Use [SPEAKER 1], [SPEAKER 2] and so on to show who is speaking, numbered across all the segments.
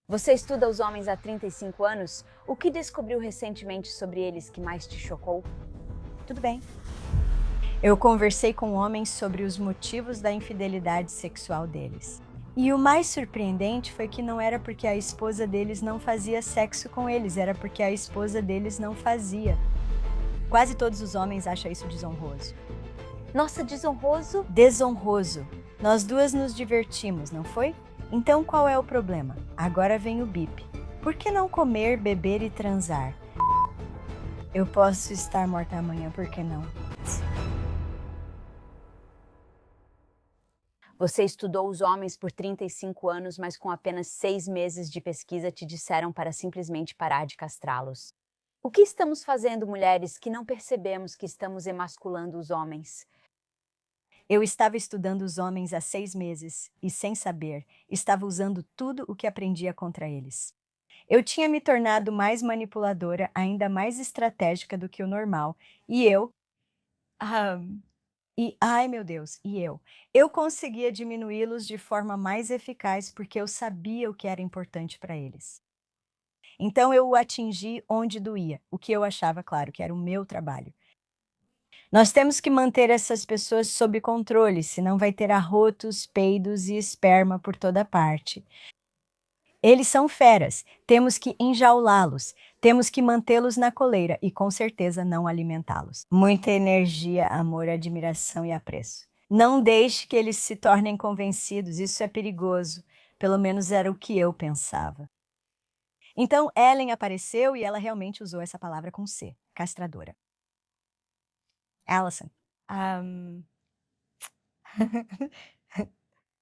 [SPEAKER 1] Você estuda os homens há 35 anos? O que descobriu recentemente sobre eles que mais te chocou?
[SPEAKER 2] Tudo bem. Eu conversei com homens sobre os motivos da infidelidade sexual deles. E o mais surpreendente foi que não era porque a esposa deles não fazia sexo com eles, era porque a esposa deles não fazia. Quase todos os homens acham isso desonroso.
[SPEAKER 1] Nossa, desonroso?
[SPEAKER 2] Desonroso. Nós duas nos divertimos, não foi? Então qual é o problema? Agora vem o bip. Por que não comer, beber e transar? Eu posso estar morta amanhã, por que não?
[SPEAKER 1] Você estudou os homens por 35 anos, mas com apenas 6 meses de pesquisa te disseram para simplesmente parar de castrá-los. O que estamos fazendo, mulheres, que não percebemos que estamos emasculando os homens?
[SPEAKER 2] Eu estava estudando os homens há 6 meses e, sem saber, estava usando tudo o que aprendia contra eles. Eu tinha me tornado mais manipuladora, ainda mais estratégica do que o normal, e ah, ai meu Deus, eu conseguia diminuí-los de forma mais eficaz porque eu sabia o que era importante para eles. Então eu o atingi onde doía, o que eu achava, claro, que era o meu trabalho. Nós temos que manter essas pessoas sob controle, senão vai ter arrotos, peidos e esperma por toda parte. Eles são feras, temos que enjaulá-los, temos que mantê-los na coleira e com certeza não alimentá-los. Muita energia, amor, admiração e apreço. Não deixe que eles se tornem convencidos, isso é perigoso. Pelo menos era o que eu pensava. Então Ellen apareceu e ela realmente usou essa palavra com C, castradora. Allison. Ahm,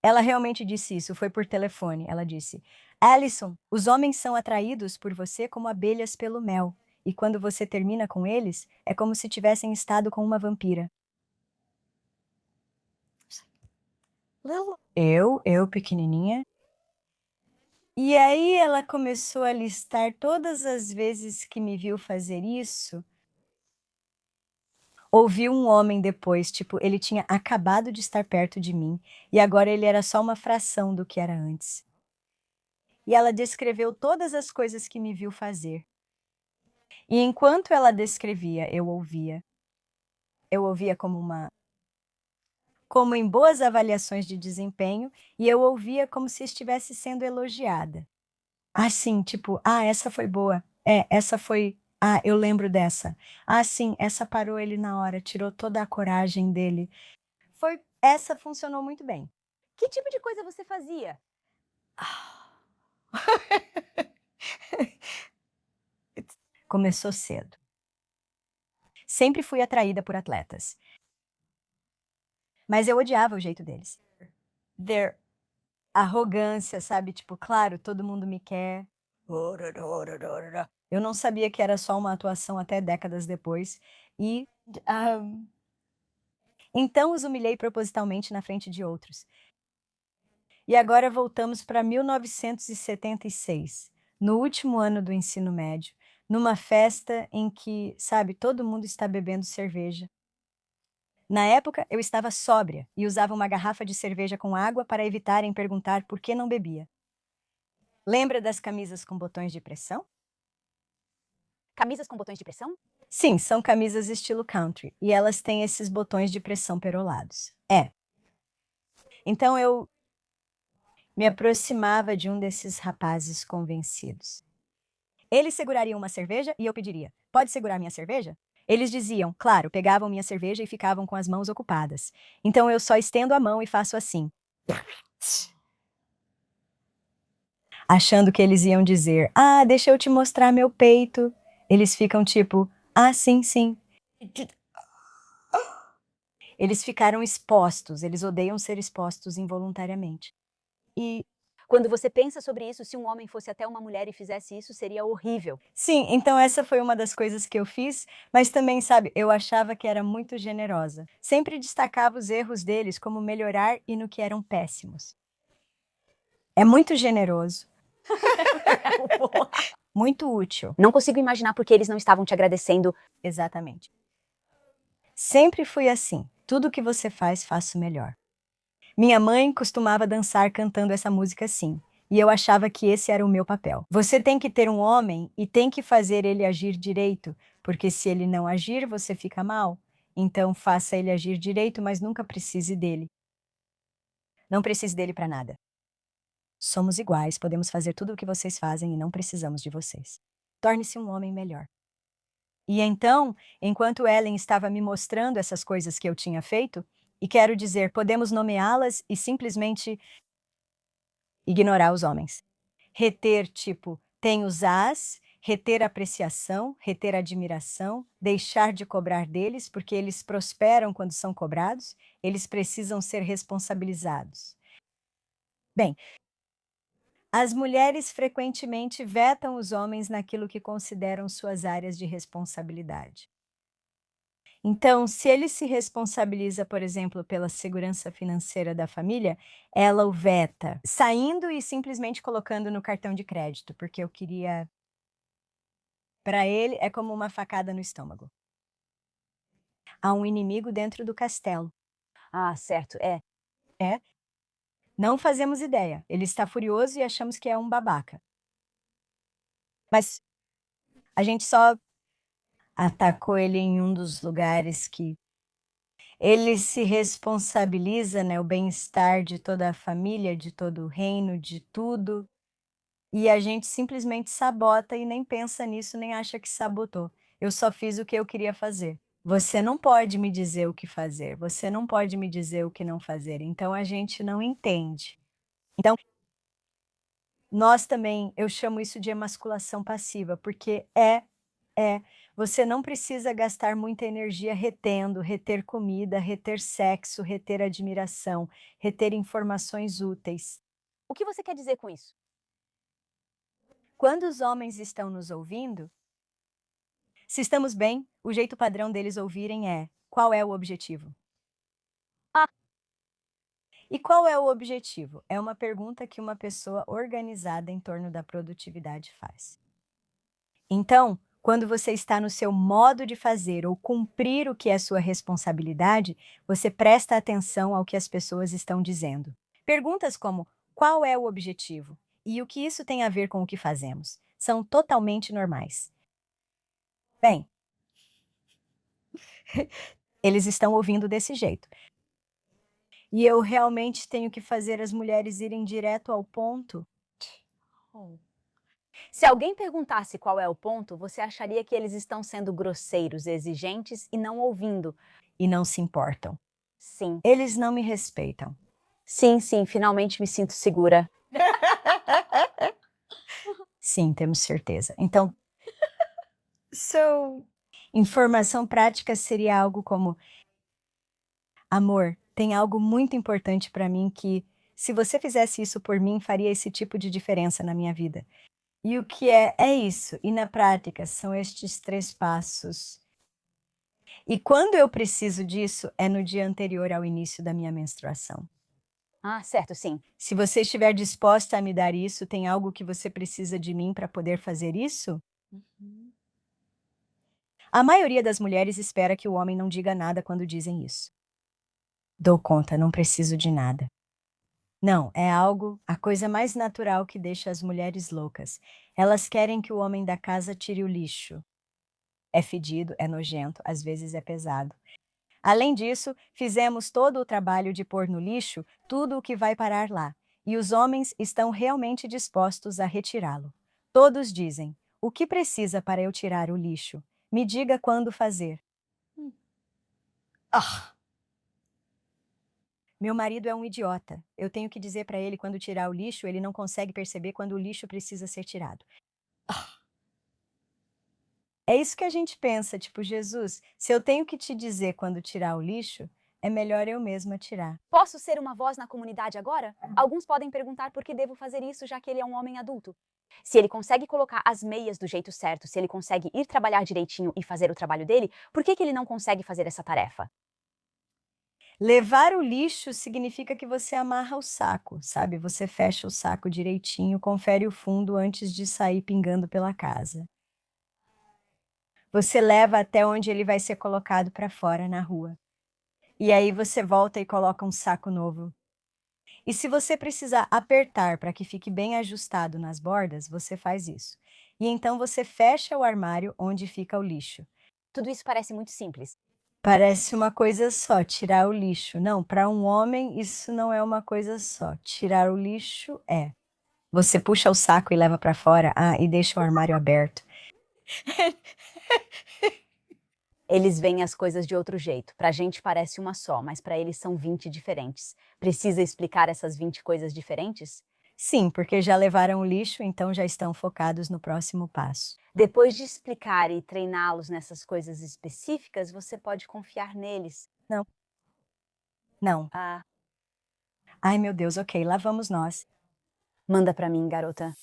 [SPEAKER 2] Ela realmente disse isso, foi por telefone. Ela disse: Alison, os homens são atraídos por você como abelhas pelo mel. E quando você termina com eles, é como se tivessem estado com uma vampira. Eu, pequenininha. E aí ela começou a listar todas as vezes que me viu fazer isso. Ouvi um homem depois, tipo, ele tinha acabado de estar perto de mim e agora ele era só uma fração do que era antes. E ela descreveu todas as coisas que me viu fazer. E enquanto ela descrevia, eu ouvia. Eu ouvia como em boas avaliações de desempenho, e eu ouvia como se estivesse sendo elogiada. Assim, tipo, essa foi boa. Essa foi. Eu lembro dessa. Sim, essa parou ele na hora, tirou toda a coragem dele. Essa funcionou muito bem.
[SPEAKER 1] Que tipo de coisa você fazia?
[SPEAKER 2] Começou cedo. Sempre fui atraída por atletas. Mas eu odiava o jeito deles. Their arrogância, sabe? Tipo, claro, todo mundo me quer. Eu não sabia que era só uma atuação até décadas depois. E então os humilhei propositalmente na frente de outros. E agora voltamos para 1976, no último ano do ensino médio, numa festa em que, sabe, todo mundo está bebendo cerveja. Na época, eu estava sóbria e usava uma garrafa de cerveja com água para evitarem perguntar por que não bebia. Lembra das camisas com botões de pressão?
[SPEAKER 1] Camisas com botões de pressão?
[SPEAKER 2] Sim, são camisas estilo country e elas têm esses botões de pressão perolados. Então eu me aproximava de um desses rapazes convencidos. Eles segurariam uma cerveja e eu pediria: pode segurar minha cerveja? Eles diziam, claro, pegavam minha cerveja e ficavam com as mãos ocupadas. Então eu só estendo a mão e faço assim. Achando que eles iam dizer: deixa eu te mostrar meu peito. Eles ficam tipo: sim, sim. Eles ficaram expostos, eles odeiam ser expostos involuntariamente. E
[SPEAKER 1] Quando você pensa sobre isso, se um homem fosse até uma mulher e fizesse isso, seria horrível.
[SPEAKER 2] sim, então essa foi uma das coisas que eu fiz, mas também, sabe, eu achava que era muito generosa. Sempre destacava os erros deles como melhorar e no que eram péssimos. É muito generoso, muito útil.
[SPEAKER 1] Não consigo imaginar por que eles não estavam te agradecendo.
[SPEAKER 2] Exatamente. Sempre fui assim. Tudo que você faz, faço melhor. Minha mãe costumava dançar cantando essa música assim. E eu achava que esse era o meu papel. Você tem que ter um homem e tem que fazer ele agir direito, porque se ele não agir, você fica mal. Então faça ele agir direito, mas nunca precise dele. Não precise dele para nada. Somos iguais, podemos fazer tudo o que vocês fazem e não precisamos de vocês. Torne-se um homem melhor. E então, enquanto Ellen estava me mostrando essas coisas que eu tinha feito, e quero dizer, podemos nomeá-las e simplesmente ignorar os homens. Reter, tipo, tem os as, reter apreciação, reter admiração, deixar de cobrar deles, porque eles prosperam quando são cobrados, eles precisam ser responsabilizados. Bem, as mulheres frequentemente vetam os homens naquilo que consideram suas áreas de responsabilidade. Então, se ele se responsabiliza, por exemplo, pela segurança financeira da família, ela o veta, saindo e simplesmente colocando no cartão de crédito, porque eu queria. Para ele, é como uma facada no estômago. Há um inimigo dentro do castelo.
[SPEAKER 1] Ah, certo, é.
[SPEAKER 2] É? Não fazemos ideia. Ele está furioso e achamos que é um babaca. Mas a gente só atacou ele em um dos lugares que ele se responsabiliza, né, o bem-estar de toda a família, de todo o reino, de tudo, e a gente simplesmente sabota e nem pensa nisso, nem acha que sabotou. Eu só fiz o que eu queria fazer. Você não pode me dizer o que fazer, você não pode me dizer o que não fazer, então a gente não entende. Então, nós também, eu chamo isso de emasculação passiva, porque você não precisa gastar muita energia retendo, reter comida, reter sexo, reter admiração, reter informações úteis.
[SPEAKER 1] O que você quer dizer com isso?
[SPEAKER 2] Quando os homens estão nos ouvindo, se estamos bem, o jeito padrão deles ouvirem é: qual é o objetivo?
[SPEAKER 1] Ah.
[SPEAKER 2] E qual é o objetivo? É uma pergunta que uma pessoa organizada em torno da produtividade faz. Então, quando você está no seu modo de fazer ou cumprir o que é sua responsabilidade, você presta atenção ao que as pessoas estão dizendo. Perguntas como: qual é o objetivo? E o que isso tem a ver com o que fazemos? São totalmente normais. Bem, eles estão ouvindo desse jeito. E eu realmente tenho que fazer as mulheres irem direto ao ponto?
[SPEAKER 1] Se alguém perguntasse qual é o ponto, você acharia que eles estão sendo grosseiros, exigentes e não ouvindo.
[SPEAKER 2] E não se importam.
[SPEAKER 1] Sim.
[SPEAKER 2] Eles não me respeitam.
[SPEAKER 1] Sim, sim, finalmente me sinto segura.
[SPEAKER 2] Sim, temos certeza. Então, informação prática seria algo como: amor, tem algo muito importante para mim que, se você fizesse isso por mim, faria esse tipo de diferença na minha vida. E o que é isso. E na prática, são estes 3 passos. E quando eu preciso disso, é no dia anterior ao início da minha menstruação.
[SPEAKER 1] Ah, certo, sim.
[SPEAKER 2] Se você estiver disposta a me dar isso, tem algo que você precisa de mim para poder fazer isso? A maioria das mulheres espera que o homem não diga nada quando dizem isso. Dou conta, não preciso de nada. Não, é a coisa mais natural que deixa as mulheres loucas. Elas querem que o homem da casa tire o lixo. É fedido, é nojento, às vezes é pesado. Além disso, fizemos todo o trabalho de pôr no lixo tudo o que vai parar lá, e os homens estão realmente dispostos a retirá-lo. Todos dizem: o que precisa para eu tirar o lixo? Me diga quando fazer. Ah! Meu marido é um idiota. Eu tenho que dizer para ele quando tirar o lixo, ele não consegue perceber quando o lixo precisa ser tirado. É isso que a gente pensa, tipo: Jesus, se eu tenho que te dizer quando tirar o lixo, é melhor eu mesma tirar.
[SPEAKER 1] Posso ser uma voz na comunidade agora? Alguns podem perguntar por que devo fazer isso, já que ele é um homem adulto. Se ele consegue colocar as meias do jeito certo, se ele consegue ir trabalhar direitinho e fazer o trabalho dele, por que ele não consegue fazer essa tarefa?
[SPEAKER 2] Levar o lixo significa que você amarra o saco, sabe? Você fecha o saco direitinho, confere o fundo antes de sair pingando pela casa. Você leva até onde ele vai ser colocado para fora na rua. E aí você volta e coloca um saco novo. E se você precisar apertar para que fique bem ajustado nas bordas, você faz isso. E então você fecha o armário onde fica o lixo.
[SPEAKER 1] Tudo isso parece muito simples.
[SPEAKER 2] Parece uma coisa só, tirar o lixo. Não, para um homem isso não é uma coisa só. Tirar o lixo é. Você puxa o saco e leva para fora, e deixa o armário aberto.
[SPEAKER 1] Eles veem as coisas de outro jeito. Pra gente parece uma só, mas pra eles são 20 diferentes. Precisa explicar essas 20 coisas diferentes?
[SPEAKER 2] Sim, porque já levaram o lixo, então já estão focados no próximo passo.
[SPEAKER 1] Depois de explicar e treiná-los nessas coisas específicas, você pode confiar neles.
[SPEAKER 2] Não, não.
[SPEAKER 1] Ah,
[SPEAKER 2] Ai, meu Deus, ok, lá vamos nós.
[SPEAKER 1] manda pra mim, garota.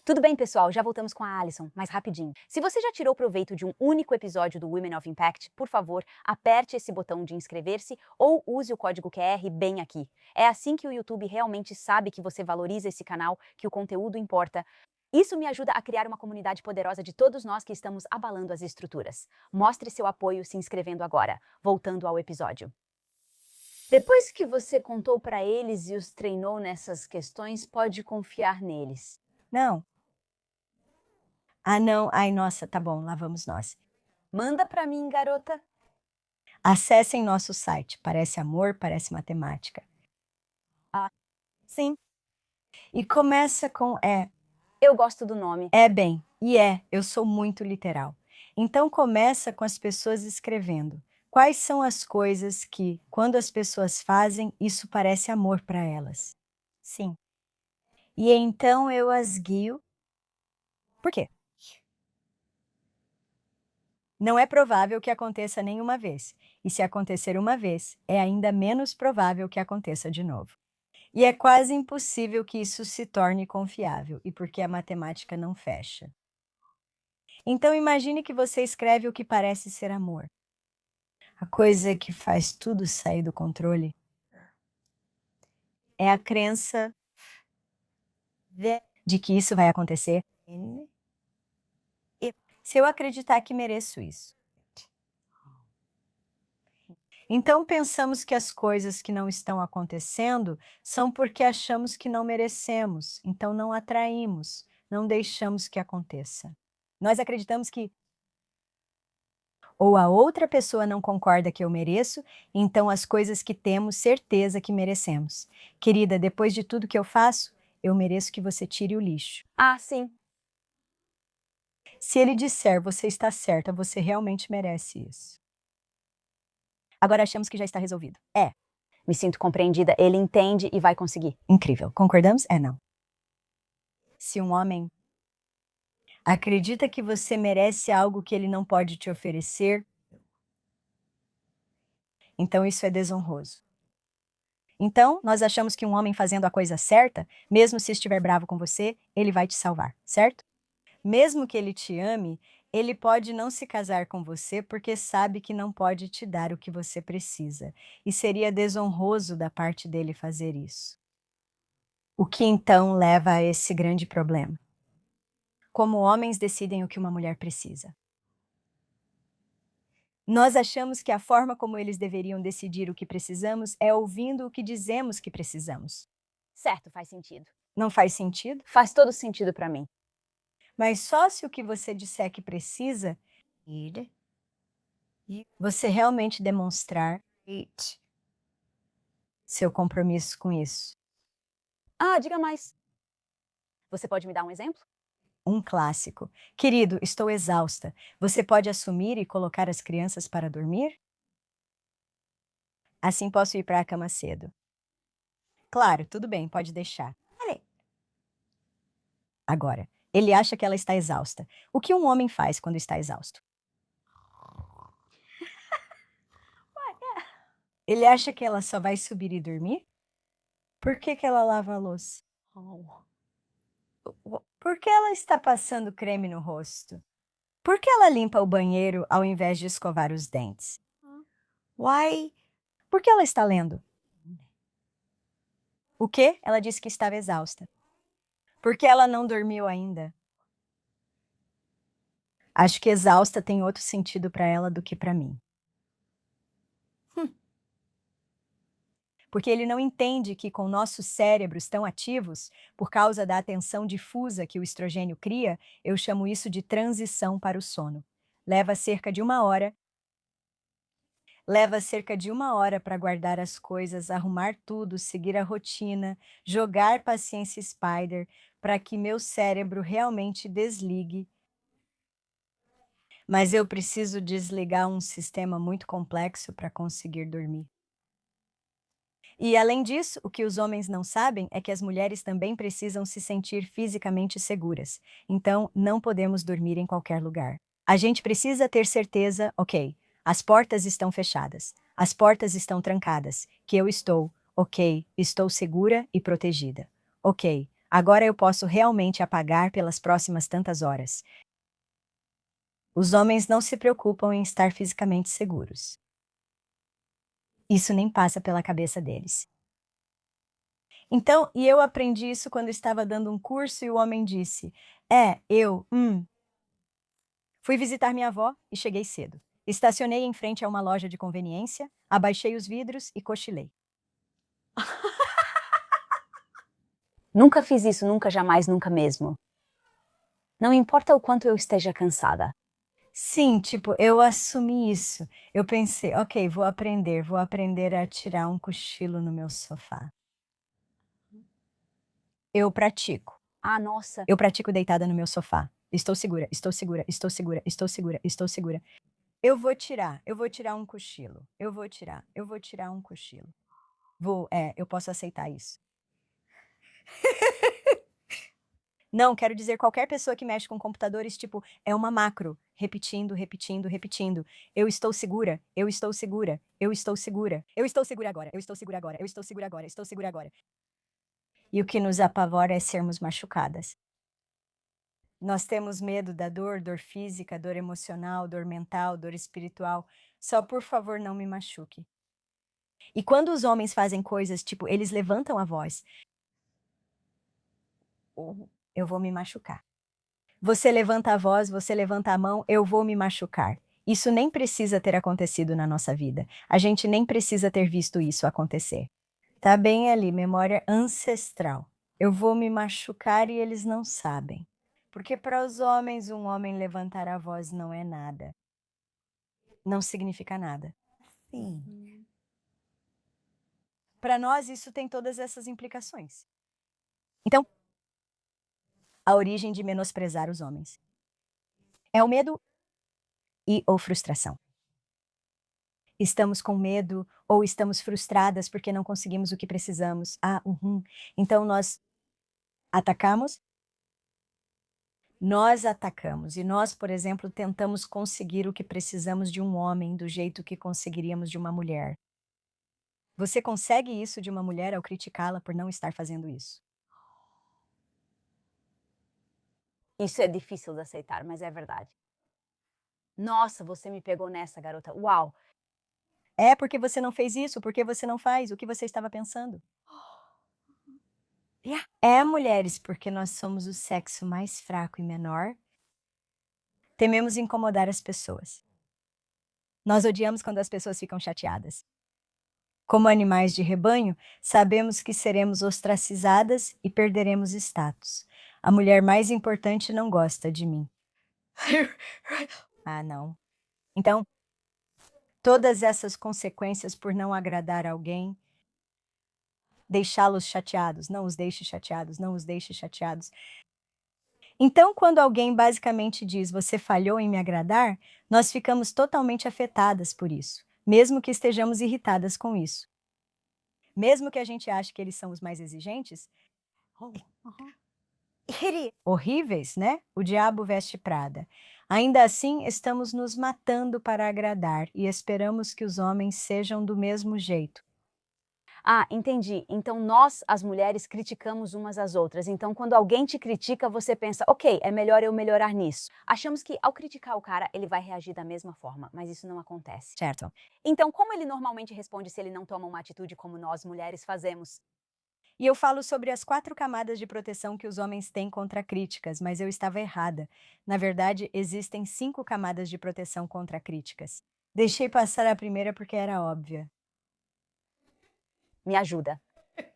[SPEAKER 1] Tudo bem, pessoal, já voltamos com a Alison, mas rapidinho. Se você já tirou proveito de um único episódio do Women of Impact, por favor, aperte esse botão de inscrever-se ou use o código QR bem aqui. É assim que o YouTube realmente sabe que você valoriza esse canal, que o conteúdo importa. Isso me ajuda a criar uma comunidade poderosa de todos nós que estamos abalando as estruturas. Mostre seu apoio se inscrevendo agora. Voltando ao episódio. Depois que você contou para eles e os treinou nessas questões, pode confiar neles.
[SPEAKER 2] Não. Ah, não. Ai, nossa, tá bom, lá vamos nós.
[SPEAKER 1] Manda para mim, garota.
[SPEAKER 2] Acessem nosso site. Parece amor, parece matemática. Sim. E começa com
[SPEAKER 1] Eu gosto do nome.
[SPEAKER 2] bem. E eu sou muito literal. Então começa com as pessoas escrevendo. Quais são as coisas que, quando as pessoas fazem, isso parece amor para elas? Sim. E então eu as guio. Por quê? Não é provável que aconteça nenhuma vez. E se acontecer uma vez, é ainda menos provável que aconteça de novo. E é quase impossível que isso se torne confiável, e porque a matemática não fecha. Então imagine que você escreve o que parece ser amor. A coisa que faz tudo sair do controle é a crença de que isso vai acontecer. E se eu acreditar que mereço isso. Então pensamos que as coisas que não estão acontecendo são porque achamos que não merecemos, então não atraímos, não deixamos que aconteça. Nós acreditamos que ou a outra pessoa não concorda que eu mereço, então as coisas que temos certeza que merecemos. Querida, depois de tudo que eu faço, eu mereço que você tire o lixo.
[SPEAKER 1] Ah, sim.
[SPEAKER 2] Se ele disser você está certa, você realmente merece isso. Agora achamos que já está resolvido.
[SPEAKER 1] Me sinto compreendida. Ele entende e vai conseguir.
[SPEAKER 2] Incrível. Concordamos? Não. Se um homem acredita que você merece algo que ele não pode te oferecer, então isso é desonroso. Então, nós achamos que um homem fazendo a coisa certa, mesmo se estiver bravo com você, ele vai te salvar, certo? Mesmo que ele te ame, ele pode não se casar com você porque sabe que não pode te dar o que você precisa. E seria desonroso da parte dele fazer isso. O que então leva a esse grande problema? Como homens decidem o que uma mulher precisa. Nós achamos que a forma como eles deveriam decidir o que precisamos é ouvindo o que dizemos que precisamos.
[SPEAKER 1] Certo, faz sentido.
[SPEAKER 2] Não faz sentido?
[SPEAKER 1] Faz todo sentido para mim.
[SPEAKER 2] Mas só se o que você disser que precisa, você realmente demonstrar seu compromisso com isso.
[SPEAKER 1] Ah, diga mais. Você pode me dar um exemplo?
[SPEAKER 2] Um clássico. Querido, estou exausta. Você pode assumir e colocar as crianças para dormir? Assim posso ir para a cama cedo. Claro, tudo bem, pode deixar. Agora, ele acha que ela está exausta. O que um homem faz quando está exausto? Ele acha que ela só vai subir e dormir? Por que que ela lava a louça? Por que ela está passando creme no rosto? Por que ela limpa o banheiro ao invés de escovar os dentes? Why? Por que ela está lendo? O quê? Ela disse que estava exausta. Por que ela não dormiu ainda? Acho que exausta tem outro sentido para ela do que para mim. porque ele não entende que com nossos cérebros tão ativos, por causa da atenção difusa que o estrogênio cria, eu chamo isso de transição para o sono. Leva cerca de uma hora para guardar as coisas, arrumar tudo, seguir a rotina, jogar paciência Spider para que meu cérebro realmente desligue. Mas eu preciso desligar um sistema muito complexo para conseguir dormir. E além disso, o que os homens não sabem é que as mulheres também precisam se sentir fisicamente seguras. Então, não podemos dormir em qualquer lugar. A gente precisa ter certeza, ok, as portas estão fechadas, as portas estão trancadas, que eu estou, ok, estou segura e protegida. Ok, agora eu posso realmente apagar pelas próximas tantas horas. Os homens não se preocupam em estar fisicamente seguros. Isso nem passa pela cabeça deles. Então, e eu aprendi isso quando estava dando um curso e o homem disse: Fui visitar minha avó e cheguei cedo. Estacionei em frente a uma loja de conveniência, abaixei os vidros e cochilei.
[SPEAKER 1] Nunca fiz isso, nunca, jamais, nunca mesmo. Não importa o quanto eu esteja cansada.
[SPEAKER 2] Sim, tipo, eu assumi isso. Eu pensei, ok, vou aprender a tirar um cochilo no meu sofá. Eu pratico.
[SPEAKER 1] Ah, nossa.
[SPEAKER 2] Eu pratico deitada no meu sofá. Estou segura, estou segura, estou segura, estou segura, estou segura. Eu vou tirar um cochilo. Eu vou tirar um cochilo. Eu posso aceitar isso. Não, quero dizer qualquer pessoa que mexe com computadores, tipo, é uma macro, repetindo, repetindo, repetindo. Eu estou segura, eu estou segura, eu estou segura, eu estou segura agora, eu estou segura agora, eu estou segura agora, estou segura agora. E o que nos apavora é sermos machucadas. Nós temos medo da dor, dor física, dor emocional, dor mental, dor espiritual. Só por favor não me machuque. E quando os homens fazem coisas, tipo, eles levantam a voz, eu vou me machucar. Você levanta a voz, você levanta a mão, eu vou me machucar. Isso nem precisa ter acontecido na nossa vida. A gente nem precisa ter visto isso acontecer. Tá bem ali, memória ancestral. Eu vou me machucar e eles não sabem. Porque para os homens, um homem levantar a voz não é nada. Não significa nada.
[SPEAKER 3] Sim.
[SPEAKER 2] Para nós, isso tem todas essas implicações. Então, a origem de menosprezar os homens é o medo ou frustração. Estamos com medo ou estamos frustradas porque não conseguimos o que precisamos. Então atacamos. Nós atacamos e nós, por exemplo, tentamos conseguir o que precisamos de um homem do jeito que conseguiríamos de uma mulher. Você consegue isso de uma mulher ao criticá-la por não estar fazendo isso?
[SPEAKER 1] Isso é difícil de aceitar, mas é verdade. Nossa, você me pegou nessa, garota. Uau!
[SPEAKER 2] É porque você não fez isso, porque você não faz o que você estava pensando. Mulheres, porque nós somos o sexo mais fraco e menor. Tememos incomodar as pessoas. Nós odiamos quando as pessoas ficam chateadas. Como animais de rebanho, sabemos que seremos ostracizadas e perderemos status. A mulher mais importante não gosta de mim. Não. Então, todas essas consequências por não agradar alguém, deixá-los chateados, não os deixe chateados, não os deixe chateados. Então, quando alguém basicamente diz, você falhou em me agradar, nós ficamos totalmente afetadas por isso, mesmo que estejamos irritadas com isso. Mesmo que a gente ache que eles são os mais exigentes, horríveis, né? O diabo veste Prada. Ainda assim, estamos nos matando para agradar e esperamos que os homens sejam do mesmo jeito.
[SPEAKER 1] Ah, entendi. Então nós, as mulheres, criticamos umas às outras. Então quando alguém te critica, você pensa, ok, é melhor eu melhorar nisso. Achamos que ao criticar o cara, ele vai reagir da mesma forma, mas isso não acontece.
[SPEAKER 2] Certo.
[SPEAKER 1] Então como ele normalmente responde se ele não toma uma atitude como nós, mulheres, fazemos?
[SPEAKER 2] E eu falo sobre as 4 camadas de proteção que os homens têm contra críticas, mas eu estava errada. Na verdade, existem 5 camadas de proteção contra críticas. Deixei passar a primeira porque era óbvia.
[SPEAKER 1] Me ajuda.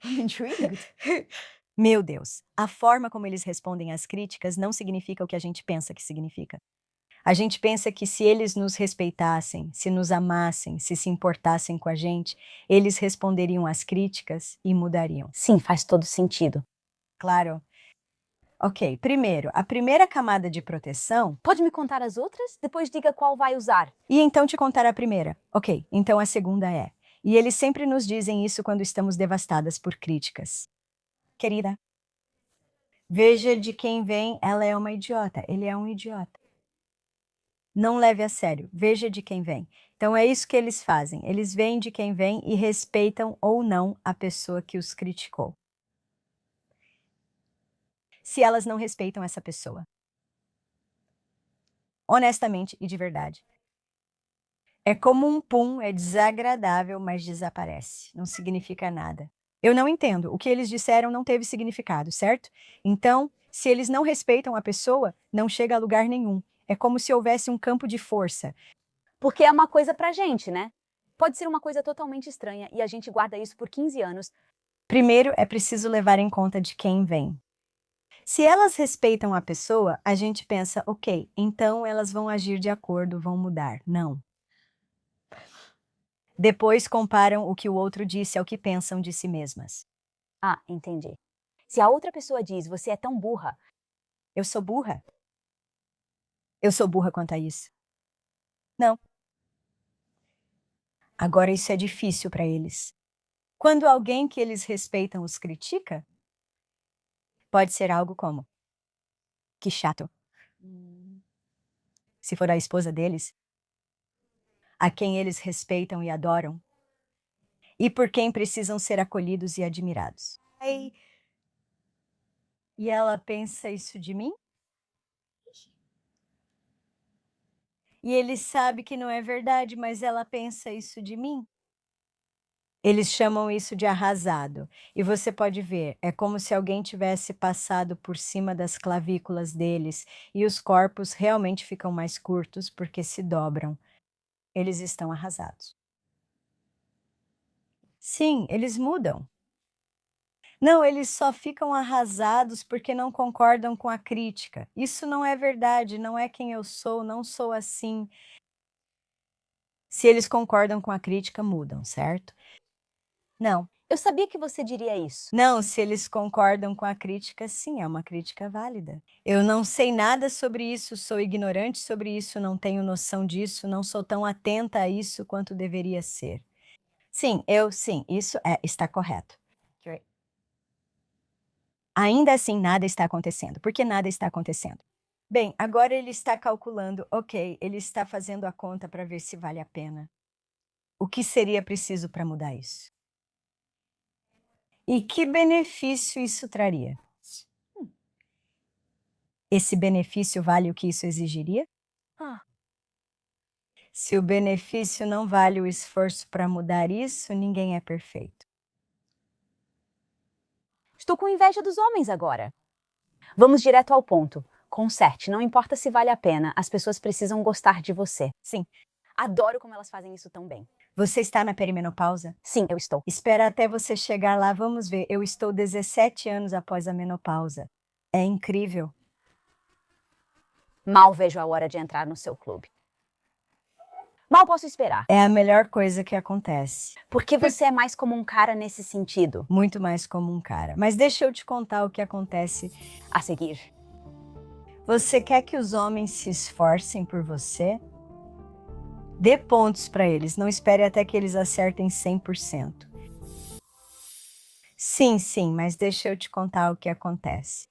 [SPEAKER 1] Intrigued.
[SPEAKER 2] Meu Deus, a forma como eles respondem às críticas não significa o que a gente pensa que significa. A gente pensa que se eles nos respeitassem, se nos amassem, se importassem com a gente, eles responderiam às críticas e mudariam.
[SPEAKER 1] Sim, faz todo sentido.
[SPEAKER 2] Claro. Ok, primeiro, a primeira camada de proteção.
[SPEAKER 1] Pode me contar as outras? Depois diga qual vai usar.
[SPEAKER 2] E então te contar a primeira. Ok, então a segunda é. E eles sempre nos dizem isso quando estamos devastadas por críticas. Querida, veja de quem vem, ela é uma idiota, ele é um idiota. Não leve a sério, veja de quem vem. Então é isso que eles fazem. Eles veem de quem vem e respeitam ou não a pessoa que os criticou. Se elas não respeitam essa pessoa, honestamente e de verdade, é como um pum, é desagradável, mas desaparece. Não significa nada. Eu não entendo. O que eles disseram não teve significado, certo? Então, se eles não respeitam a pessoa, não chega a lugar nenhum. É como se houvesse um campo de força.
[SPEAKER 1] Porque é uma coisa pra gente, né? Pode ser uma coisa totalmente estranha e a gente guarda isso por 15 anos.
[SPEAKER 2] Primeiro, é preciso levar em conta de quem vem. Se elas respeitam a pessoa, a gente pensa, ok, então elas vão agir de acordo, vão mudar. Não. Depois comparam o que o outro disse ao que pensam de si mesmas.
[SPEAKER 1] Ah, entendi. Se a outra pessoa diz, você é tão burra,
[SPEAKER 2] Eu sou burra? Eu sou burra quanto a isso? Não. Agora isso é difícil para eles. Quando alguém que eles respeitam os critica, pode ser algo como: que chato. Se for a esposa deles, a quem eles respeitam e adoram, e por quem precisam ser acolhidos e admirados. Ai, e ela pensa isso de mim? E ele sabe que não é verdade, mas ela pensa isso de mim? Eles chamam isso de arrasado. E você pode ver, é como se alguém tivesse passado por cima das clavículas deles e os corpos realmente ficam mais curtos porque se dobram. Eles estão arrasados. Sim, eles mudam. Não, eles só ficam arrasados porque não concordam com a crítica. Isso não é verdade, não é quem eu sou, não sou assim. Se eles concordam com a crítica, mudam, certo? Não.
[SPEAKER 1] eu sabia que você diria isso.
[SPEAKER 2] Não, se eles concordam com a crítica, sim, é uma crítica válida. Eu não sei nada sobre isso, sou ignorante sobre isso, não tenho noção disso, não sou tão atenta a isso quanto deveria ser. Sim, isso está correto. Ainda assim, nada está acontecendo. Por que nada está acontecendo? Bem, agora ele está calculando, ok, ele está fazendo a conta para ver se vale a pena. O que seria preciso para mudar isso? E que benefício isso traria? Esse benefício vale o que isso exigiria?
[SPEAKER 1] Ah,
[SPEAKER 2] Se o benefício não vale o esforço para mudar isso, ninguém é perfeito.
[SPEAKER 1] estou com inveja dos homens agora. Vamos direto ao ponto. Conserte, não importa se vale a pena, as pessoas precisam gostar de você.
[SPEAKER 2] Sim.
[SPEAKER 1] Adoro como elas fazem isso tão bem.
[SPEAKER 2] Você está na perimenopausa?
[SPEAKER 1] Sim, eu estou.
[SPEAKER 2] Espera até você chegar lá, vamos ver. Eu estou 17 anos após a menopausa. É incrível.
[SPEAKER 1] Mal vejo a hora de entrar no seu clube. Mal posso esperar.
[SPEAKER 2] É a melhor coisa que acontece.
[SPEAKER 1] Porque você é mais como um cara nesse sentido.
[SPEAKER 2] Muito mais como um cara. Mas deixa eu te contar o que acontece
[SPEAKER 1] A seguir.
[SPEAKER 2] Você quer que os homens se esforcem por você? Dê pontos para eles, não espere até que eles acertem 100%. Sim, mas deixa eu te contar o que acontece.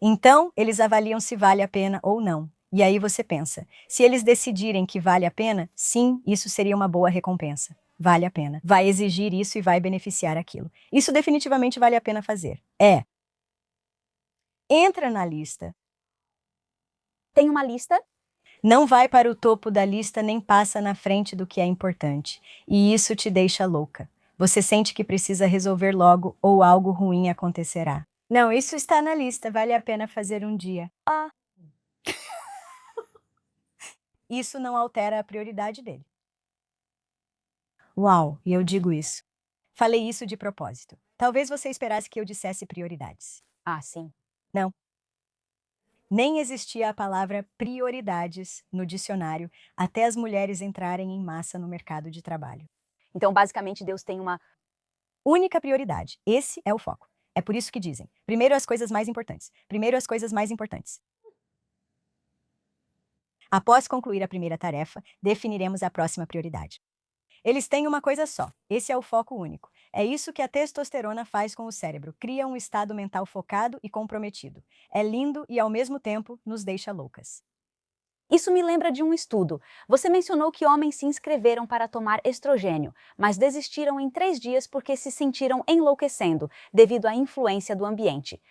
[SPEAKER 2] Então, eles avaliam se vale a pena ou não. E aí você pensa, se eles decidirem que vale a pena, sim, isso seria uma boa recompensa. Vale a pena. Vai exigir isso e vai beneficiar aquilo. Isso definitivamente vale a pena fazer. Entra na lista.
[SPEAKER 1] Tem uma lista?
[SPEAKER 2] Não vai para o topo da lista nem passa na frente do que é importante. E isso te deixa louca. Você sente que precisa resolver logo ou algo ruim acontecerá. Não, isso está na lista, vale a pena fazer um dia.
[SPEAKER 1] Ah,
[SPEAKER 2] Isso não altera a prioridade dele. Uau, e eu digo isso. Falei isso de propósito. Talvez você esperasse que eu dissesse prioridades.
[SPEAKER 1] Ah, sim.
[SPEAKER 2] Não. Nem existia a palavra prioridades no dicionário até as mulheres entrarem em massa no mercado de trabalho.
[SPEAKER 1] Então, basicamente, Deus tem uma.
[SPEAKER 2] Única prioridade. Esse é o foco. É por isso que dizem: primeiro as coisas mais importantes. Primeiro as coisas mais importantes. Após concluir a primeira tarefa, definiremos a próxima prioridade. Eles têm uma coisa só. Esse é o foco único. É isso que a testosterona faz com o cérebro. Cria um estado mental focado e comprometido. É lindo e, ao mesmo tempo, nos deixa loucas.
[SPEAKER 1] Isso me lembra de um estudo. Você mencionou que homens se inscreveram para tomar estrogênio, mas desistiram em 3 dias porque se sentiram enlouquecendo devido à influência do ambiente.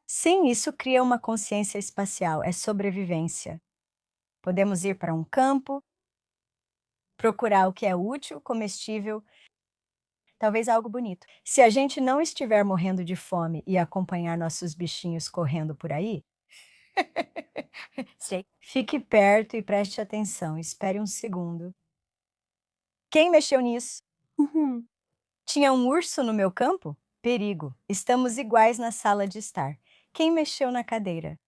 [SPEAKER 2] Sim, isso cria uma consciência espacial. É sobrevivência. Podemos ir para um campo, procurar o que é útil, comestível, talvez algo bonito. Se a gente não estiver morrendo de fome e acompanhar nossos bichinhos correndo por aí, fique perto e preste atenção. Espere um segundo. Quem mexeu nisso? Tinha um urso no meu campo? Perigo. Estamos iguais na sala de estar. Quem mexeu na cadeira?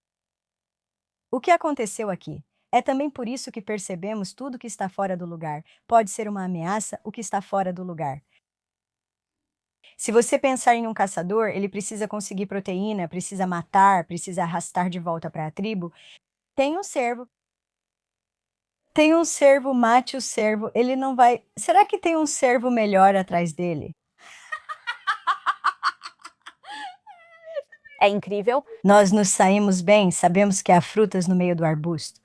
[SPEAKER 2] O que aconteceu aqui? É também por isso que percebemos tudo que está fora do lugar. Pode ser uma ameaça o que está fora do lugar. Se você pensar em um caçador, ele precisa conseguir proteína, precisa matar, precisa arrastar de volta para a tribo. Tem um cervo. Tem um cervo, mate o cervo. Ele não vai. Será que tem um cervo melhor atrás dele?
[SPEAKER 1] É incrível.
[SPEAKER 2] Nós nos saímos bem, sabemos que há frutas no meio do arbusto.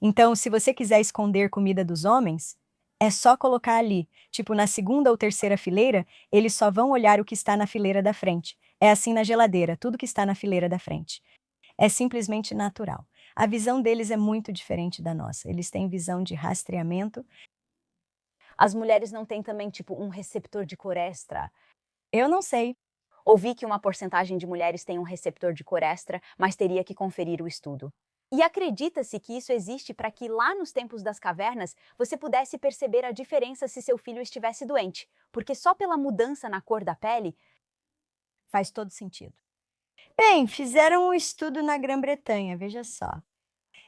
[SPEAKER 2] Então, se você quiser esconder comida dos homens, é só colocar ali. Tipo, na segunda ou terceira fileira, eles só vão olhar o que está na fileira da frente. É assim na geladeira, tudo que está na fileira da frente. É simplesmente natural. A visão deles é muito diferente da nossa. Eles têm visão de rastreamento.
[SPEAKER 1] As mulheres não têm também, tipo, um receptor de cor extra.
[SPEAKER 2] Eu não sei.
[SPEAKER 1] Ouvi que uma porcentagem de mulheres tem um receptor de cor extra, mas teria que conferir o estudo. E acredita-se que isso existe para que lá nos tempos das cavernas você pudesse perceber a diferença se seu filho estivesse doente, porque só pela mudança na cor da pele.
[SPEAKER 2] Faz todo sentido. Bem, fizeram um estudo na Grã-Bretanha, veja só.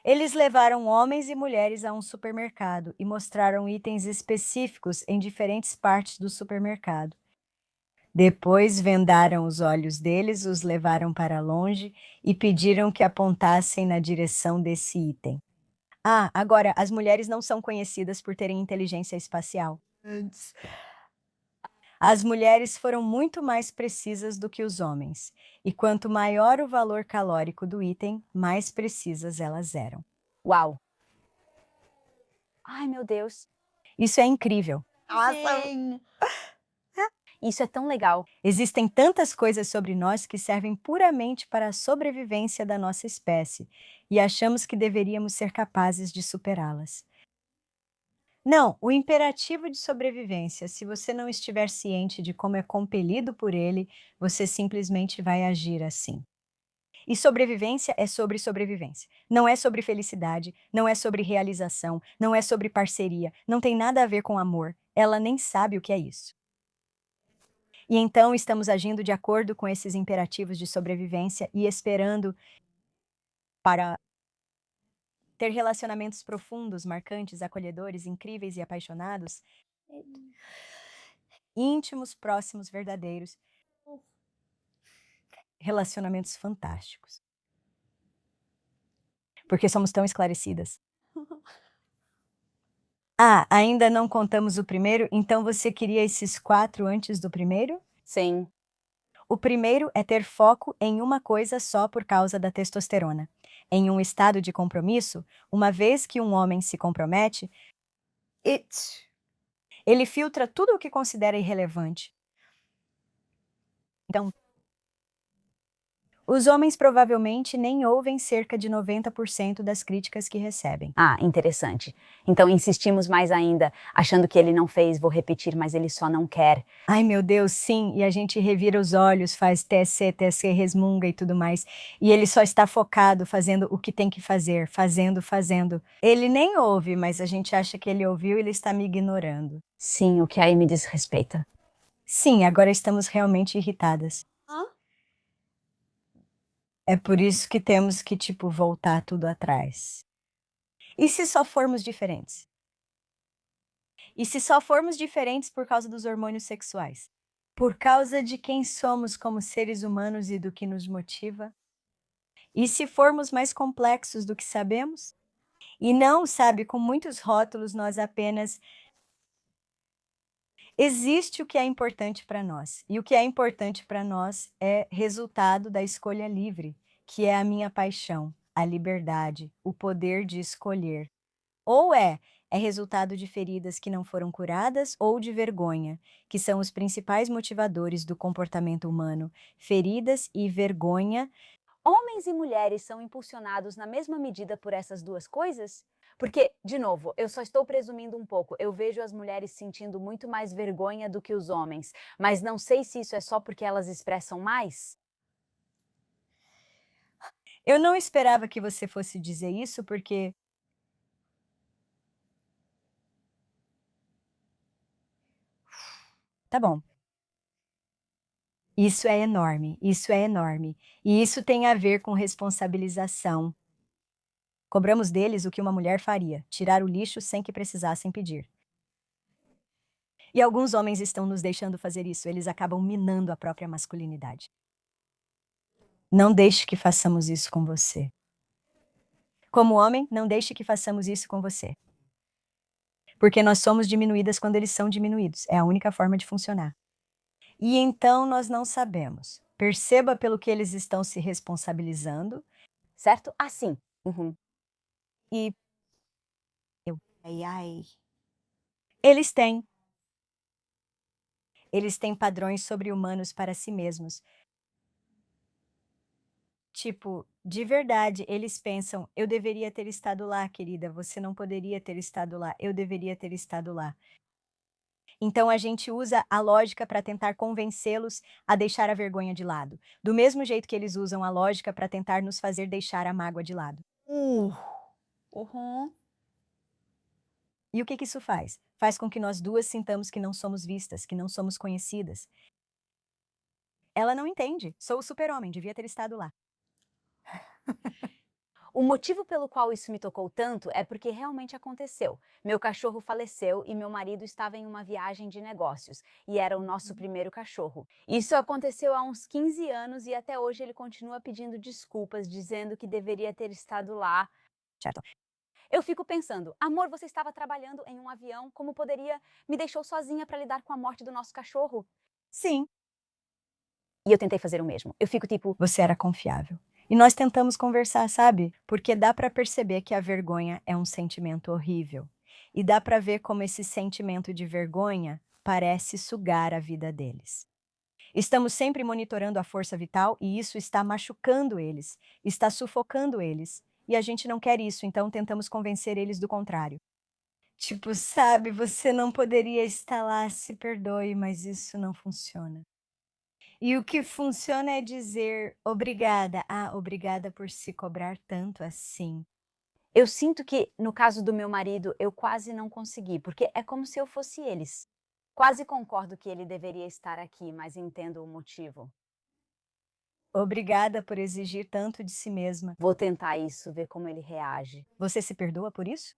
[SPEAKER 2] Eles levaram homens e mulheres a um supermercado e mostraram itens específicos em diferentes partes do supermercado. Depois vendaram os olhos deles, os levaram para longe e pediram que apontassem na direção desse item. Ah, agora, as mulheres não são conhecidas por terem inteligência espacial. As mulheres foram muito mais precisas do que os homens, e quanto maior o valor calórico do item, mais precisas elas eram.
[SPEAKER 1] Uau! Ai, meu Deus!
[SPEAKER 2] Isso é incrível.
[SPEAKER 1] Sim. Isso é tão legal.
[SPEAKER 2] Existem tantas coisas sobre nós que servem puramente para a sobrevivência da nossa espécie, e achamos que deveríamos ser capazes de superá-las. Não, o imperativo de sobrevivência, se você não estiver ciente de como é compelido por ele, você simplesmente vai agir assim. E sobrevivência é sobre sobrevivência. Não é sobre felicidade, não é sobre realização, não é sobre parceria, não tem nada a ver com amor. Ela nem sabe o que é isso. E então estamos agindo de acordo com esses imperativos de sobrevivência e esperando para ter relacionamentos profundos, marcantes, acolhedores, incríveis e apaixonados, íntimos, próximos, verdadeiros. Relacionamentos fantásticos. Porque somos tão esclarecidas. Ah, ainda não contamos o primeiro, então você queria esses 4 antes do primeiro?
[SPEAKER 1] Sim.
[SPEAKER 2] O primeiro é ter foco em uma coisa só por causa da testosterona. Em um estado de compromisso, uma vez que um homem se compromete, ele filtra tudo o que considera irrelevante. Então, Os homens provavelmente nem ouvem cerca de 90% das críticas que recebem.
[SPEAKER 1] Ah, interessante. Então insistimos mais ainda, achando que ele não fez, vou repetir, mas ele só não quer.
[SPEAKER 2] Ai, meu Deus, sim, e a gente revira os olhos, faz TSC, resmunga e tudo mais, e ele só está focado, fazendo o que tem que fazer, fazendo. Ele nem ouve, mas a gente acha que ele ouviu e ele está me ignorando.
[SPEAKER 1] Sim, o que aí me desrespeita.
[SPEAKER 2] Sim, agora estamos realmente irritadas. É por isso que temos que, tipo, voltar tudo atrás. E se só formos diferentes? E se só formos diferentes por causa dos hormônios sexuais? Por causa de quem somos como seres humanos e do que nos motiva? E se formos mais complexos do que sabemos? E não, sabe, com muitos rótulos, nós apenas. Existe o que é importante para nós. E o que é importante para nós é resultado da escolha livre, que é a minha paixão, a liberdade, o poder de escolher. Ou é resultado de feridas que não foram curadas ou de vergonha, que são os principais motivadores do comportamento humano. Feridas e vergonha.
[SPEAKER 1] Homens e mulheres são impulsionados na mesma medida por essas duas coisas? Porque, de novo, eu só estou presumindo um pouco. Eu vejo as mulheres sentindo muito mais vergonha do que os homens, mas não sei se isso é só porque elas expressam mais.
[SPEAKER 2] Eu não esperava que você fosse dizer isso, porque. Tá bom. Isso é enorme, isso é enorme. E isso tem a ver com responsabilização. Cobramos deles o que uma mulher faria: tirar o lixo sem que precisassem pedir. E alguns homens estão nos deixando fazer isso, eles acabam minando a própria masculinidade. Não deixe que façamos isso com você. Como homem, não deixe que façamos isso com você. Porque nós somos diminuídas quando eles são diminuídos. É a única forma de funcionar. E então nós não sabemos. Perceba pelo que eles estão se responsabilizando.
[SPEAKER 1] Certo? Assim. Uhum.
[SPEAKER 2] E ai. Eles têm. Eles têm padrões sobre-humanos para si mesmos. Tipo, de verdade, eles pensam: eu deveria ter estado lá, querida, você não poderia ter estado lá, eu deveria ter estado lá. Então a gente usa a lógica para tentar convencê-los a deixar a vergonha de lado, do mesmo jeito que eles usam a lógica para tentar nos fazer deixar a mágoa de lado.
[SPEAKER 1] Uhum.
[SPEAKER 2] E o que isso faz? Faz com que nós duas sintamos que não somos vistas, que não somos conhecidas. Ela não entende. Sou o super-homem, devia ter estado lá.
[SPEAKER 1] O motivo pelo qual isso me tocou tanto é porque realmente aconteceu. Meu cachorro faleceu e meu marido estava em uma viagem de negócios, e era o nosso primeiro cachorro. Isso aconteceu há uns 15 anos e até hoje ele continua pedindo desculpas, dizendo que deveria ter estado lá.
[SPEAKER 2] Certo.
[SPEAKER 1] Eu fico pensando, amor, você estava trabalhando em um avião, como poderia me deixou sozinha para lidar com a morte do nosso cachorro?
[SPEAKER 2] Sim,
[SPEAKER 1] E eu tentei fazer o mesmo. Eu fico tipo,
[SPEAKER 2] você era confiável. E nós tentamos conversar, sabe? Porque dá para perceber que a vergonha é um sentimento horrível. E dá para ver como esse sentimento de vergonha parece sugar a vida deles. Estamos sempre monitorando a força vital e isso está machucando eles, está sufocando eles. E a gente não quer isso, então tentamos convencer eles do contrário. Tipo, sabe, você não poderia estar lá, se perdoe, mas isso não funciona. E o que funciona é dizer obrigada. Ah, obrigada por se cobrar tanto assim.
[SPEAKER 1] eu sinto que, no caso do meu marido, eu quase não consegui, porque é como se eu fosse eles. Quase concordo que ele deveria estar aqui, mas entendo o motivo.
[SPEAKER 2] Obrigada por exigir tanto de si mesma.
[SPEAKER 1] Vou tentar isso, ver como ele reage.
[SPEAKER 2] Você se perdoa por isso?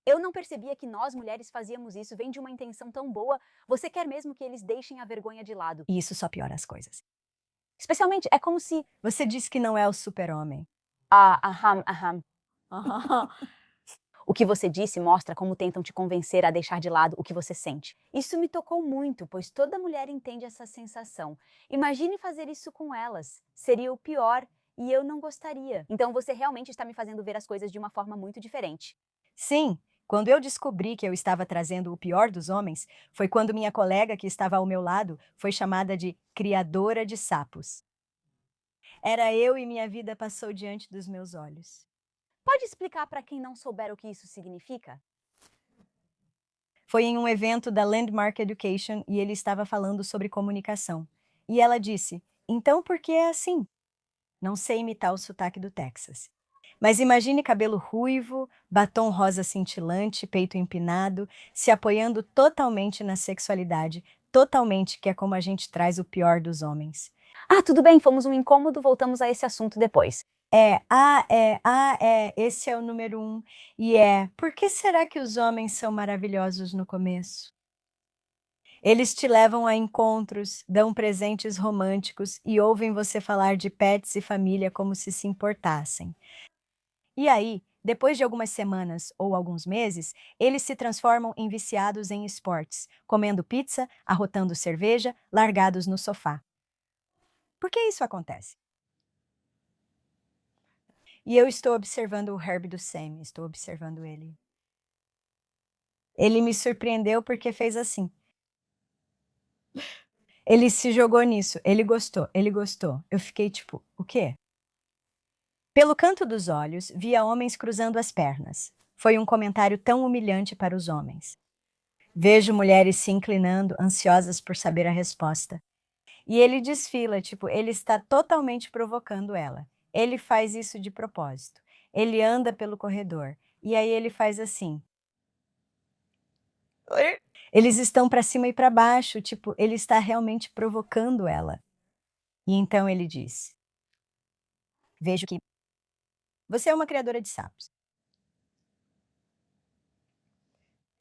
[SPEAKER 1] Eu não percebia que nós mulheres fazíamos isso, vem de uma intenção tão boa. Você quer mesmo que eles deixem a vergonha de lado.
[SPEAKER 2] E isso só piora as coisas.
[SPEAKER 1] Especialmente, é como se.
[SPEAKER 2] Você disse que não é o super-homem.
[SPEAKER 1] Ah, aham, aham. O que você disse mostra como tentam te convencer a deixar de lado o que você sente. Isso me tocou muito, pois toda mulher entende essa sensação. Imagine fazer isso com elas. Seria o pior e eu não gostaria. Então você realmente está me fazendo ver as coisas de uma forma muito diferente.
[SPEAKER 2] Sim, Quando eu descobri que eu estava trazendo o pior dos homens, foi quando minha colega que estava ao meu lado foi chamada de criadora de sapos. Era eu e minha vida passou diante dos meus olhos.
[SPEAKER 1] Pode explicar para quem não souber o que isso significa?
[SPEAKER 2] Foi em um evento da Landmark Education e ele estava falando sobre comunicação. E ela disse: então por que é assim? Não sei imitar o sotaque do Texas. Mas imagine cabelo ruivo, batom rosa cintilante, peito empinado, se apoiando totalmente na sexualidade, totalmente que é como a gente traz o pior dos homens.
[SPEAKER 1] Ah, tudo bem, fomos um incômodo, voltamos a esse assunto depois.
[SPEAKER 2] Esse é o número 1. Por que será que os homens são maravilhosos no começo? Eles te levam a encontros, dão presentes românticos e ouvem você falar de pets e família como se importassem. E aí, depois de algumas semanas ou alguns meses, eles se transformam em viciados em esportes, comendo pizza, arrotando cerveja, largados no sofá. Por que isso acontece? E eu estou observando o Herb do Sam, estou observando ele. Ele me surpreendeu porque fez assim. Ele se jogou nisso, ele gostou, ele gostou. Eu fiquei tipo, o quê? Pelo canto dos olhos, via homens cruzando as pernas. Foi um comentário tão humilhante para os homens. Vejo mulheres se inclinando, ansiosas por saber a resposta. E ele desfila, tipo, ele está totalmente provocando ela. Ele faz isso de propósito. Ele anda pelo corredor. E aí ele faz assim. Eles estão para cima e para baixo, tipo, ele está realmente provocando ela. E então ele diz: vejo que você é uma criadora de sapos.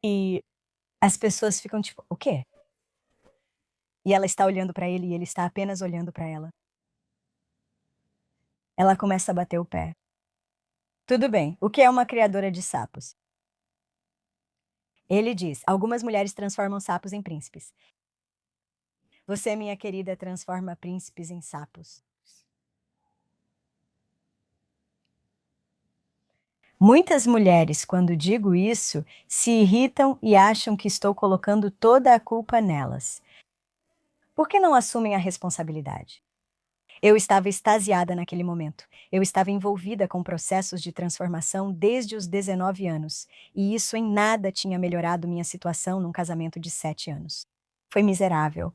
[SPEAKER 2] E as pessoas ficam tipo, o quê? E ela está olhando para ele e ele está apenas olhando para ela. Ela começa a bater o pé. Tudo bem, o que é uma criadora de sapos? Ele diz: algumas mulheres transformam sapos em príncipes. Você, minha querida, transforma príncipes em sapos. Muitas mulheres, quando digo isso, se irritam e acham que estou colocando toda a culpa nelas. Por que não assumem a responsabilidade? Eu estava extasiada naquele momento. Eu estava envolvida com processos de transformação desde os 19 anos, e isso em nada tinha melhorado minha situação num casamento de 7 anos. Foi miserável.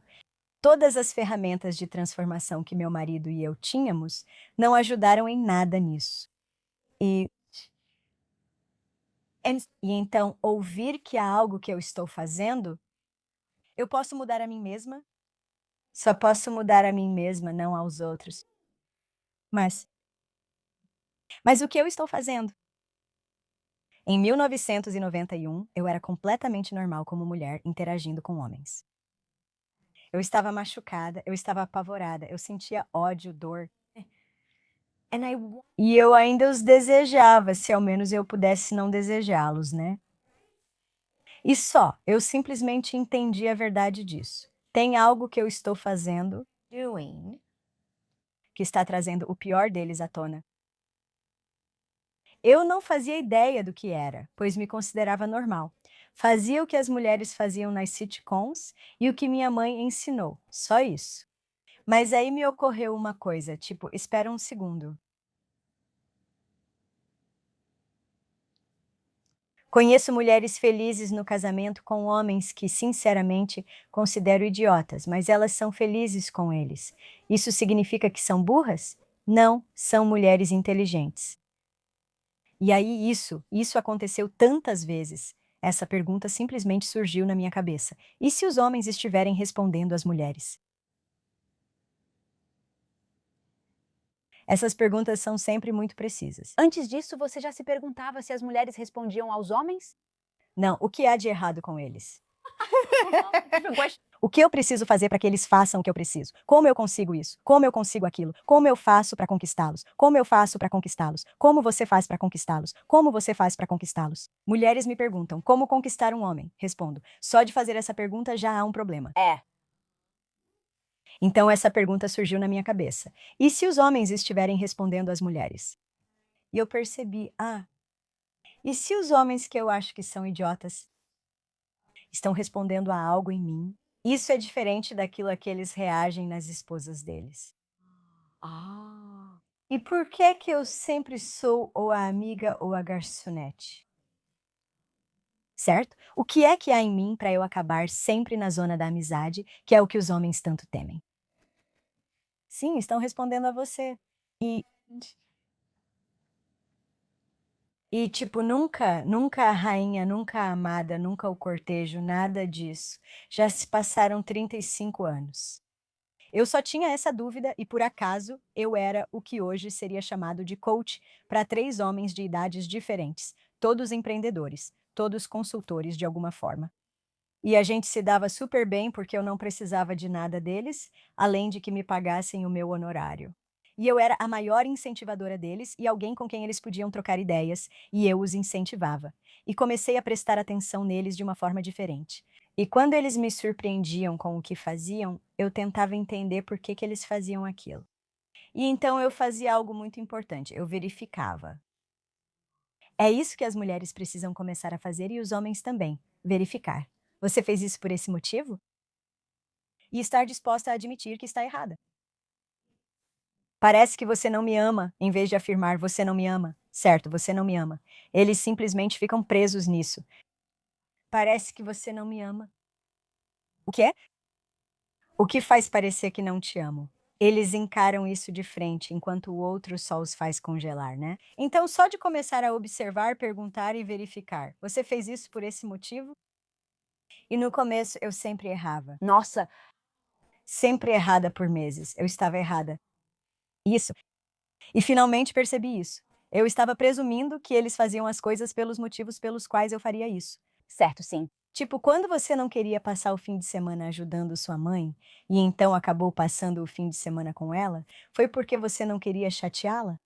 [SPEAKER 2] Todas as ferramentas de transformação que meu marido e eu tínhamos não ajudaram em nada nisso. E então, ouvir que há algo que eu estou fazendo, eu posso mudar a mim mesma? Só posso mudar a mim mesma, não aos outros. Mas, mas o que eu estou fazendo? Em 1991, eu era completamente normal como mulher interagindo com homens. Eu estava machucada, eu estava apavorada, eu sentia ódio, dor. E eu ainda os desejava, se ao menos eu pudesse não desejá-los, né? E só, eu simplesmente entendi a verdade disso. Tem algo que eu estou fazendo, que está trazendo o pior deles à tona. Eu não fazia ideia do que era, pois me considerava normal. Fazia o que as mulheres faziam nas sitcoms e o que minha mãe ensinou, só isso. Mas aí me ocorreu uma coisa, tipo, espera um segundo. Conheço mulheres felizes no casamento com homens que, sinceramente, considero idiotas, mas elas são felizes com eles. Isso significa que são burras? Não, são mulheres inteligentes. E aí isso aconteceu tantas vezes. Essa pergunta simplesmente surgiu na minha cabeça. E se os homens estiverem respondendo às mulheres? Essas perguntas são sempre muito precisas.
[SPEAKER 1] Antes disso, você já se perguntava se as mulheres respondiam aos homens?
[SPEAKER 2] Não, o que há de errado com eles? O que eu preciso fazer para que eles façam o que eu preciso? Como eu consigo isso? Como eu consigo aquilo? Como eu faço para conquistá-los? Como eu faço para conquistá-los? Como você faz para conquistá-los? Como você faz para conquistá-los? Mulheres me perguntam como conquistar um homem. Respondo: só de fazer essa pergunta já há um problema. Então essa pergunta surgiu na minha cabeça. E se os homens estiverem respondendo às mulheres? E eu percebi, E se os homens que eu acho que são idiotas estão respondendo a algo em mim, isso é diferente daquilo a que eles reagem nas esposas deles.
[SPEAKER 1] Ah.
[SPEAKER 2] E por que que eu sempre sou ou a amiga ou a garçonete? Certo? O que é que há em mim para eu acabar sempre na zona da amizade, que é o que os homens tanto temem? Sim, estão respondendo a você. E, tipo, nunca a rainha, nunca a amada, nunca o cortejo, nada disso. Já se passaram 35 anos. Eu só tinha essa dúvida e, por acaso, eu era o que hoje seria chamado de coach para 3 homens de idades diferentes, todos empreendedores, todos consultores de alguma forma. E a gente se dava super bem porque eu não precisava de nada deles, além de que me pagassem o meu honorário. E eu era a maior incentivadora deles e alguém com quem eles podiam trocar ideias, e eu os incentivava. E comecei a prestar atenção neles de uma forma diferente. E quando eles me surpreendiam com o que faziam, eu tentava entender por que que eles faziam aquilo. E então eu fazia algo muito importante, eu verificava. É isso que as mulheres precisam começar a fazer e os homens também, verificar. Você fez isso por esse motivo? E estar disposta a admitir que está errada. Parece que você não me ama, em vez de afirmar você não me ama. Certo, você não me ama. Eles simplesmente ficam presos nisso. Parece que você não me ama. O quê? O que faz parecer que não te amo? Eles encaram isso de frente, enquanto o outro só os faz congelar, né? Então, só de começar a observar, perguntar e verificar. Você fez isso por esse motivo? E no começo eu sempre errava.
[SPEAKER 1] Nossa,
[SPEAKER 2] Sempre errada por meses. Eu estava errada. Isso. E finalmente percebi isso. Eu estava presumindo que eles faziam as coisas pelos motivos pelos quais eu faria isso.
[SPEAKER 1] certo, sim.
[SPEAKER 2] Tipo, quando você não queria passar o fim de semana ajudando sua mãe e então acabou passando o fim de semana com ela, foi porque você não queria chateá-la?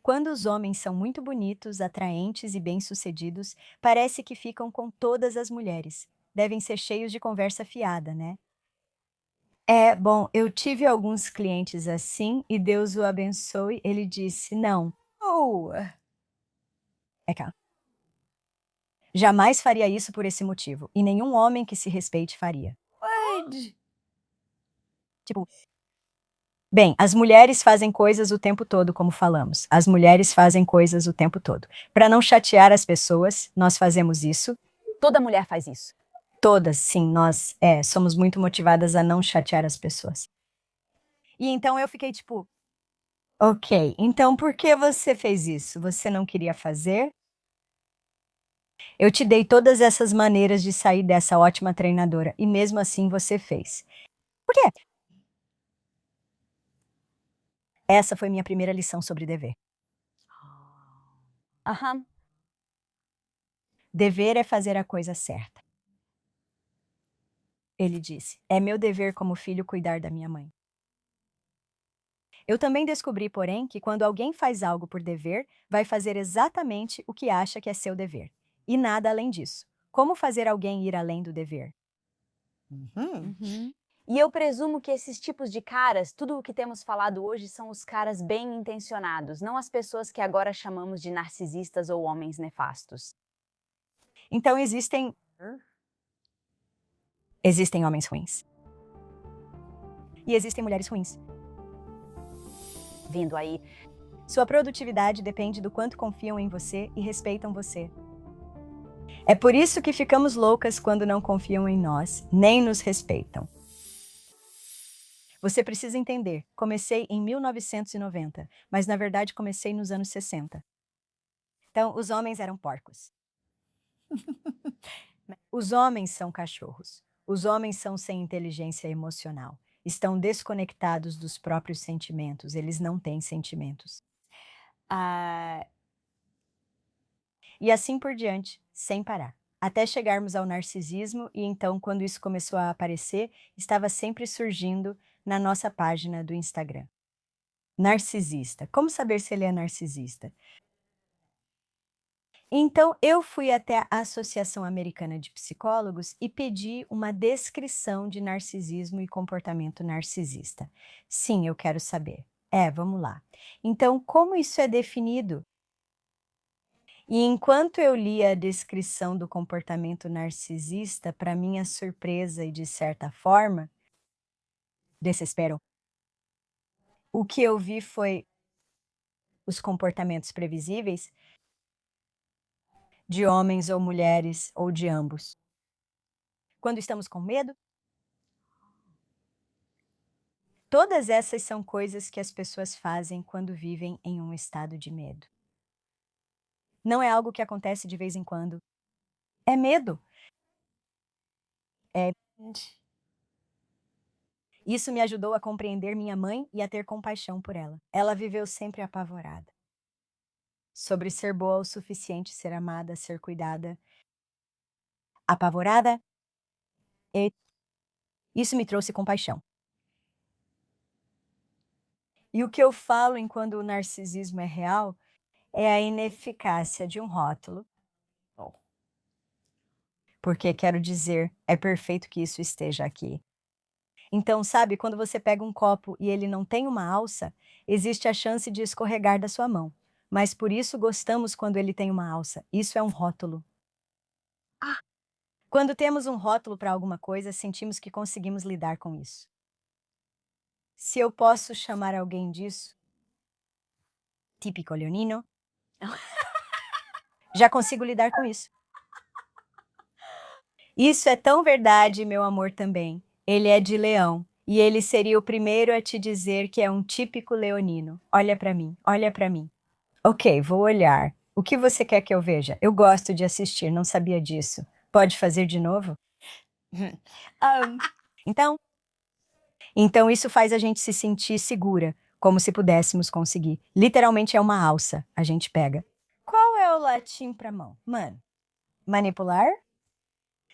[SPEAKER 2] Quando os homens são muito bonitos, atraentes e bem-sucedidos, parece que ficam com todas as mulheres. Devem ser cheios de conversa fiada, né? É, bom, eu tive alguns clientes assim e Deus o abençoe. Ele disse: não. Oh, é cá. Jamais faria isso por esse motivo. E nenhum homem que se respeite faria.
[SPEAKER 1] What?
[SPEAKER 2] Tipo, bem, as mulheres fazem coisas o tempo todo, como falamos. As mulheres fazem coisas o tempo todo. Para não chatear as pessoas, nós fazemos isso.
[SPEAKER 1] Toda mulher faz isso.
[SPEAKER 2] Todas, sim, nós somos muito motivadas a não chatear as pessoas. E então eu fiquei tipo, ok, então por que você fez isso? Você não queria fazer? Eu te dei todas essas maneiras de sair dessa ótima treinadora e mesmo assim você fez. Por quê? Essa foi minha primeira lição sobre dever.
[SPEAKER 1] Aham.
[SPEAKER 2] Dever é fazer a coisa certa. Ele disse: é meu dever como filho cuidar da minha mãe. Eu também descobri, porém, que quando alguém faz algo por dever, vai fazer exatamente o que acha que é seu dever. E nada além disso. Como fazer alguém ir além do dever?
[SPEAKER 1] Uhum. E eu presumo que esses tipos de caras, tudo o que temos falado hoje, são os caras bem intencionados, não as pessoas que agora chamamos de narcisistas ou homens nefastos.
[SPEAKER 2] Então existem homens ruins. E existem mulheres ruins.
[SPEAKER 1] Vindo aí.
[SPEAKER 2] Sua produtividade depende do quanto confiam em você e respeitam você. É por isso que ficamos loucas quando não confiam em nós, nem nos respeitam. Você precisa entender, comecei em 1990, mas na verdade comecei nos anos 60. Então, os homens eram porcos. Os homens são cachorros. Os homens são sem inteligência emocional. Estão desconectados dos próprios sentimentos. Eles não têm sentimentos. E assim por diante, sem parar. Até chegarmos ao narcisismo, e então, quando isso começou a aparecer, estava sempre surgindo na nossa página do Instagram. Narcisista. Como saber se ele é narcisista? Então, eu fui até a Associação Americana de Psicólogos e pedi uma descrição de narcisismo e comportamento narcisista. Sim, eu quero saber. Vamos lá. Então, como isso é definido? E enquanto eu lia a descrição do comportamento narcisista, para minha surpresa e de certa forma, desespero, o que eu vi foi os comportamentos previsíveis de homens ou mulheres ou de ambos. Quando estamos com medo, todas essas são coisas que as pessoas fazem quando vivem em um estado de medo. Não é algo que acontece de vez em quando. É medo. É. Isso me ajudou a compreender minha mãe e a ter compaixão por ela. Ela viveu sempre apavorada. Sobre ser boa o suficiente, ser amada, ser cuidada. Apavorada. E isso me trouxe compaixão. E o que eu falo enquanto o narcisismo é real é a ineficácia de um rótulo. Porque quero dizer, é perfeito que isso esteja aqui. Então, sabe, quando você pega um copo e ele não tem uma alça, existe a chance de escorregar da sua mão. Mas por isso gostamos quando ele tem uma alça. Isso é um rótulo. Quando temos um rótulo para alguma coisa, sentimos que conseguimos lidar com isso. Se eu posso chamar alguém disso, típico leonino, já consigo lidar com isso. Isso é tão verdade, meu amor, também. Ele é de leão. E ele seria o primeiro a te dizer que é um típico leonino. Olha para mim, olha para mim. Ok, vou olhar. O que você quer que eu veja? Eu gosto de assistir, não sabia disso. Pode fazer de novo? Ahn, então, então isso faz a gente se sentir segura, como se pudéssemos conseguir. Literalmente é uma alça, a gente pega. Qual é o latim para mão? Mano, manipular?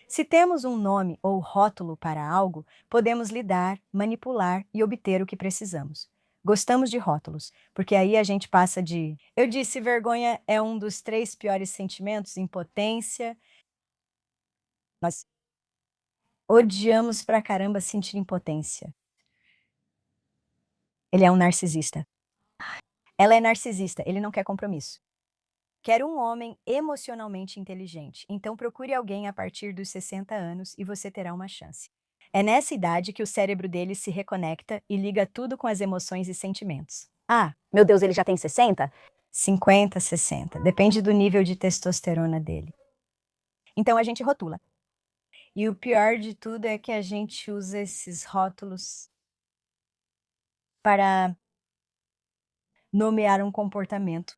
[SPEAKER 2] Se temos um nome ou rótulo para algo, podemos lidar, manipular e obter o que precisamos. Gostamos de rótulos, porque aí a gente passa de. Eu disse, vergonha é um dos 3 piores sentimentos, impotência. Nós odiamos pra caramba sentir impotência. Ele é um narcisista. Ela é narcisista, ele não quer compromisso. Quer um homem emocionalmente inteligente, então procure alguém a partir dos 60 anos e você terá uma chance. É nessa idade que o cérebro dele se reconecta e liga tudo com as emoções e sentimentos. Ah,
[SPEAKER 1] Meu Deus, ele já tem 60?
[SPEAKER 2] 50, 60. Depende do nível de testosterona dele. Então a gente rotula. E o pior de tudo é que a gente usa esses rótulos para nomear um comportamento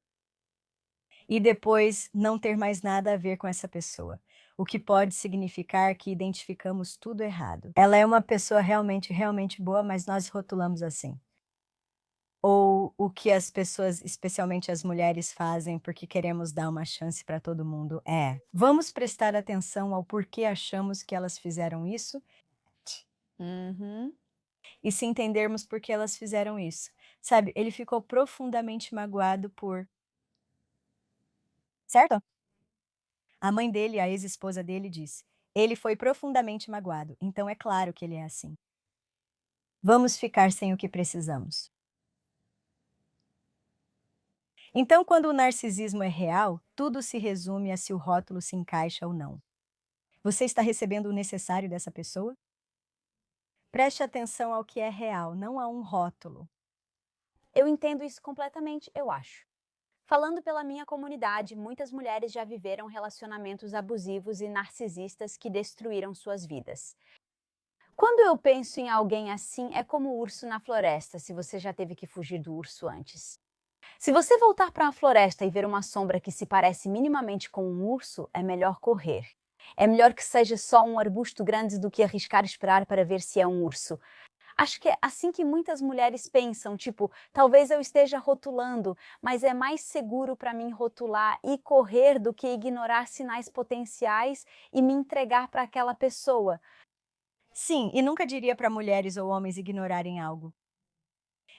[SPEAKER 2] e depois não ter mais nada a ver com essa pessoa, o que pode significar que identificamos tudo errado. Ela é uma pessoa realmente, realmente boa, mas nós rotulamos assim. Ou o que as pessoas, especialmente as mulheres, fazem porque queremos dar uma chance para todo mundo é: vamos prestar atenção ao porquê achamos que elas fizeram isso
[SPEAKER 1] Uhum.
[SPEAKER 2] e se entendermos por que elas fizeram isso. Sabe, ele ficou profundamente magoado por. Certo? A mãe dele, a ex-esposa dele, disse: ele foi profundamente magoado, então é claro que ele é assim. Vamos ficar sem o que precisamos. Então, quando o narcisismo é real, tudo se resume a se o rótulo se encaixa ou não. Você está recebendo o necessário dessa pessoa? Preste atenção ao que é real, não a um rótulo.
[SPEAKER 1] Eu entendo isso completamente, eu acho. Falando pela minha comunidade, muitas mulheres já viveram relacionamentos abusivos e narcisistas que destruíram suas vidas. Quando eu penso em alguém assim, é como o urso na floresta, se você já teve que fugir do urso antes. Se você voltar para a floresta e ver uma sombra que se parece minimamente com um urso, é melhor correr. É melhor que seja só um arbusto grande do que arriscar esperar para ver se é um urso. Acho que é assim que muitas mulheres pensam, tipo, talvez eu esteja rotulando, mas é mais seguro para mim rotular e correr do que ignorar sinais potenciais e me entregar para aquela pessoa.
[SPEAKER 2] Sim, e nunca diria para mulheres ou homens ignorarem algo.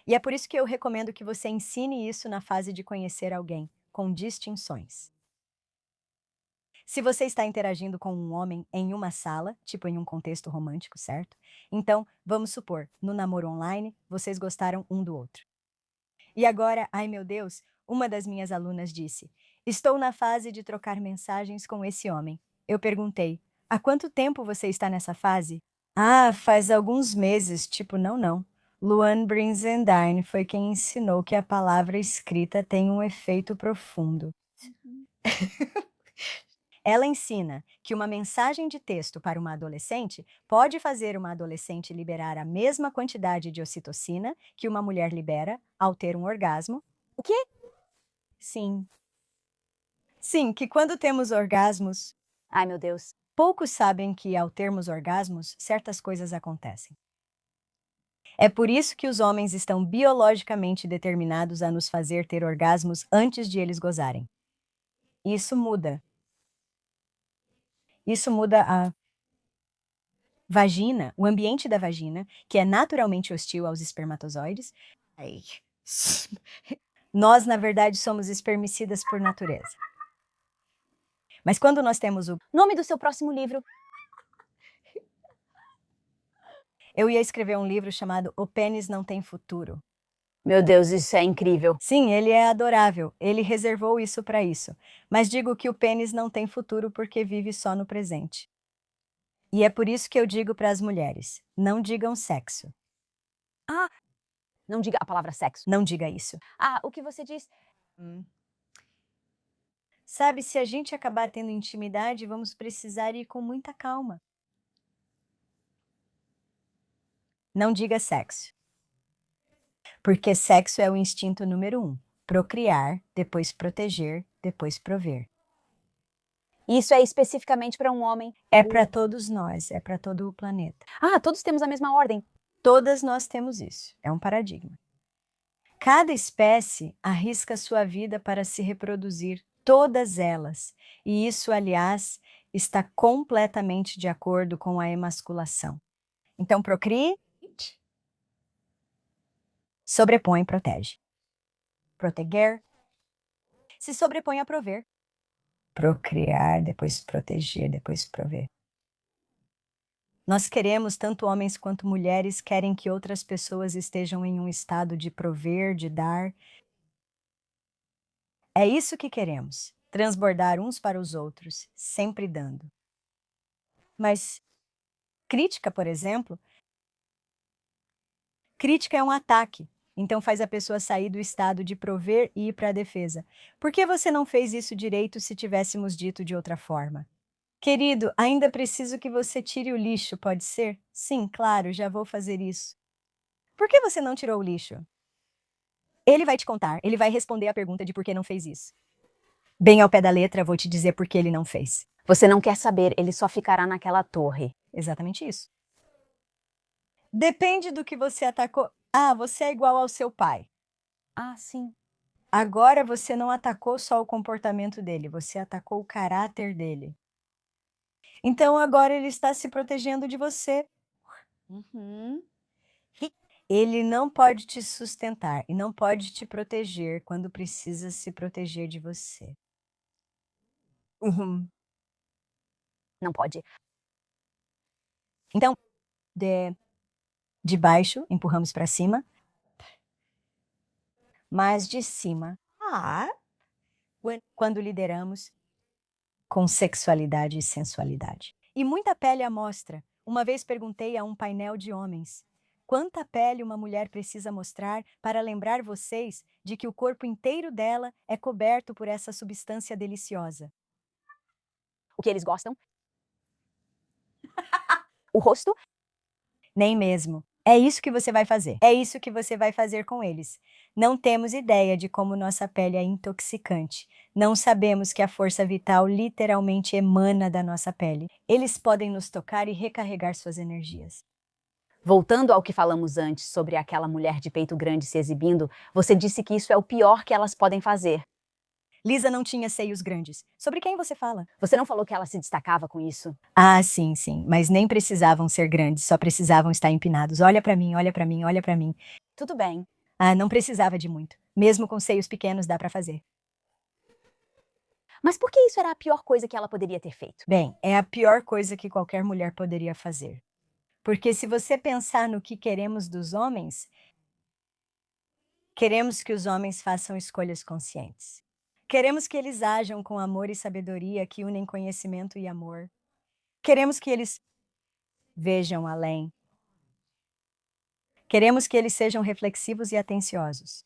[SPEAKER 2] E é por isso que eu recomendo que você ensine isso na fase de conhecer alguém, com distinções. Se você está interagindo com um homem em uma sala, tipo em um contexto romântico, certo? Então, vamos supor, no namoro online, vocês gostaram um do outro. E agora, ai meu Deus, uma das minhas alunas disse: Estou na fase de trocar mensagens com esse homem. Eu perguntei: há quanto tempo você está nessa fase? Ah, faz alguns meses, tipo, não. Luan Brinzendine foi quem ensinou que a palavra escrita tem um efeito profundo. Ela ensina que uma mensagem de texto para uma adolescente pode fazer uma adolescente liberar a mesma quantidade de ocitocina que uma mulher libera ao ter um orgasmo.
[SPEAKER 1] O quê?
[SPEAKER 2] Sim. Sim, que quando temos orgasmos,
[SPEAKER 1] Ai, meu Deus.
[SPEAKER 2] poucos sabem que ao termos orgasmos, certas coisas acontecem. É por isso que os homens estão biologicamente determinados a nos fazer ter orgasmos antes de eles gozarem. Isso muda. Isso muda a vagina, o ambiente da vagina, que é naturalmente hostil aos espermatozoides. Ai. Nós, na verdade, somos espermicidas por natureza. Mas quando nós temos o...
[SPEAKER 1] Nome do seu próximo livro?
[SPEAKER 2] Eu ia escrever um livro chamado O Pênis Não Tem Futuro.
[SPEAKER 1] Meu Deus, isso é incrível.
[SPEAKER 2] Sim, ele é adorável. Ele reservou isso para isso. Mas digo que o pênis não tem futuro porque vive só no presente. E é por isso que eu digo para as mulheres: não digam sexo.
[SPEAKER 1] Ah, não diga a palavra sexo.
[SPEAKER 2] Não diga isso.
[SPEAKER 1] Ah, o que você diz?
[SPEAKER 2] Sabe, se a gente acabar tendo intimidade, vamos precisar ir com muita calma. Não diga sexo. Porque sexo é o instinto número 1. Procriar, depois proteger, depois prover.
[SPEAKER 1] Isso é especificamente para um homem.
[SPEAKER 2] É para todos nós, é para todo o planeta.
[SPEAKER 1] Ah, todos temos a mesma ordem.
[SPEAKER 2] Todas nós temos isso. É um paradigma. Cada espécie arrisca sua vida para se reproduzir, todas elas. E isso, aliás, está completamente de acordo com a emasculação. Então, procrie, sobrepõe e protege. Proteger se sobrepõe a prover. Procriar, depois proteger, depois prover. Nós queremos, tanto homens quanto mulheres, querem que outras pessoas estejam em um estado de prover, de dar. É isso que queremos, transbordar uns para os outros, sempre dando. Mas crítica, por exemplo, crítica é um ataque, então faz a pessoa sair do estado de prover e ir para a defesa. Por que você não fez isso direito se tivéssemos dito de outra forma? Querido, ainda preciso que você tire o lixo, pode ser? Sim, claro, já vou fazer isso. Por que você não tirou o lixo? Ele vai te contar, ele vai responder a pergunta de por que não fez isso. Bem ao pé da letra, vou te dizer por que ele não fez.
[SPEAKER 1] Você não quer saber, ele só ficará naquela torre.
[SPEAKER 2] Exatamente isso. Depende do que você atacou. Ah, você é igual ao seu pai.
[SPEAKER 1] Ah, sim.
[SPEAKER 2] Agora você não atacou só o comportamento dele, você atacou o caráter dele. Então agora ele está se protegendo de você.
[SPEAKER 1] Uhum.
[SPEAKER 2] Ele não pode te sustentar e não pode te proteger quando precisa se proteger de você.
[SPEAKER 1] Não pode.
[SPEAKER 2] Então, de baixo, empurramos para cima, mas de cima, quando lideramos, com sexualidade e sensualidade. E muita pele à mostra. Uma vez perguntei a um painel de homens: quanta pele uma mulher precisa mostrar para lembrar vocês de que o corpo inteiro dela é coberto por essa substância deliciosa?
[SPEAKER 1] O que eles gostam? O rosto?
[SPEAKER 2] Nem mesmo. É isso que você vai fazer. É isso que você vai fazer com eles. Não temos ideia de como nossa pele é intoxicante. Não sabemos que a força vital literalmente emana da nossa pele. Eles podem nos tocar e recarregar suas energias.
[SPEAKER 1] Voltando ao que falamos antes sobre aquela mulher de peito grande se exibindo, você disse que isso é o pior que elas podem fazer.
[SPEAKER 2] Lisa não tinha seios grandes. Sobre quem você fala?
[SPEAKER 1] Você não falou que ela se destacava com isso?
[SPEAKER 2] Ah, sim, mas nem precisavam ser grandes, só precisavam estar empinados. Olha pra mim, olha pra mim, olha pra mim.
[SPEAKER 1] Tudo bem.
[SPEAKER 2] Ah, não precisava de muito. Mesmo com seios pequenos dá pra fazer.
[SPEAKER 1] Mas por que isso era a pior coisa que ela poderia ter feito?
[SPEAKER 2] Bem, é a pior coisa que qualquer mulher poderia fazer. Porque se você pensar no que queremos dos homens, queremos que os homens façam escolhas conscientes. Queremos que eles ajam com amor e sabedoria que unem conhecimento e amor. Queremos que eles vejam além. Queremos que eles sejam reflexivos e atenciosos.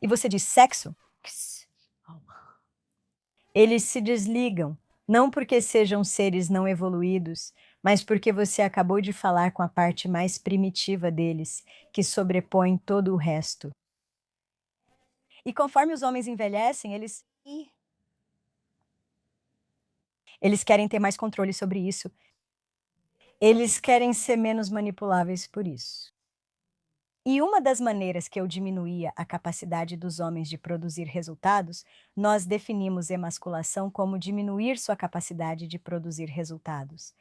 [SPEAKER 2] E você diz sexo? Eles se desligam, não porque sejam seres não evoluídos, mas porque você acabou de falar com a parte mais primitiva deles, que sobrepõe todo o resto. E conforme os homens envelhecem, eles querem ter mais controle sobre isso. Eles querem ser menos manipuláveis por isso. E uma das maneiras que eu diminuía a capacidade dos homens de produzir resultados, nós definimos emasculação como diminuir sua capacidade de produzir resultados.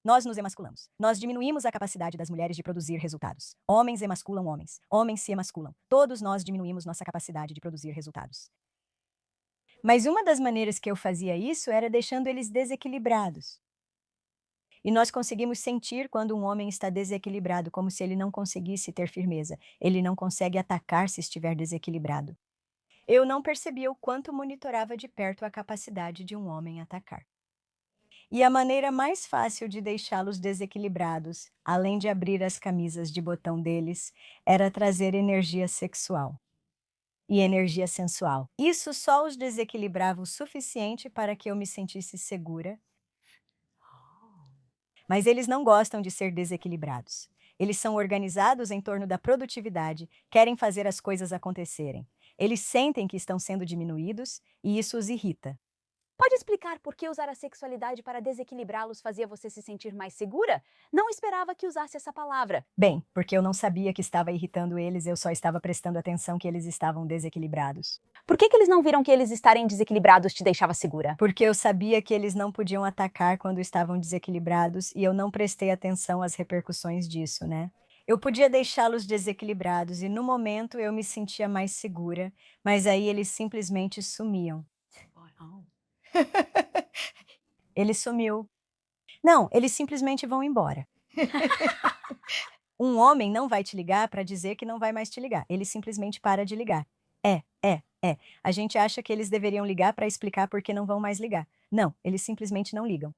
[SPEAKER 2] Nós nos emasculamos. Nós diminuímos a capacidade das mulheres de produzir resultados. Homens emasculam homens. Homens se emasculam. Todos nós diminuímos nossa capacidade de produzir resultados. Mas uma das maneiras que eu fazia isso era deixando eles desequilibrados. E nós conseguimos sentir quando um homem está desequilibrado, como se ele não conseguisse ter firmeza. Ele não consegue atacar se estiver desequilibrado. Eu não percebia o quanto monitorava de perto a capacidade de um homem atacar. E a maneira mais fácil de deixá-los desequilibrados, além de abrir as camisas de botão deles, era trazer energia sexual e energia sensual. Isso só os desequilibrava o suficiente para que eu me sentisse segura. Mas eles não gostam de ser desequilibrados. Eles são organizados em torno da produtividade, querem fazer as coisas acontecerem. Eles sentem que estão sendo diminuídos e isso os irrita.
[SPEAKER 1] Pode explicar por que usar a sexualidade para desequilibrá-los fazia você se sentir mais segura? Não esperava que usasse essa palavra.
[SPEAKER 2] Bem, porque eu não sabia que estava irritando eles, eu só estava prestando atenção que eles estavam desequilibrados.
[SPEAKER 1] Por que eles não viram que eles estarem desequilibrados te deixava segura?
[SPEAKER 2] Porque eu sabia que eles não podiam atacar quando estavam desequilibrados e eu não prestei atenção às repercussões disso, né? Eu podia deixá-los desequilibrados e no momento eu me sentia mais segura, mas aí eles simplesmente sumiam. Ele sumiu. Não, eles simplesmente vão embora. Um homem não vai te ligar para dizer que não vai mais te ligar. Ele simplesmente para de ligar. É. A gente acha que eles deveriam ligar para explicar por que não vão mais ligar. Não, eles simplesmente não ligam.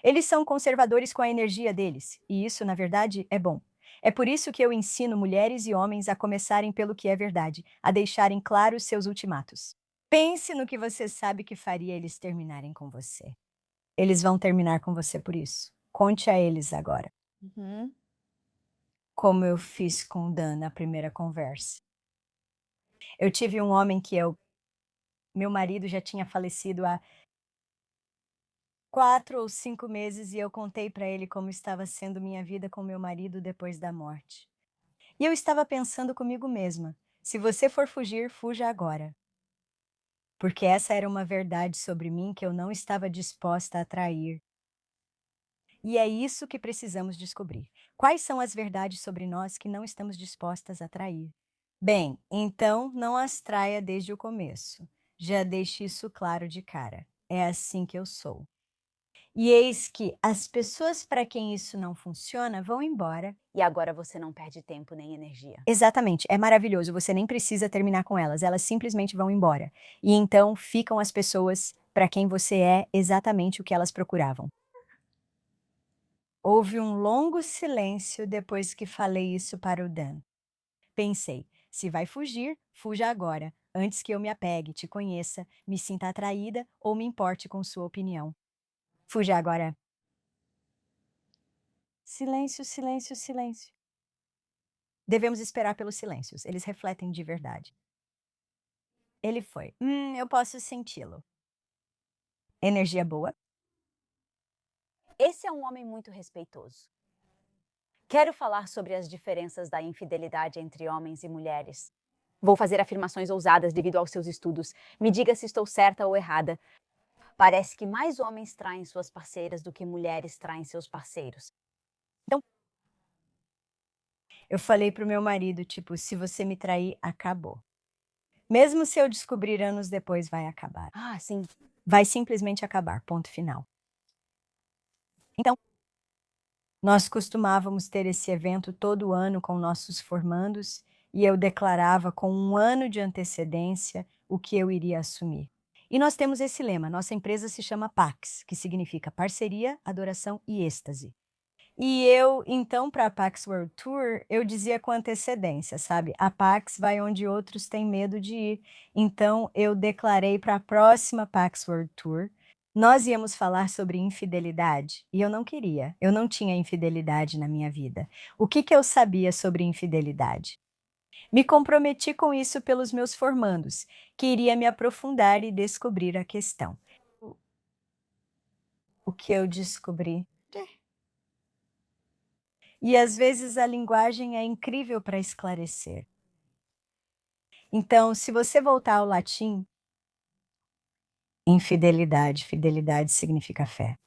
[SPEAKER 2] Eles são conservadores com a energia deles, e isso, na verdade, é bom. É por isso que eu ensino mulheres e homens a começarem pelo que é verdade, a deixarem claros seus ultimatos. Pense no que você sabe que faria eles terminarem com você. Eles vão terminar com você por isso. Conte a eles agora. Como eu fiz com o Dan na primeira conversa. Eu tive um homem que meu marido já tinha falecido há 4 ou 5 meses e eu contei para ele como estava sendo minha vida com meu marido depois da morte. E eu estava pensando comigo mesma, se você for fugir, fuja agora. Porque essa era uma verdade sobre mim que eu não estava disposta a trair. E é isso que precisamos descobrir. Quais são as verdades sobre nós que não estamos dispostas a trair? Bem, então não as traia desde o começo. Já deixe isso claro de cara. É assim que eu sou. E eis que as pessoas para quem isso não funciona vão embora.
[SPEAKER 1] E agora você não perde tempo nem energia.
[SPEAKER 2] Exatamente, é maravilhoso, você nem precisa terminar com elas simplesmente vão embora. E então ficam as pessoas para quem você é exatamente o que elas procuravam. Houve um longo silêncio depois que falei isso para o Dan. Pensei, se vai fugir, fuja agora, antes que eu me apegue, te conheça, me sinta atraída ou me importe com sua opinião. Fuja agora. Silêncio, silêncio, silêncio. Devemos esperar pelos silêncios, eles refletem de verdade. Ele foi. Eu posso senti-lo. Energia boa?
[SPEAKER 1] Esse é um homem muito respeitoso. Quero falar sobre as diferenças da infidelidade entre homens e mulheres. Vou fazer afirmações ousadas devido aos seus estudos. Me diga se estou certa ou errada. Parece que mais homens traem suas parceiras do que mulheres traem seus parceiros.
[SPEAKER 2] Então, eu falei pro meu marido, tipo, se você me trair, acabou. Mesmo se eu descobrir anos depois, vai acabar.
[SPEAKER 1] Ah, sim.
[SPEAKER 2] Vai simplesmente acabar, ponto final. Então, nós costumávamos ter esse evento todo ano com nossos formandos e eu declarava com um ano de antecedência o que eu iria assumir. E nós temos esse lema, nossa empresa se chama Pax, que significa parceria, adoração e êxtase. E eu, então, para a Pax World Tour, eu dizia com antecedência, sabe? A Pax vai onde outros têm medo de ir. Então, eu declarei para a próxima Pax World Tour, nós íamos falar sobre infidelidade, e eu não queria, eu não tinha infidelidade na minha vida. O que que eu sabia sobre infidelidade? Me comprometi com isso pelos meus formandos, que iria me aprofundar e descobrir a questão. O que eu descobri? E às vezes a linguagem é incrível para esclarecer. Então, se você voltar ao latim, infidelidade, fidelidade significa fé.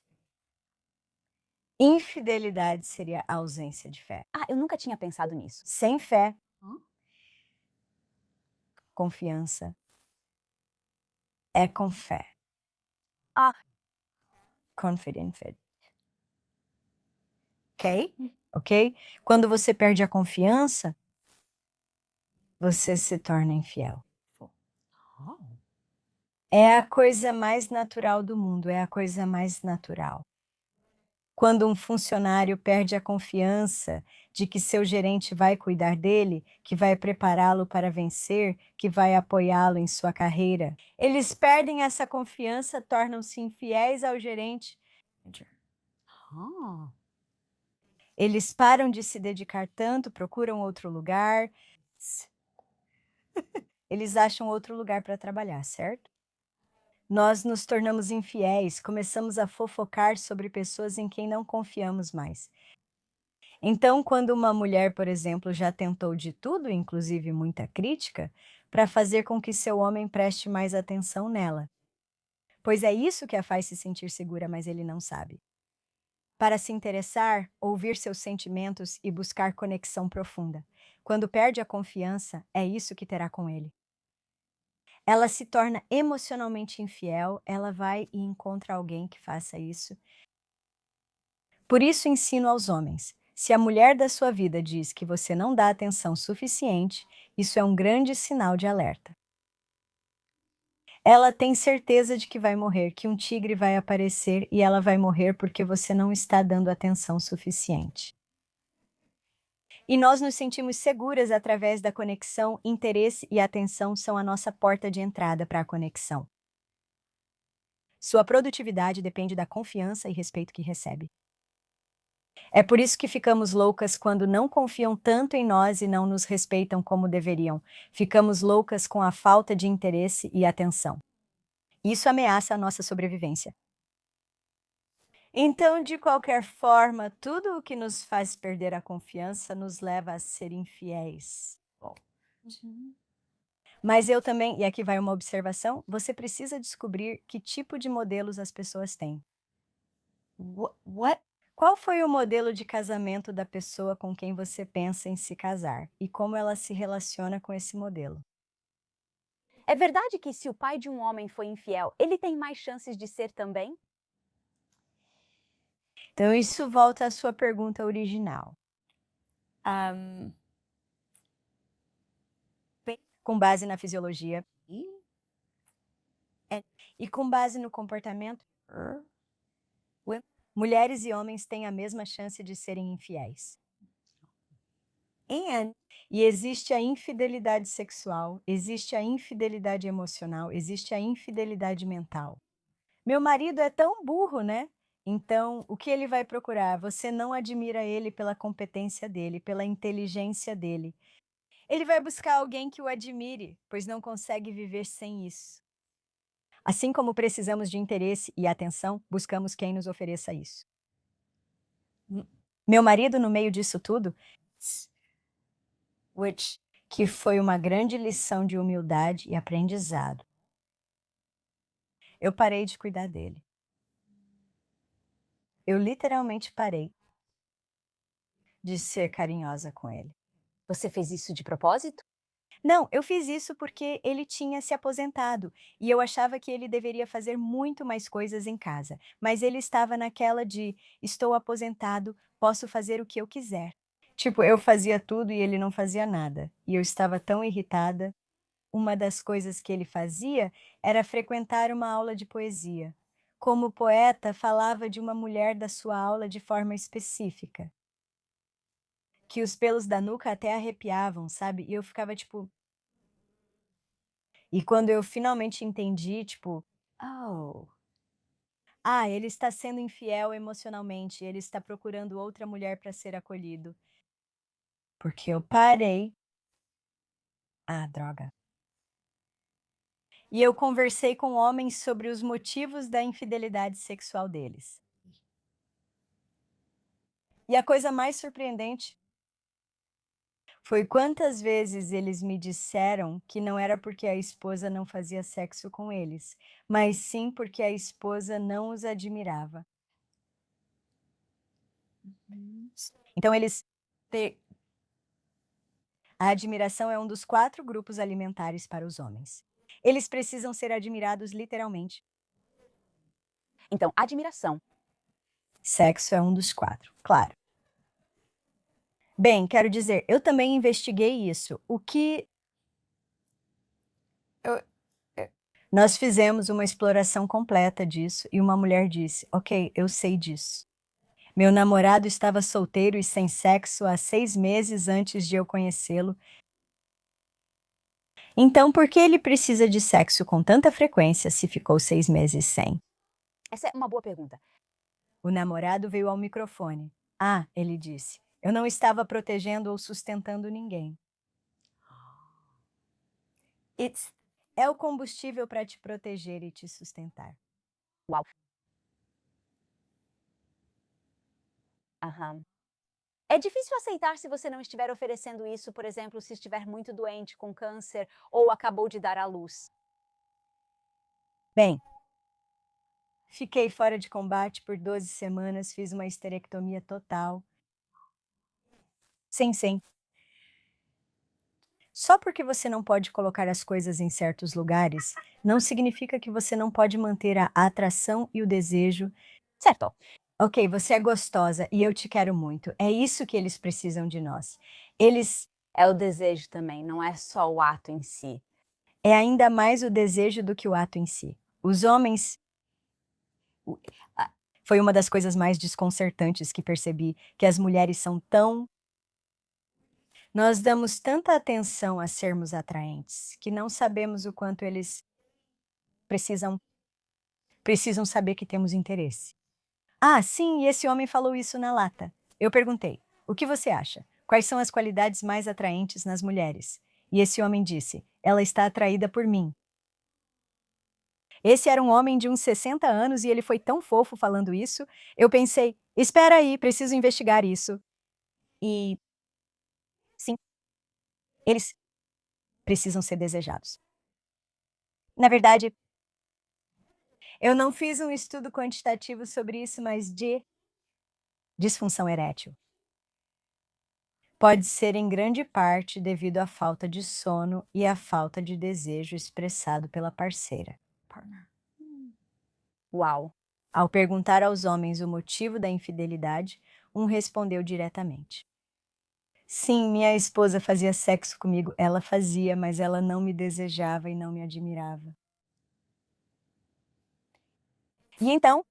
[SPEAKER 2] Infidelidade seria a ausência de fé.
[SPEAKER 1] Ah, eu nunca tinha pensado nisso.
[SPEAKER 2] Sem fé,
[SPEAKER 1] Hã?
[SPEAKER 2] confiança é com fé.
[SPEAKER 1] Ah.
[SPEAKER 2] Confident faith. Ok? Ok? Quando você perde a confiança, você se torna infiel.
[SPEAKER 1] Oh.
[SPEAKER 2] É a coisa mais natural do mundo, é a coisa mais natural. Quando um funcionário perde a confiança de que seu gerente vai cuidar dele, que vai prepará-lo para vencer, que vai apoiá-lo em sua carreira, eles perdem essa confiança, tornam-se infiéis ao gerente.
[SPEAKER 1] Ah.
[SPEAKER 2] Eles param de se dedicar tanto, procuram outro lugar. Eles acham outro lugar para trabalhar, certo? Nós nos tornamos infiéis, começamos a fofocar sobre pessoas em quem não confiamos mais. Então, quando uma mulher, por exemplo, já tentou de tudo, inclusive muita crítica, para fazer com que seu homem preste mais atenção nela. Pois é isso que a faz se sentir segura, mas ele não sabe. Para se interessar, ouvir seus sentimentos e buscar conexão profunda. Quando perde a confiança, é isso que terá com ele. Ela se torna emocionalmente infiel, ela vai e encontra alguém que faça isso. Por isso ensino aos homens: se a mulher da sua vida diz que você não dá atenção suficiente, isso é um grande sinal de alerta. Ela tem certeza de que vai morrer, que um tigre vai aparecer e ela vai morrer porque você não está dando atenção suficiente. E nós nos sentimos seguras através da conexão, interesse e atenção são a nossa porta de entrada para a conexão. Sua produtividade depende da confiança e respeito que recebe. É por isso que ficamos loucas quando não confiam tanto em nós e não nos respeitam como deveriam. Ficamos loucas com a falta de interesse e atenção. Isso ameaça a nossa sobrevivência. Então, de qualquer forma, tudo o que nos faz perder a confiança nos leva a ser infiéis. Mas eu também, e aqui vai uma observação, você precisa descobrir que tipo de modelos as pessoas têm.
[SPEAKER 1] What?
[SPEAKER 2] Qual foi o modelo de casamento da pessoa com quem você pensa em se casar e como ela se relaciona com esse modelo?
[SPEAKER 1] É verdade que se o pai de um homem foi infiel, ele tem mais chances de ser também?
[SPEAKER 2] Então, isso volta à sua pergunta original.
[SPEAKER 1] Um,
[SPEAKER 2] Com base na fisiologia e com base no comportamento, mulheres e homens têm a mesma chance de serem infiéis. E existe a infidelidade sexual, existe a infidelidade emocional, existe a infidelidade mental. Meu marido é tão burro, né? Então, o que ele vai procurar? Você não admira ele pela competência dele, pela inteligência dele. Ele vai buscar alguém que o admire, pois não consegue viver sem isso. Assim como precisamos de interesse e atenção, buscamos quem nos ofereça isso. Meu marido, no meio disso tudo, que foi uma grande lição de humildade e aprendizado. Eu parei de cuidar dele. Eu literalmente parei de ser carinhosa com ele.
[SPEAKER 1] Você fez isso de propósito?
[SPEAKER 2] Não, eu fiz isso porque ele tinha se aposentado e eu achava que ele deveria fazer muito mais coisas em casa, mas ele estava naquela de estou aposentado, posso fazer o que eu quiser. Tipo, eu fazia tudo e ele não fazia nada. E eu estava tão irritada. Uma das coisas que ele fazia era frequentar uma aula de poesia. Como poeta, falava de uma mulher da sua aula de forma específica, que os pelos da nuca até arrepiavam, sabe? E eu ficava tipo. E quando eu finalmente entendi, tipo, oh, ele está sendo infiel emocionalmente, ele está procurando outra mulher para ser acolhido. Porque eu parei. Droga. E eu conversei com homens sobre os motivos da infidelidade sexual deles. E a coisa mais surpreendente foi quantas vezes eles me disseram que não era porque a esposa não fazia sexo com eles, mas sim porque a esposa não os admirava. Então eles te A admiração é um dos 4 grupos alimentares para os homens. Eles precisam ser admirados literalmente.
[SPEAKER 1] Então, admiração.
[SPEAKER 2] Sexo é um dos 4, claro. Bem, quero dizer, eu também investiguei isso. Eu Nós fizemos uma exploração completa disso e uma mulher disse: "Ok, eu sei disso. Meu namorado estava solteiro e sem sexo há 6 meses antes de eu conhecê-lo. Então por que ele precisa de sexo com tanta frequência se ficou 6 meses sem?"
[SPEAKER 1] Essa é uma boa pergunta.
[SPEAKER 2] O namorado veio ao microfone. Ele disse, eu não estava protegendo ou sustentando ninguém. É o combustível para te proteger e te sustentar.
[SPEAKER 1] Uau. Aham. É difícil aceitar se você não estiver oferecendo isso, por exemplo, se estiver muito doente, com câncer ou acabou de dar à luz.
[SPEAKER 2] Bem, fiquei fora de combate por 12 semanas, fiz uma esterectomia total. Sim. Só porque você não pode colocar as coisas em certos lugares, não significa que você não pode manter a atração e o desejo.
[SPEAKER 1] Certo.
[SPEAKER 2] Ok, você é gostosa e eu te quero muito. É isso que eles precisam de nós. Eles
[SPEAKER 1] É o desejo também, não é só o ato em si.
[SPEAKER 2] É ainda mais o desejo do que o ato em si. Os homens. Foi uma das coisas mais desconcertantes que percebi, que as mulheres são tão. Nós damos tanta atenção a sermos atraentes, que não sabemos o quanto eles precisam precisam saber que temos interesse. Sim, e esse homem falou isso na lata. Eu perguntei: "O que você acha? Quais são as qualidades mais atraentes nas mulheres?" E esse homem disse: "Ela está atraída por mim." Esse era um homem de uns 60 anos e ele foi tão fofo falando isso. Eu pensei: "Espera aí, preciso investigar isso." E sim, eles precisam ser desejados. Na verdade, eu não fiz um estudo quantitativo sobre isso, mas de disfunção erétil. Pode ser em grande parte devido à falta de sono e à falta de desejo expressado pela parceira.
[SPEAKER 1] Uau.
[SPEAKER 2] Ao perguntar aos homens o motivo da infidelidade, um respondeu diretamente: "Sim, minha esposa fazia sexo comigo. Ela fazia, mas ela não me desejava e não me admirava." E então,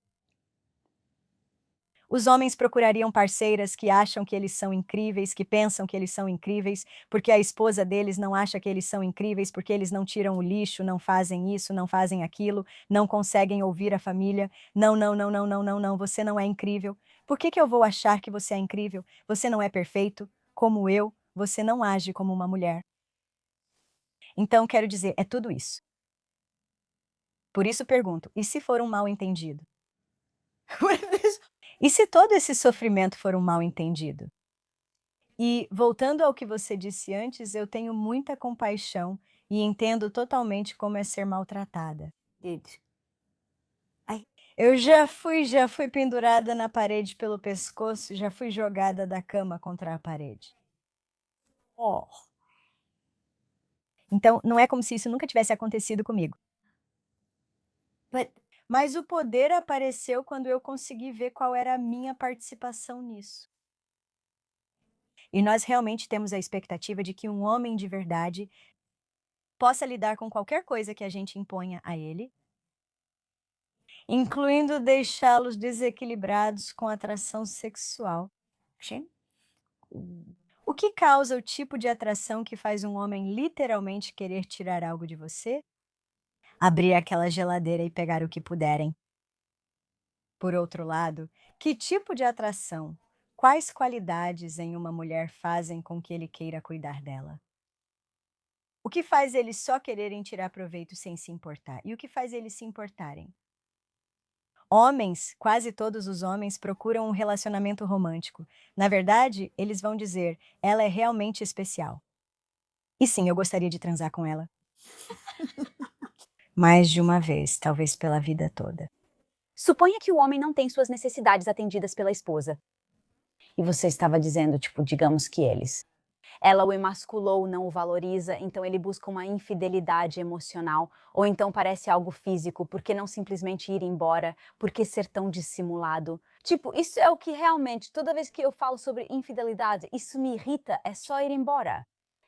[SPEAKER 2] os homens procurariam parceiras que acham que eles são incríveis, que pensam que eles são incríveis, porque a esposa deles não acha que eles são incríveis, porque eles não tiram o lixo, não fazem isso, não fazem aquilo, não conseguem ouvir a família. Não, não, não, não, não, não, não, você não é incrível. Por que eu vou achar que você é incrível? Você não é perfeito. Como eu, você não age como uma mulher. Então, quero dizer, é tudo isso. Por isso pergunto, e se for um mal-entendido? E se todo esse sofrimento for um mal-entendido? E, voltando ao que você disse antes, eu tenho muita compaixão e entendo totalmente como é ser maltratada. Eu já fui pendurada na parede pelo pescoço, já fui jogada da cama contra a parede. Oh. Então, não é como se isso nunca tivesse acontecido comigo. Mas o poder apareceu quando eu consegui ver qual era a minha participação nisso. E nós realmente temos a expectativa de que um homem de verdade possa lidar com qualquer coisa que a gente imponha a ele, incluindo deixá-los desequilibrados com atração sexual. Sim. O que causa o tipo de atração que faz um homem literalmente querer tirar algo de você? Abrir aquela geladeira e pegar o que puderem. Por outro lado, que tipo de atração, quais qualidades em uma mulher fazem com que ele queira cuidar dela? O que faz eles só quererem tirar proveito sem se importar? E o que faz eles se importarem? Homens, quase todos os homens procuram um relacionamento romântico. Na verdade, eles vão dizer: ela é realmente especial. E sim, eu gostaria de transar com ela. Mais de uma vez, talvez pela vida toda.
[SPEAKER 1] Suponha que o homem não tem suas necessidades atendidas pela esposa. E você estava dizendo, tipo, digamos que eles. Ela o emasculou, não o valoriza, então ele busca uma infidelidade emocional, ou então parece algo físico, por que não simplesmente ir embora? Por que ser tão dissimulado? Tipo, isso é o que realmente, toda vez que eu falo sobre infidelidade, isso me irrita, é só ir embora.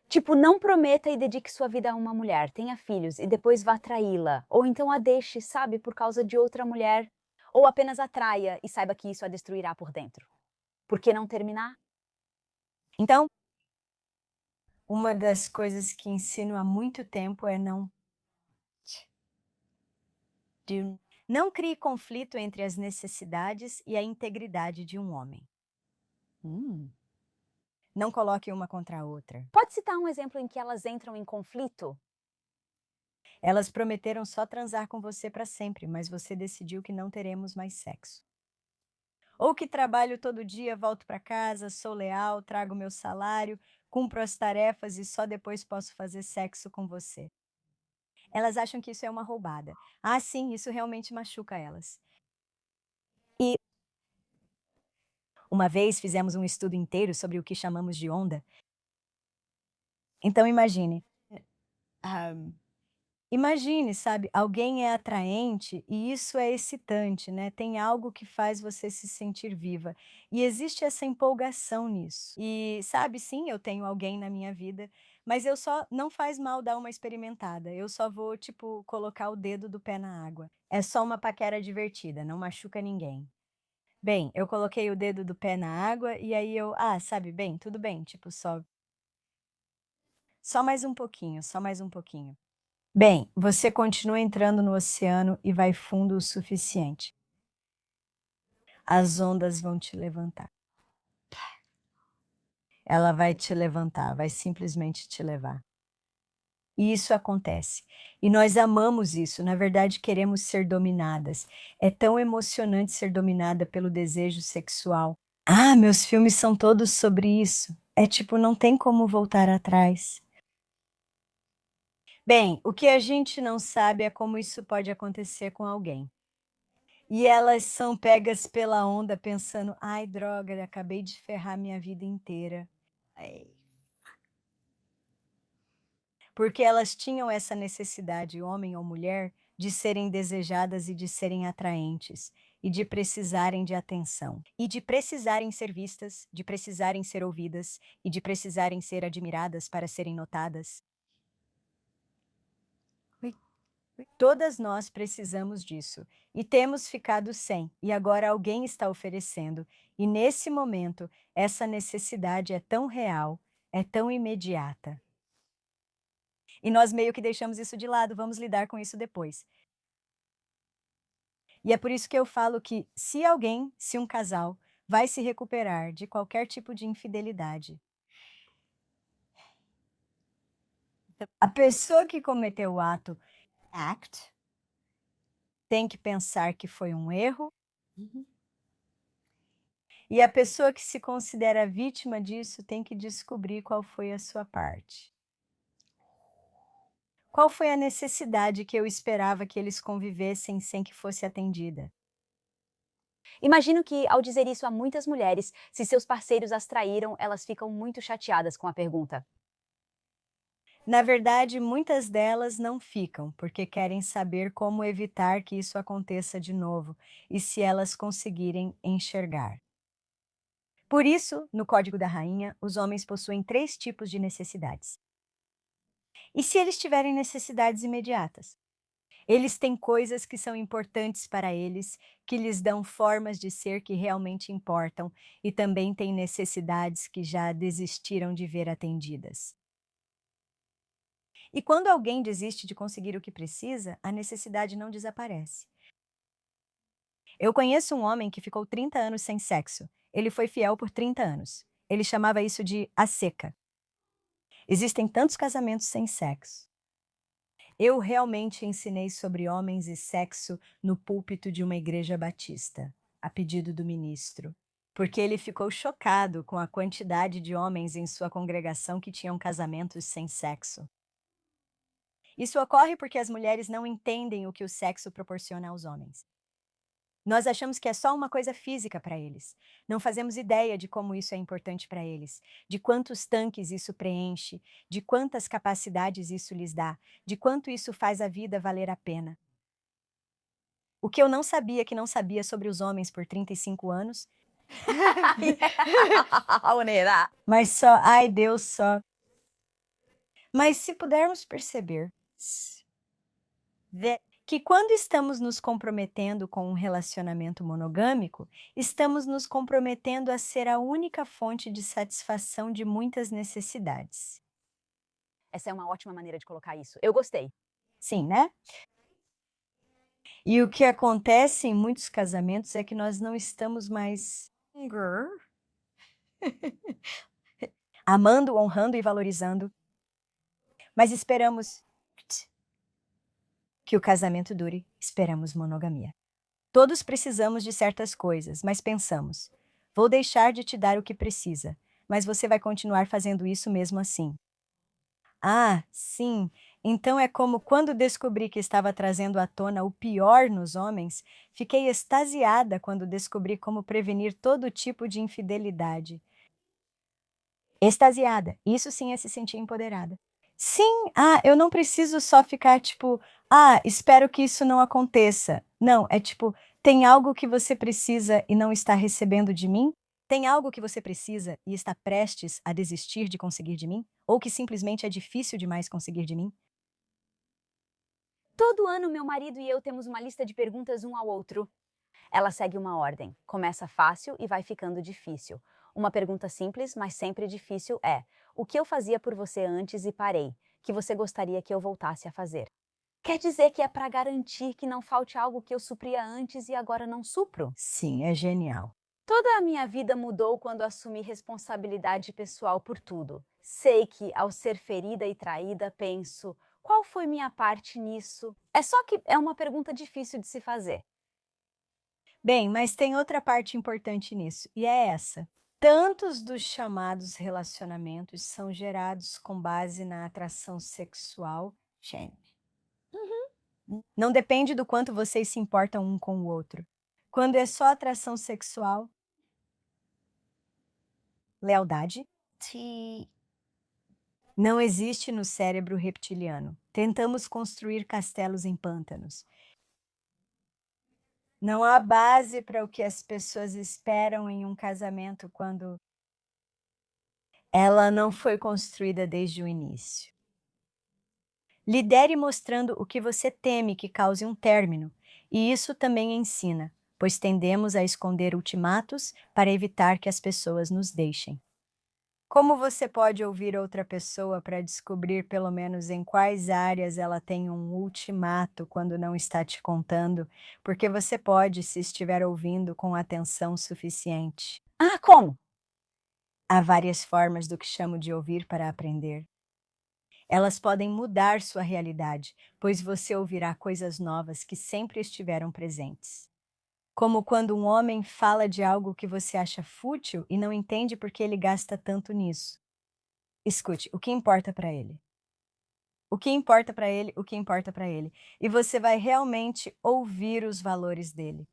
[SPEAKER 1] Tipo, não prometa e dedique sua vida a uma mulher, tenha filhos e depois vá traí-la, ou então a deixe, sabe, por causa de outra mulher, ou apenas a traia e saiba que isso a destruirá por dentro. Por que não terminar?
[SPEAKER 2] Então, uma das coisas que ensino há muito tempo é não crie conflito entre as necessidades e a integridade de um homem. Não coloque uma contra a outra.
[SPEAKER 1] Pode citar um exemplo em que elas entram em conflito?
[SPEAKER 2] Elas prometeram só transar com você para sempre, mas você decidiu que não teremos mais sexo. Ou que trabalho todo dia, volto para casa, sou leal, trago meu salário, cumpro as tarefas e só depois posso fazer sexo com você. Elas acham que isso é uma roubada. Ah, sim, isso realmente machuca elas. E uma vez fizemos um estudo inteiro sobre o que chamamos de onda. Então imagine. Imagine, sabe, alguém é atraente e isso é excitante, né? Tem algo que faz você se sentir viva. E existe essa empolgação nisso. E sabe, sim, eu tenho alguém na minha vida, mas eu só não faz mal dar uma experimentada. Eu só vou, tipo, colocar o dedo do pé na água. É só uma paquera divertida, não machuca ninguém. Bem, eu coloquei o dedo do pé na água e aí sabe, bem, tudo bem, tipo, só mais um pouquinho, só mais um pouquinho. Bem, você continua entrando no oceano e vai fundo o suficiente. As ondas vão te levantar. Ela vai te levantar, vai simplesmente te levar. E isso acontece. E nós amamos isso, na verdade queremos ser dominadas. É tão emocionante ser dominada pelo desejo sexual. Ah, meus filmes são todos sobre isso. É tipo, não tem como voltar atrás. Bem, o que a gente não sabe é como isso pode acontecer com alguém. E elas são pegas pela onda pensando: "Ai, droga, acabei de ferrar minha vida inteira". Ai. Porque elas tinham essa necessidade, homem ou mulher, de serem desejadas e de serem atraentes, e de precisarem de atenção, e de precisarem ser vistas, de precisarem ser ouvidas, e de precisarem ser admiradas para serem notadas. Todas nós precisamos disso e temos ficado sem, e agora alguém está oferecendo, e nesse momento essa necessidade é tão real, é tão imediata. E nós meio que deixamos isso de lado, vamos lidar com isso depois. E é por isso que eu falo que se um casal vai se recuperar de qualquer tipo de infidelidade, a pessoa que cometeu o ato tem que pensar que foi um erro. E a pessoa que se considera vítima disso tem que descobrir qual foi a sua parte. Qual foi a necessidade que eu esperava que eles convivessem sem que fosse atendida?
[SPEAKER 1] Imagino que, ao dizer isso a muitas mulheres, se seus parceiros as traíram, elas ficam muito chateadas com a pergunta.
[SPEAKER 2] Na verdade, muitas delas não ficam, porque querem saber como evitar que isso aconteça de novo e se elas conseguirem enxergar. Por isso, no Código da Rainha, os homens possuem 3 tipos de necessidades. E se eles tiverem necessidades imediatas? Eles têm coisas que são importantes para eles, que lhes dão formas de ser que realmente importam, e também têm necessidades que já desistiram de ver atendidas. E quando alguém desiste de conseguir o que precisa, a necessidade não desaparece. Eu conheço um homem que ficou 30 anos sem sexo. Ele foi fiel por 30 anos. Ele chamava isso de a seca. Existem tantos casamentos sem sexo. Eu realmente ensinei sobre homens e sexo no púlpito de uma igreja batista, a pedido do ministro, porque ele ficou chocado com a quantidade de homens em sua congregação que tinham casamentos sem sexo. Isso ocorre porque as mulheres não entendem o que o sexo proporciona aos homens. Nós achamos que é só uma coisa física para eles. Não fazemos ideia de como isso é importante para eles, de quantos tanques isso preenche, de quantas capacidades isso lhes dá, de quanto isso faz a vida valer a pena. O que eu não sabia que não sabia sobre os homens por 35 anos,
[SPEAKER 1] Unida.
[SPEAKER 2] mas só, ai Deus, só. Mas se pudermos perceber que quando estamos nos comprometendo com um relacionamento monogâmico, estamos nos comprometendo a ser a única fonte de satisfação de muitas necessidades.
[SPEAKER 1] Essa é uma ótima maneira de colocar isso. Eu gostei.
[SPEAKER 2] Sim, né? E o que acontece em muitos casamentos é que nós não estamos mais amando, honrando e valorizando, mas esperamos que o casamento dure, esperamos monogamia. Todos precisamos de certas coisas, mas pensamos: vou deixar de te dar o que precisa, mas você vai continuar fazendo isso mesmo assim. Ah, sim, então é como quando descobri que estava trazendo à tona o pior nos homens, fiquei extasiada quando descobri como prevenir todo tipo de infidelidade. Extasiada, isso sim é se sentir empoderada. Sim, eu não preciso só ficar tipo, espero que isso não aconteça. Não, é tipo, tem algo que você precisa e não está recebendo de mim? Tem algo que você precisa e está prestes a desistir de conseguir de mim? Ou que simplesmente é difícil demais conseguir de mim?
[SPEAKER 1] Todo ano, meu marido e eu temos uma lista de perguntas um ao outro. Ela segue uma ordem. Começa fácil e vai ficando difícil. Uma pergunta simples, mas sempre difícil é: o que eu fazia por você antes e parei, que você gostaria que eu voltasse a fazer? Quer dizer que é para garantir que não falte algo que eu supria antes e agora não supro?
[SPEAKER 2] Sim, é genial.
[SPEAKER 1] Toda a minha vida mudou quando assumi responsabilidade pessoal por tudo. Sei que, ao ser ferida e traída, penso: qual foi minha parte nisso? É só que é uma pergunta difícil de se fazer.
[SPEAKER 2] Bem, mas tem outra parte importante nisso, e é essa. Tantos dos chamados relacionamentos são gerados com base na atração sexual. Shame. Não depende do quanto vocês se importam um com o outro. Quando é só atração sexual, lealdade não existe no cérebro reptiliano. Tentamos construir castelos em pântanos. Não há base para o que as pessoas esperam em um casamento quando ela não foi construída desde o início. Lidere mostrando o que você teme que cause um término, e isso também ensina, pois tendemos a esconder ultimatos para evitar que as pessoas nos deixem. Como você pode ouvir outra pessoa para descobrir pelo menos em quais áreas ela tem um ultimato quando não está te contando? Porque você pode, se estiver ouvindo com atenção suficiente.
[SPEAKER 1] Ah, como?
[SPEAKER 2] Há várias formas do que chamo de ouvir para aprender. Elas podem mudar sua realidade, pois você ouvirá coisas novas que sempre estiveram presentes. Como quando um homem fala de algo que você acha fútil e não entende por que ele gasta tanto nisso. Escute, o que importa para ele? O que importa para ele, o que importa para ele. E você vai realmente ouvir os valores dele.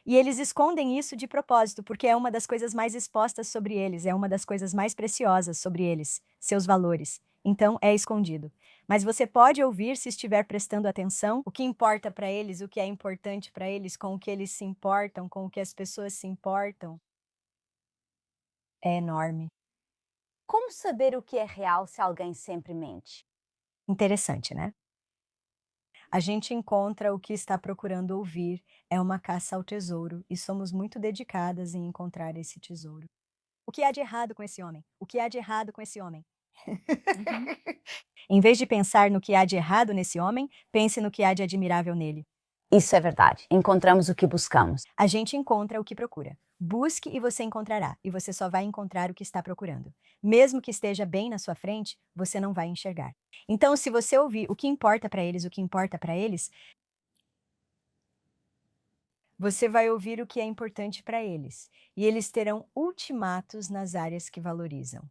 [SPEAKER 2] E eles escondem isso de propósito, porque é uma das coisas mais expostas sobre eles, é uma das coisas mais preciosas sobre eles, seus valores. Então, é escondido. Mas você pode ouvir se estiver prestando atenção o que importa para eles, o que é importante para eles, com o que eles se importam, com o que as pessoas se importam. É enorme.
[SPEAKER 1] Como saber o que é real se alguém sempre mente?
[SPEAKER 2] Interessante, né? A gente encontra o que está procurando ouvir, é uma caça ao tesouro e somos muito dedicadas em encontrar esse tesouro. O que há de errado com esse homem? O que há de errado com esse homem?
[SPEAKER 1] Uhum.
[SPEAKER 2] Em vez de pensar no que há de errado nesse homem, pense no que há de admirável nele.
[SPEAKER 1] Isso é verdade. Encontramos o que buscamos.
[SPEAKER 2] A gente encontra o que procura. Busque e você encontrará, e você só vai encontrar o que está procurando. Mesmo que esteja bem na sua frente, você não vai enxergar. Então, se você ouvir o que importa para eles, o que importa para eles, você vai ouvir o que é importante para eles. E eles terão ultimatos nas áreas que valorizam.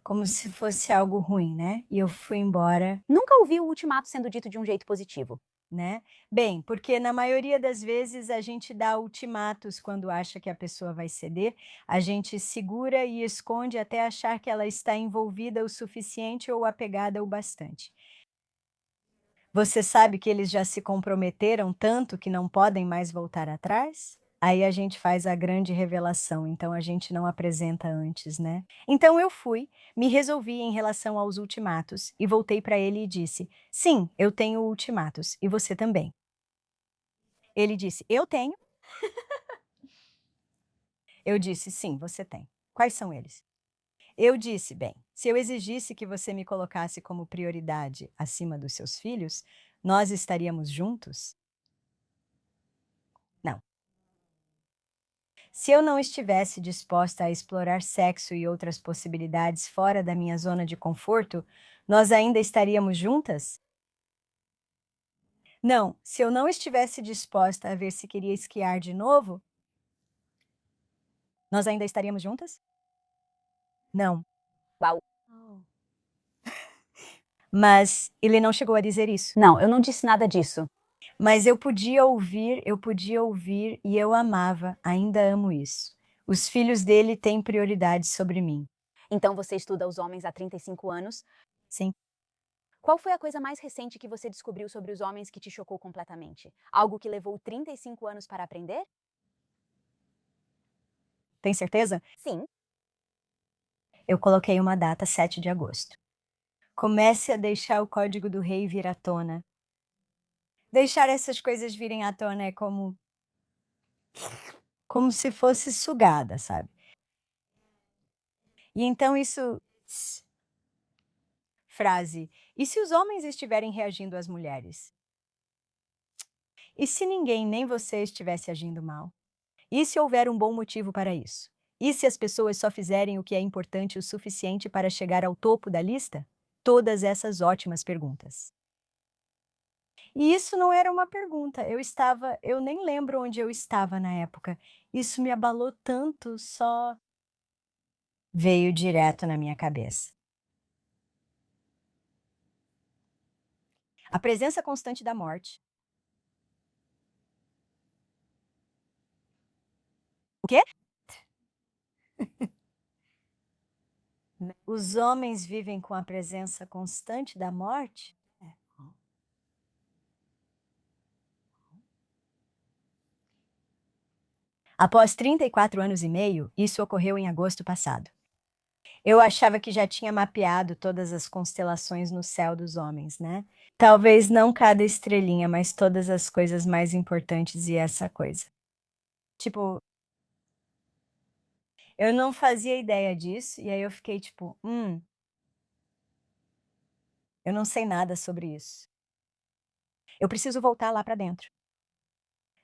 [SPEAKER 2] Como se fosse algo ruim, né? E eu fui embora,
[SPEAKER 1] Nunca ouvi o ultimato sendo dito de um jeito positivo.
[SPEAKER 2] né? Bem, porque na maioria das vezes a gente dá ultimatos quando acha que a pessoa vai ceder, a gente segura e esconde até achar que ela está envolvida o suficiente ou apegada o bastante. Você sabe que eles já se comprometeram tanto que não podem mais voltar atrás? Aí a gente faz a grande revelação, então a gente não apresenta antes, né? Então eu fui, me resolvi em relação aos ultimatos e voltei para ele e disse: Sim, eu tenho ultimatos, e você também. Ele disse: Eu tenho. Eu disse: Sim, você tem. Quais são eles? Eu disse: Bem, se eu exigisse que você me colocasse como prioridade acima dos seus filhos, nós estaríamos juntos? Não. Se eu não estivesse disposta a explorar sexo e outras possibilidades fora da minha zona de conforto, nós ainda estaríamos juntas? Não. Se eu não estivesse disposta a ver se queria esquiar de novo, nós ainda estaríamos juntas? Não.
[SPEAKER 1] Uau.
[SPEAKER 2] Mas ele não chegou a dizer isso.
[SPEAKER 1] Não, eu não disse nada disso.
[SPEAKER 2] Mas eu podia ouvir e eu amava, ainda amo isso. Os filhos dele têm prioridade sobre mim.
[SPEAKER 1] Então você estuda os homens há 35 anos.
[SPEAKER 2] Sim.
[SPEAKER 1] Qual foi a coisa mais recente que você descobriu sobre os homens que te chocou completamente? Algo que levou 35 anos para aprender?
[SPEAKER 2] Tem certeza?
[SPEAKER 1] Sim.
[SPEAKER 2] Eu coloquei uma data, 7 de agosto. Comece a deixar o código do rei vir à tona. Deixar essas coisas virem à tona é como se fosse sugada, sabe? E então isso frase: "E se os homens estiverem reagindo às mulheres? E se ninguém, nem você, estivesse agindo mal? E se houver um bom motivo para isso? E se as pessoas só fizerem o que é importante o suficiente para chegar ao topo da lista?" Todas essas ótimas perguntas. E isso não era uma pergunta, eu nem lembro onde eu estava na época. Isso me abalou tanto, só veio direto na minha cabeça. A presença constante da morte. O quê? Os homens vivem com a presença constante da morte? Após 34 anos e meio, isso ocorreu em agosto passado. Eu achava que já tinha mapeado todas as constelações no céu dos homens, né? Talvez não cada estrelinha, mas todas as coisas mais importantes e essa coisa. Tipo, eu não fazia ideia disso, e aí eu fiquei tipo, eu não sei nada sobre isso. Eu preciso voltar lá para dentro.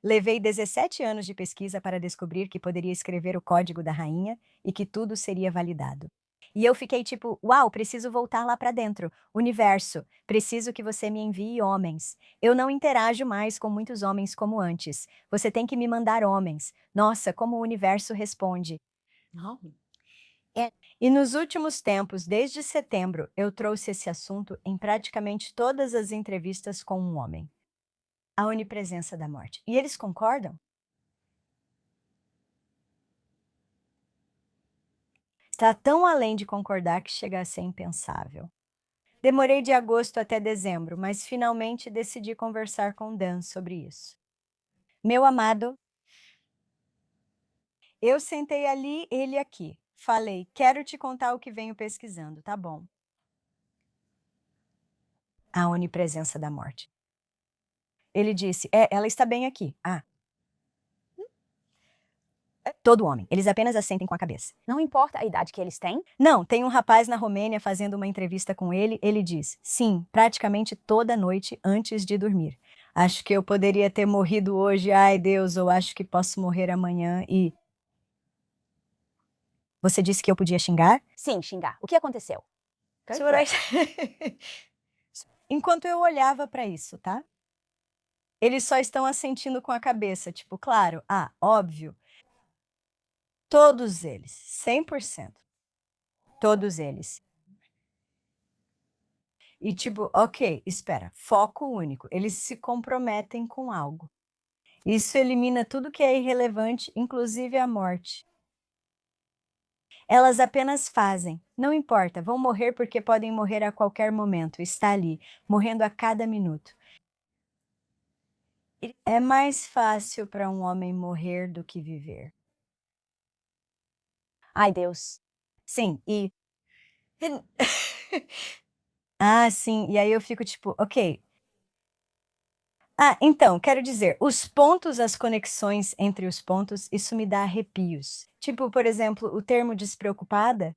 [SPEAKER 2] Levei 17 anos de pesquisa para descobrir que poderia escrever o código da rainha e que tudo seria validado. E eu fiquei tipo, uau, preciso voltar lá para dentro. Universo, preciso que você me envie homens. Eu não interajo mais com muitos homens como antes. Você tem que me mandar homens. Nossa, como o universo responde.
[SPEAKER 1] Não.
[SPEAKER 2] E nos últimos tempos, desde setembro, eu trouxe esse assunto em praticamente todas as entrevistas com um homem. A onipresença da morte. E eles concordam? Está tão além de concordar que chega a ser impensável. Demorei de agosto até dezembro, mas finalmente decidi conversar com Dan sobre isso. Meu amado, eu sentei ali, ele aqui. Falei, quero te contar o que venho pesquisando, tá bom. A onipresença da morte. Ele disse, ela está bem aqui. Todo homem. Eles apenas assentem com a cabeça.
[SPEAKER 1] Não importa a idade que eles têm?
[SPEAKER 2] Não, tem um rapaz na Romênia fazendo uma entrevista com ele. Ele diz, sim, praticamente toda noite antes de dormir. Acho que eu poderia ter morrido hoje, ai Deus, ou acho que posso morrer amanhã e... Você disse que eu podia xingar?
[SPEAKER 1] Sim, xingar. O que aconteceu?
[SPEAKER 2] Enquanto eu olhava para isso, tá? Eles só estão assentindo com a cabeça, tipo, claro, óbvio. Todos eles, 100%. Todos eles. E tipo, ok, espera, foco único. Eles se comprometem com algo. Isso elimina tudo que é irrelevante, inclusive a morte. Elas apenas fazem. Não importa, vão morrer porque podem morrer a qualquer momento. Está ali, morrendo a cada minuto. É mais fácil para um homem morrer do que viver.
[SPEAKER 1] Ai, Deus.
[SPEAKER 2] Sim, e... sim, e aí eu fico tipo, ok. Então, quero dizer, os pontos, as conexões entre os pontos, isso me dá arrepios. Tipo, por exemplo, o termo despreocupada.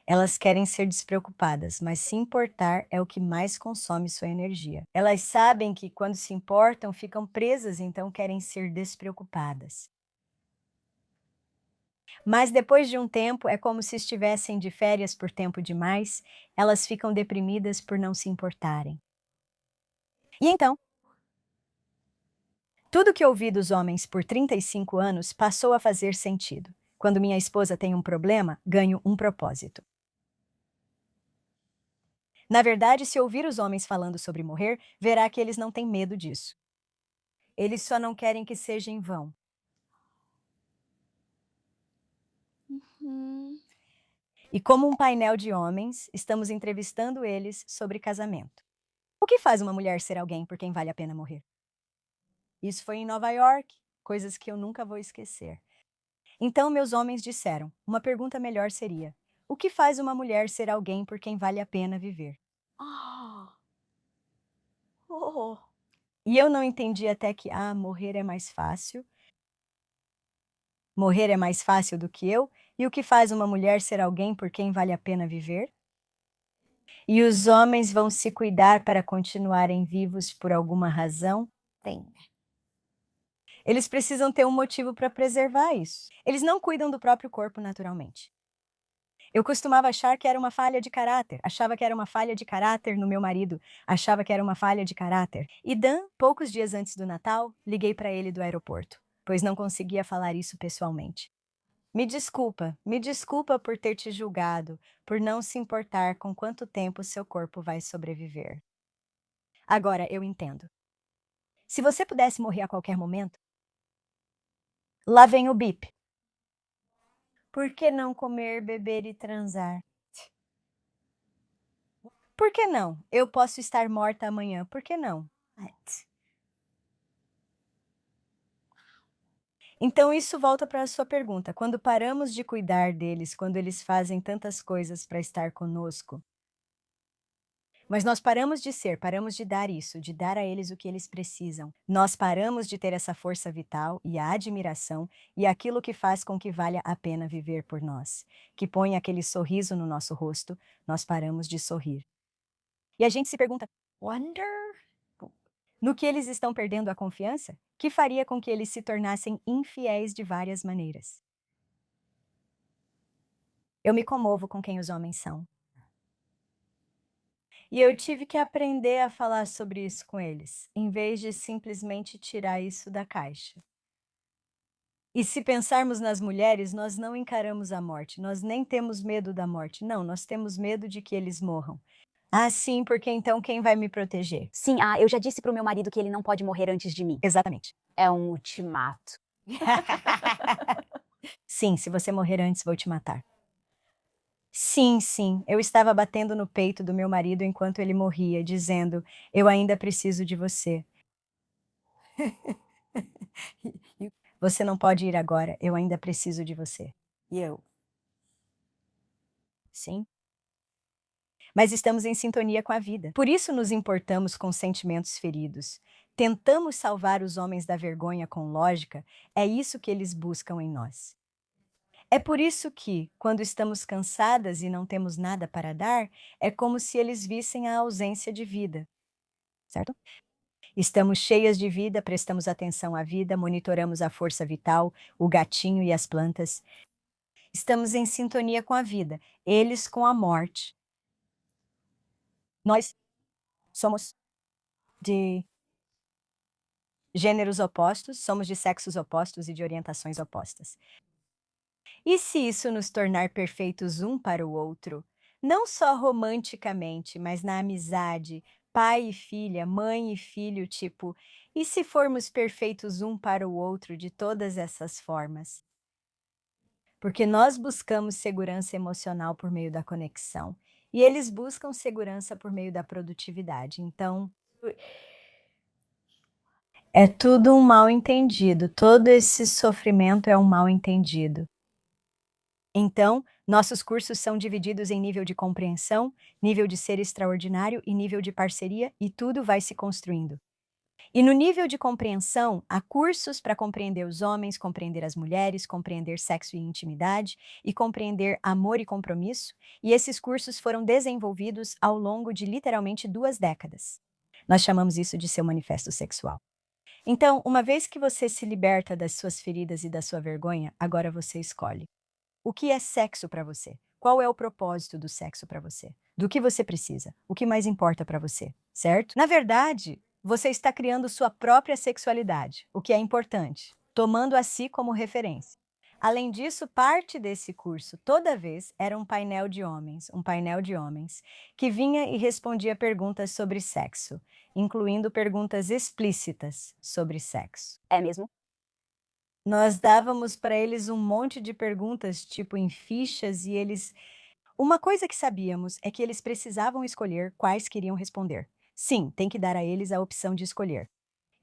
[SPEAKER 2] Elas querem ser despreocupadas, mas se importar é o que mais consome sua energia. Elas sabem que quando se importam, ficam presas, então querem ser despreocupadas. Mas depois de um tempo, é como se estivessem de férias por tempo demais, elas ficam deprimidas por não se importarem. E então, tudo que ouvi dos homens por 35 anos passou a fazer sentido. Quando minha esposa tem um problema, ganho um propósito. Na verdade, se ouvir os homens falando sobre morrer, verá que eles não têm medo disso. Eles só não querem que seja em vão. E como um painel de homens, estamos entrevistando eles sobre casamento. O que faz uma mulher ser alguém por quem vale a pena morrer? Isso foi em Nova York, coisas que eu nunca vou esquecer. Então meus homens disseram, uma pergunta melhor seria, o que faz uma mulher ser alguém por quem vale a pena viver? E eu não entendi até que, morrer é mais fácil. Morrer é mais fácil do que eu? E o que faz uma mulher ser alguém por quem vale a pena viver? E os homens vão se cuidar para continuarem vivos por alguma razão? Tem. Eles precisam ter um motivo para preservar isso. Eles não cuidam do próprio corpo naturalmente. Eu costumava achar que era uma falha de caráter. Achava que era uma falha de caráter no meu marido. Achava que era uma falha de caráter. E Dan, poucos dias antes do Natal, liguei para ele do aeroporto, pois não conseguia falar isso pessoalmente. Me desculpa por ter te julgado, por não se importar com quanto tempo seu corpo vai sobreviver. Agora eu entendo. Se você pudesse morrer a qualquer momento, lá vem o bip. Por que não comer, beber e transar? Por que não? Eu posso estar morta amanhã, por que não? Então isso volta para a sua pergunta. Quando paramos de cuidar deles, quando eles fazem tantas coisas para estar conosco, mas nós paramos de ser, paramos de dar isso, de dar a eles o que eles precisam. Nós paramos de ter essa força vital e a admiração e aquilo que faz com que valha a pena viver por nós, que põe aquele sorriso no nosso rosto, nós paramos de sorrir. E a gente se pergunta, wonder? No que eles estão perdendo a confiança? Que faria com que eles se tornassem infiéis de várias maneiras. Eu me comovo com quem os homens são. E eu tive que aprender a falar sobre isso com eles, em vez de simplesmente tirar isso da caixa. E se pensarmos nas mulheres, nós não encaramos a morte, nós nem temos medo da morte. Não, nós temos medo de que eles morram. Sim, porque então quem vai me proteger?
[SPEAKER 1] Sim, eu já disse pro meu marido que ele não pode morrer antes de mim.
[SPEAKER 2] Exatamente.
[SPEAKER 1] É um ultimato.
[SPEAKER 2] Sim, se você morrer antes, vou te matar. Sim, eu estava batendo no peito do meu marido enquanto ele morria, dizendo, eu ainda preciso de você. Você não pode ir agora, eu ainda preciso de você. E eu. Sim. Mas estamos em sintonia com a vida. Por isso nos importamos com sentimentos feridos. Tentamos salvar os homens da vergonha com lógica, é isso que eles buscam em nós. É por isso que, quando estamos cansadas e não temos nada para dar, é como se eles vissem a ausência de vida, certo? Estamos cheias de vida, prestamos atenção à vida, monitoramos a força vital, o gatinho e as plantas. Estamos em sintonia com a vida, eles com a morte. Nós somos de gêneros opostos, somos de sexos opostos e de orientações opostas. E se isso nos tornar perfeitos um para o outro, não só romanticamente, mas na amizade, pai e filha, mãe e filho, tipo, e se formos perfeitos um para o outro de todas essas formas? Porque nós buscamos segurança emocional por meio da conexão, e eles buscam segurança por meio da produtividade. Então, é tudo um mal-entendido, todo esse sofrimento é um mal-entendido. Então, nossos cursos são divididos em nível de compreensão, nível de ser extraordinário e nível de parceria, e tudo vai se construindo. E no nível de compreensão, há cursos para compreender os homens, compreender as mulheres, compreender sexo e intimidade, e compreender amor e compromisso, e esses cursos foram desenvolvidos ao longo de literalmente 2 décadas. Nós chamamos isso de seu manifesto sexual. Então, uma vez que você se liberta das suas feridas e da sua vergonha, agora você escolhe. O que é sexo para você? Qual é o propósito do sexo para você? Do que você precisa? O que mais importa para você? Certo? Na verdade, você está criando sua própria sexualidade, o que é importante, tomando a si como referência. Além disso, parte desse curso, toda vez, era um painel de homens, que vinha e respondia perguntas sobre sexo, incluindo perguntas explícitas sobre sexo.
[SPEAKER 1] É mesmo?
[SPEAKER 2] Nós dávamos para eles um monte de perguntas, tipo em fichas, e eles. Uma coisa que sabíamos é que eles precisavam escolher quais queriam responder. Sim, tem que dar a eles a opção de escolher.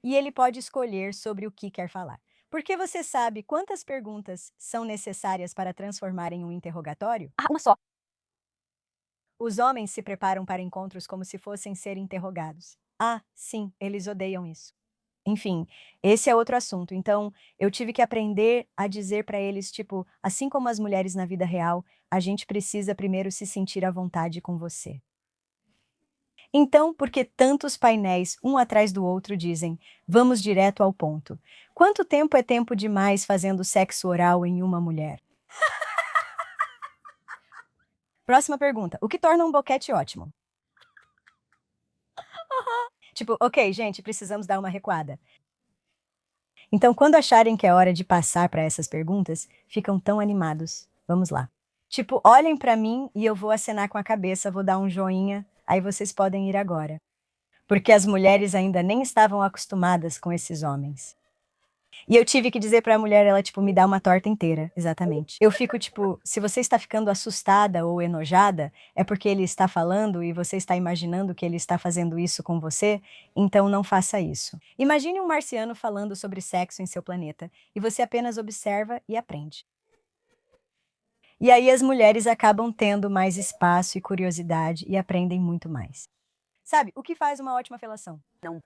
[SPEAKER 2] E ele pode escolher sobre o que quer falar. Porque você sabe quantas perguntas são necessárias para transformar em um interrogatório?
[SPEAKER 1] Ah, uma só.
[SPEAKER 2] Os homens se preparam para encontros como se fossem ser interrogados. Ah, sim, eles odeiam isso. Enfim, esse é outro assunto. Então, eu tive que aprender a dizer para eles, tipo, assim como as mulheres na vida real, a gente precisa primeiro se sentir à vontade com você. Então, por que tantos painéis, um atrás do outro, dizem, vamos direto ao ponto? Quanto tempo é tempo demais fazendo sexo oral em uma mulher? Próxima pergunta. O que torna um boquete ótimo? Tipo, ok, gente, precisamos dar uma recuada. Então, quando acharem que é hora de passar para essas perguntas, ficam tão animados. Vamos lá. Tipo, olhem para mim e eu vou acenar com a cabeça, vou dar um joinha, aí vocês podem ir agora. Porque as mulheres ainda nem estavam acostumadas com esses homens. E eu tive que dizer para a mulher, ela, tipo, me dá uma torta inteira, exatamente. Eu fico, tipo, se você está ficando assustada ou enojada, é porque ele está falando e você está imaginando que ele está fazendo isso com você, então não faça isso. Imagine um marciano falando sobre sexo em seu planeta, e você apenas observa e aprende. E aí as mulheres acabam tendo mais espaço e curiosidade e aprendem muito mais. Sabe, o que faz uma ótima felação?
[SPEAKER 1] Não.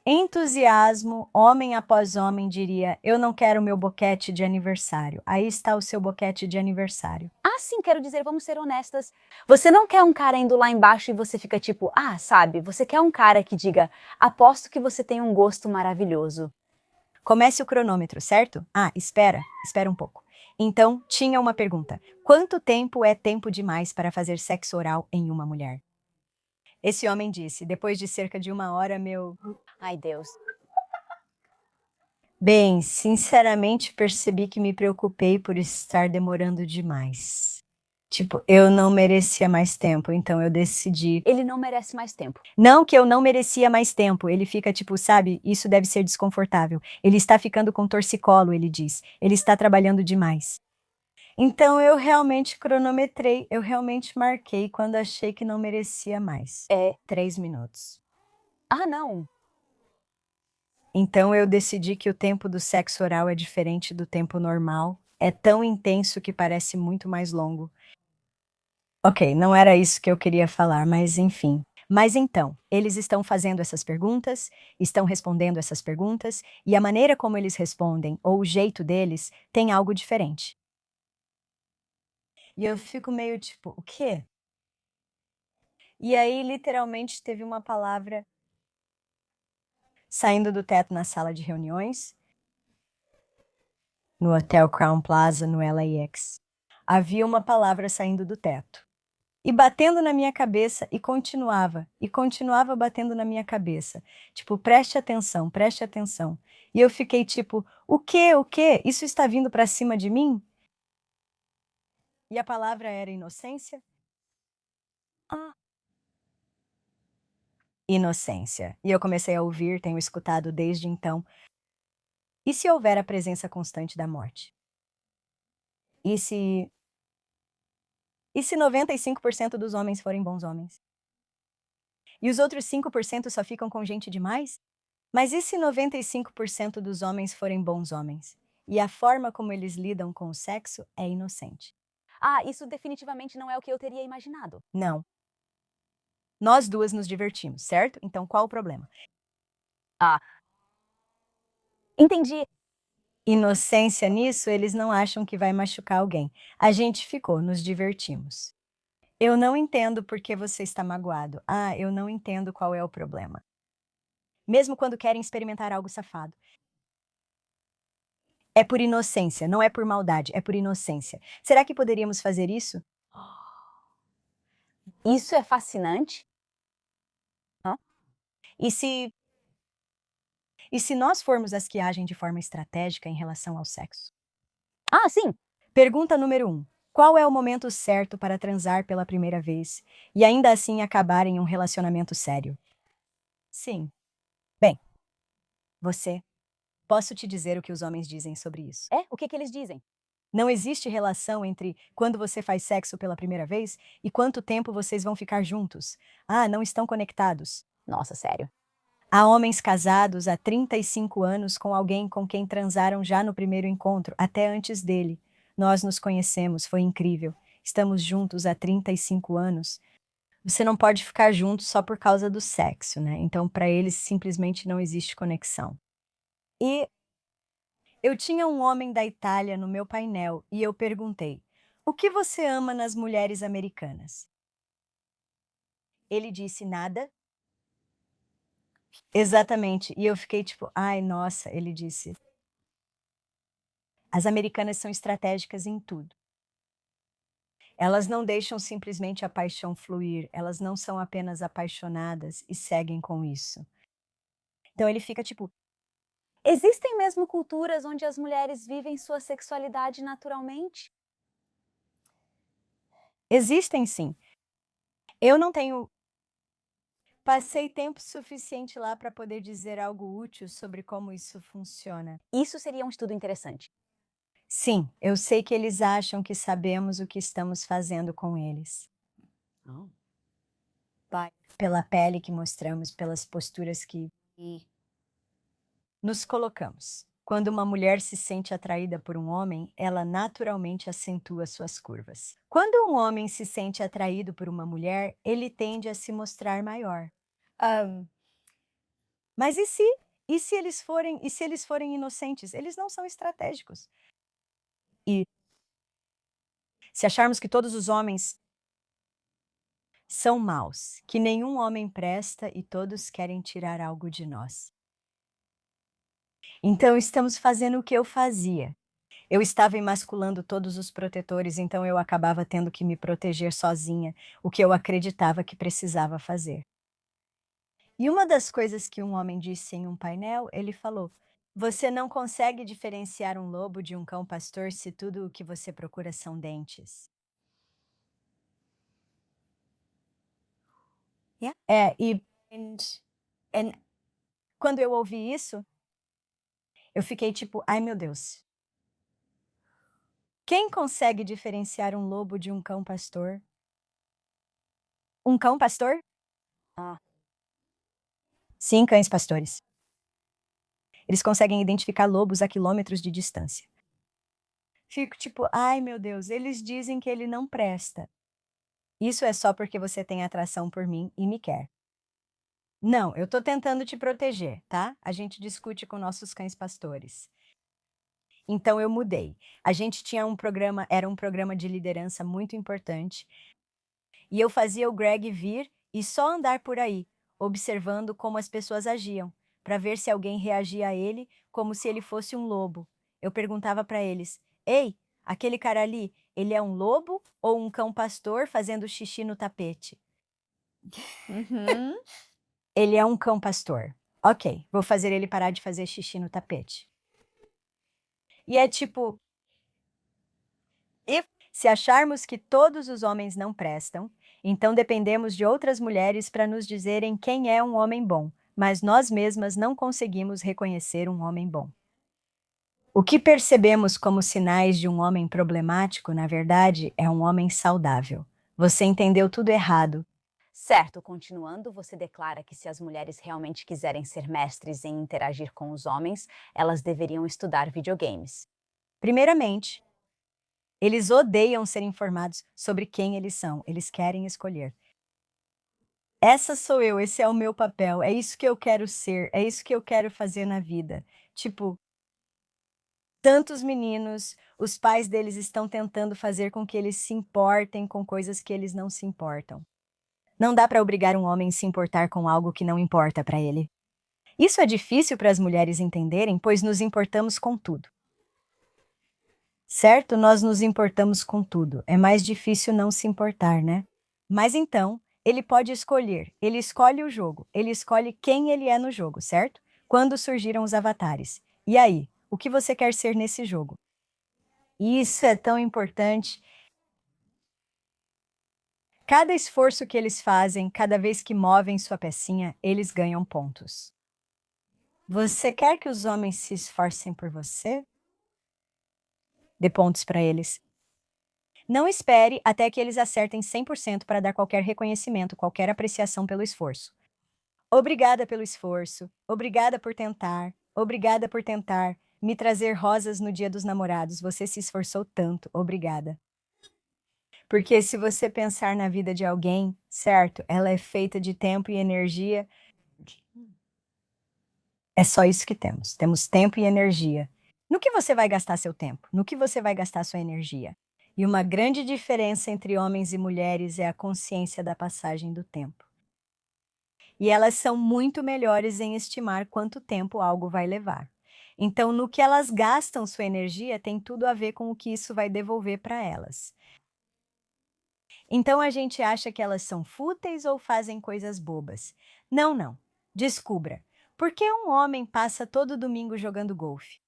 [SPEAKER 2] Entusiasmo, homem após homem diria, eu não quero meu boquete de aniversário. Aí está o seu boquete de aniversário.
[SPEAKER 1] Ah, sim, quero dizer, vamos ser honestas. Você não quer um cara indo lá embaixo e você fica tipo, ah, sabe, você quer um cara que diga, aposto que você tem um gosto maravilhoso.
[SPEAKER 2] Comece o cronômetro, certo? Ah, espera um pouco. Então, tinha uma pergunta. Quanto tempo é tempo demais para fazer sexo oral em uma mulher? Esse homem disse, depois de cerca de 1 hora, meu...
[SPEAKER 1] Ai, Deus.
[SPEAKER 2] Bem, sinceramente percebi que me preocupei por estar demorando demais. Tipo, eu não merecia mais tempo, então eu decidi.
[SPEAKER 1] Ele não merece mais tempo.
[SPEAKER 2] Não que eu não merecia mais tempo, ele fica tipo, sabe, isso deve ser desconfortável. Ele está ficando com torcicolo, ele diz. Ele está trabalhando demais. Então eu realmente cronometrei, eu realmente marquei quando achei que não merecia mais.
[SPEAKER 1] É.
[SPEAKER 2] 3 minutos.
[SPEAKER 1] Ah, não.
[SPEAKER 2] Então eu decidi que o tempo do sexo oral é diferente do tempo normal É tão intenso que parece muito mais longo. Ok, não era isso que eu queria falar, mas enfim. Mas então, eles estão fazendo essas perguntas, estão respondendo essas perguntas, e a maneira como eles respondem, ou o jeito deles, tem algo diferente. E eu fico meio tipo, o quê? E aí, literalmente, teve uma palavra saindo do teto na sala de reuniões, no Hotel Crown Plaza, no LAX. Havia uma palavra saindo do teto. E batendo na minha cabeça, e continuava batendo na minha cabeça. Tipo, preste atenção, preste atenção. E eu fiquei tipo, o quê, o quê? Isso está vindo para cima de mim? E a palavra era inocência? Ah, inocência. E eu comecei a ouvir, tenho escutado desde então. E se houver a presença constante da morte? E se, e se 95% dos homens forem bons homens? E os outros 5% só ficam com gente demais? Mas e se 95% dos homens forem bons homens? E a forma como eles lidam com o sexo é inocente?
[SPEAKER 1] Ah, isso definitivamente não é o que eu teria imaginado.
[SPEAKER 2] Não. Nós duas nos divertimos, certo? Então qual o problema?
[SPEAKER 1] Ah, entendi.
[SPEAKER 2] Inocência nisso, eles não acham que vai machucar alguém. A gente ficou, nos divertimos. Eu não entendo por que você está magoado. Ah, eu não entendo qual é o problema. Mesmo quando querem experimentar algo safado. É por inocência, não é por maldade, é por inocência. Será que poderíamos fazer isso?
[SPEAKER 1] Isso é fascinante. Hã?
[SPEAKER 2] E se E se nós formos as que agem de forma estratégica em relação ao sexo?
[SPEAKER 1] Ah, sim.
[SPEAKER 2] Pergunta número 1. Qual é o momento certo para transar pela primeira vez e ainda assim acabar em um relacionamento sério? Sim. Bem, você. Posso te dizer o que os homens dizem sobre isso.
[SPEAKER 1] É? O que que eles dizem?
[SPEAKER 2] Não existe relação entre quando você faz sexo pela primeira vez e quanto tempo vocês vão ficar juntos. Ah, não estão conectados.
[SPEAKER 1] Nossa, sério.
[SPEAKER 2] Há homens casados há 35 anos com alguém com quem transaram já no primeiro encontro, até antes dele. Nós nos conhecemos, foi incrível. Estamos juntos há 35 anos. Você não pode ficar junto só por causa do sexo, né? Então, para eles, simplesmente não existe conexão. E eu tinha um homem da Itália no meu painel e eu perguntei: o que você ama nas mulheres americanas? Ele disse nada. Exatamente. E eu fiquei tipo, ai, nossa, ele disse. As americanas são estratégicas em tudo. Elas não deixam simplesmente a paixão fluir, elas não são apenas apaixonadas e seguem com isso. Então ele fica tipo,
[SPEAKER 1] Existem mesmo culturas onde as mulheres vivem sua sexualidade naturalmente?
[SPEAKER 2] existem sim. Eu não tenho. Passei tempo suficiente lá para poder dizer algo útil sobre como isso funciona.
[SPEAKER 1] Isso seria um estudo interessante.
[SPEAKER 2] Sim, eu sei que eles acham que sabemos o que estamos fazendo com eles.
[SPEAKER 1] Oh.
[SPEAKER 2] Pela pele que mostramos, pelas posturas que
[SPEAKER 1] E
[SPEAKER 2] nos colocamos. Quando uma mulher se sente atraída por um homem, ela naturalmente acentua suas curvas. Quando um homem se sente atraído por uma mulher, ele tende a se mostrar maior. Mas e se eles forem inocentes? Eles não são estratégicos. E se acharmos que todos os homens são maus, que nenhum homem presta e todos querem tirar algo de nós. Então estamos fazendo o que eu fazia. Eu estava emasculando todos os protetores, então eu acabava tendo que me proteger sozinha, o que eu acreditava que precisava fazer. E uma das coisas que um homem disse em um painel, ele falou: você não consegue diferenciar um lobo de um cão pastor se tudo o que você procura são dentes.
[SPEAKER 1] Yeah.
[SPEAKER 2] And quando eu ouvi isso, eu fiquei tipo, ai meu Deus. Quem consegue diferenciar um lobo de um cão pastor? Um cão pastor?
[SPEAKER 1] Ah.
[SPEAKER 2] Sim, cães pastores. Eles conseguem identificar lobos a quilômetros de distância. Fico tipo, ai meu Deus, eles dizem que ele não presta. Isso é só porque você tem atração por mim e me quer. Não, eu tô tentando te proteger, tá? A gente discute com nossos cães pastores. Então eu mudei. A gente tinha um programa, era um programa de liderança muito importante, e eu fazia o Greg vir e só andar por aí, observando como as pessoas agiam, para ver se alguém reagia a ele como se ele fosse um lobo. Eu perguntava para eles: Ei, aquele cara ali, ele é um lobo ou um cão pastor fazendo xixi no tapete?
[SPEAKER 1] Uhum.
[SPEAKER 2] Ele é um cão pastor. Ok, vou fazer ele parar de fazer xixi no tapete. E é tipo, se acharmos que todos os homens não prestam, então dependemos de outras mulheres para nos dizerem quem é um homem bom, mas nós mesmas não conseguimos reconhecer um homem bom. O que percebemos como sinais de um homem problemático, na verdade, é um homem saudável. Você entendeu tudo errado.
[SPEAKER 1] Certo, continuando, você declara que se as mulheres realmente quiserem ser mestres em interagir com os homens, elas deveriam estudar videogames.
[SPEAKER 2] Primeiramente, eles odeiam ser informados sobre quem eles são, eles querem escolher. Essa sou eu, esse é o meu papel, é isso que eu quero ser, é isso que eu quero fazer na vida. Tipo, tantos meninos, os pais deles estão tentando fazer com que eles se importem com coisas que eles não se importam. Não dá para obrigar um homem a se importar com algo que não importa para ele. Isso é difícil para as mulheres entenderem, pois nos importamos com tudo. Certo? Nós nos importamos com tudo. É mais difícil não se importar, né? Mas então, ele pode escolher. Ele escolhe o jogo. Ele escolhe quem ele é no jogo, certo? Quando surgiram os avatares. E aí, o que você quer ser nesse jogo? Isso é tão importante. Cada esforço que eles fazem, cada vez que movem sua pecinha, eles ganham pontos. Você quer que os homens se esforcem por você? Dê pontos para eles. Não espere até que eles acertem 100% para dar qualquer reconhecimento, qualquer apreciação pelo esforço. Obrigada pelo esforço. Obrigada por tentar. Me trazer rosas no dia dos namorados. Você se esforçou tanto. Obrigada. Porque se você pensar na vida de alguém, certo, ela é feita de tempo e energia. É só isso que temos. Temos tempo e energia. No que você vai gastar seu tempo? No que você vai gastar sua energia? E uma grande diferença entre homens e mulheres é a consciência da passagem do tempo. E elas são muito melhores em estimar quanto tempo algo vai levar. Então, no que elas gastam sua energia tem tudo a ver com o que isso vai devolver para elas. Então, a gente acha que elas são fúteis ou fazem coisas bobas. Não, não. Descubra. Por que um homem passa todo domingo jogando golfe?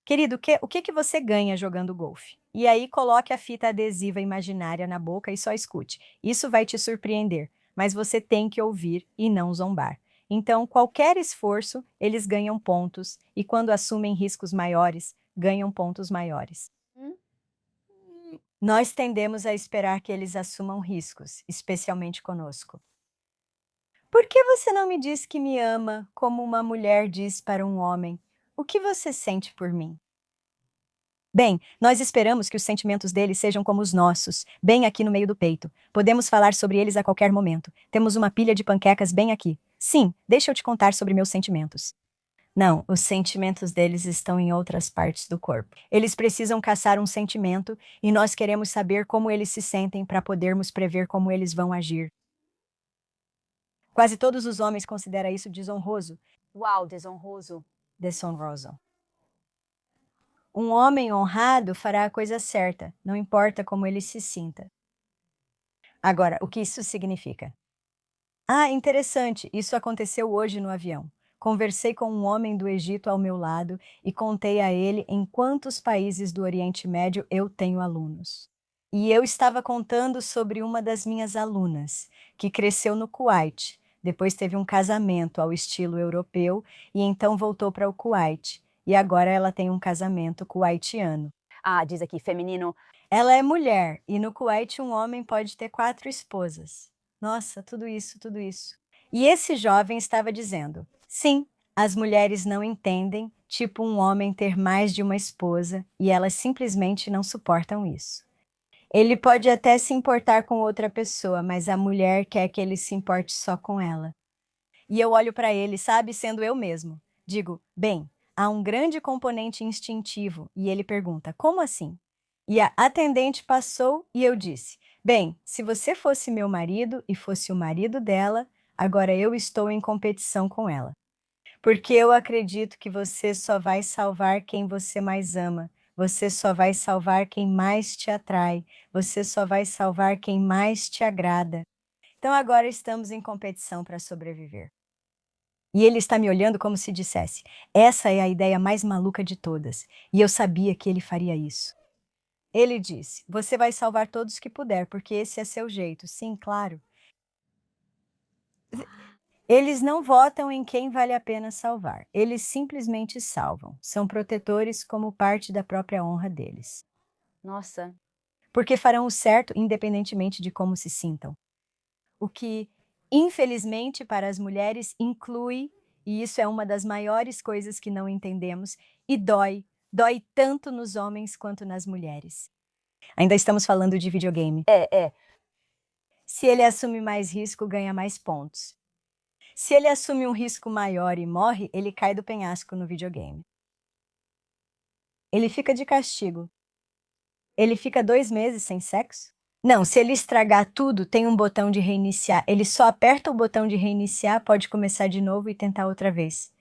[SPEAKER 2] Querido, o que você ganha jogando golfe? E aí coloque a fita adesiva imaginária na boca e só escute. Isso vai te surpreender, mas você tem que ouvir e não zombar. Então, qualquer esforço, eles ganham pontos, e quando assumem riscos maiores, ganham pontos maiores.
[SPEAKER 1] Hum?
[SPEAKER 2] Nós tendemos a esperar que eles assumam riscos, especialmente conosco. Por que você não me diz que me ama, como uma mulher diz para um homem? O que você sente por mim? Bem, nós esperamos que os sentimentos deles sejam como os nossos, bem aqui no meio do peito. Podemos falar sobre eles a qualquer momento. Temos uma pilha de panquecas bem aqui. Sim, deixa eu te contar sobre meus sentimentos. Não, os sentimentos deles estão em outras partes do corpo. Eles precisam caçar um sentimento e nós queremos saber como eles se sentem para podermos prever como eles vão agir. Quase todos os homens consideram isso desonroso.
[SPEAKER 1] Uau, desonroso.
[SPEAKER 2] Desonroso. Um homem honrado fará a coisa certa, não importa como ele se sinta. Agora, o que isso significa? Ah, interessante, isso aconteceu hoje no avião. Conversei com um homem do Egito ao meu lado e contei a ele em quantos países do Oriente Médio eu tenho alunos. E eu estava contando sobre uma das minhas alunas, que cresceu no Kuwait, depois teve um casamento ao estilo europeu e então voltou para o Kuwait. E agora ela tem um casamento kuwaitiano.
[SPEAKER 1] Ah, diz aqui, feminino.
[SPEAKER 2] Ela é mulher e no Kuwait um homem pode ter 4 esposas. Nossa, tudo isso, tudo isso. E esse jovem estava dizendo: sim, as mulheres não entendem tipo um homem ter mais de uma esposa, e elas simplesmente não suportam isso. Ele pode até se importar com outra pessoa, mas a mulher quer que ele se importe só com ela. E eu olho para ele, sabe, sendo eu mesmo. Digo, bem, há um grande componente instintivo, e ele pergunta, como assim? E a atendente passou e eu disse, bem, se você fosse meu marido e fosse o marido dela, agora eu estou em competição com ela. Porque eu acredito que você só vai salvar quem você mais ama. Você só vai salvar quem mais te atrai. Você só vai salvar quem mais te agrada. Então agora estamos em competição para sobreviver. E ele está me olhando como se dissesse: essa é a ideia mais maluca de todas. E eu sabia que ele faria isso. Ele disse: você vai salvar todos que puder, porque esse é seu jeito. Sim, claro. Eles não votam em quem vale a pena salvar. Eles simplesmente salvam. São protetores como parte da própria honra deles.
[SPEAKER 1] Nossa,
[SPEAKER 2] Porque farão o certo independentemente de como se sintam. O que, infelizmente, para as mulheres inclui, e isso é uma das maiores coisas que não entendemos, e dói tanto nos homens quanto nas mulheres. Ainda estamos falando de videogame.
[SPEAKER 1] é.
[SPEAKER 2] Se ele assume mais risco, ganha mais pontos. Se ele assume um risco maior e morre, ele cai do penhasco no videogame. Ele fica de castigo. Ele fica 2 meses sem sexo? Não, se ele estragar tudo, tem um botão de reiniciar. Ele só aperta o botão de reiniciar, pode começar de novo e tentar outra vez.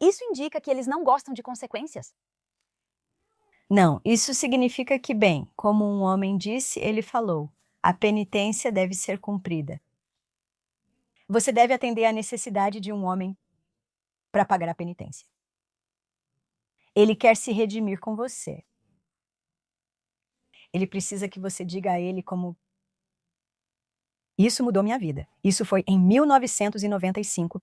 [SPEAKER 1] Isso indica que eles não gostam de consequências.
[SPEAKER 2] Não, isso significa que, bem, como um homem disse, ele falou, a penitência deve ser cumprida. Você deve atender à necessidade de um homem para pagar a penitência. Ele quer se redimir com você. Ele precisa que você diga a ele como: isso mudou minha vida. Isso foi em 1995.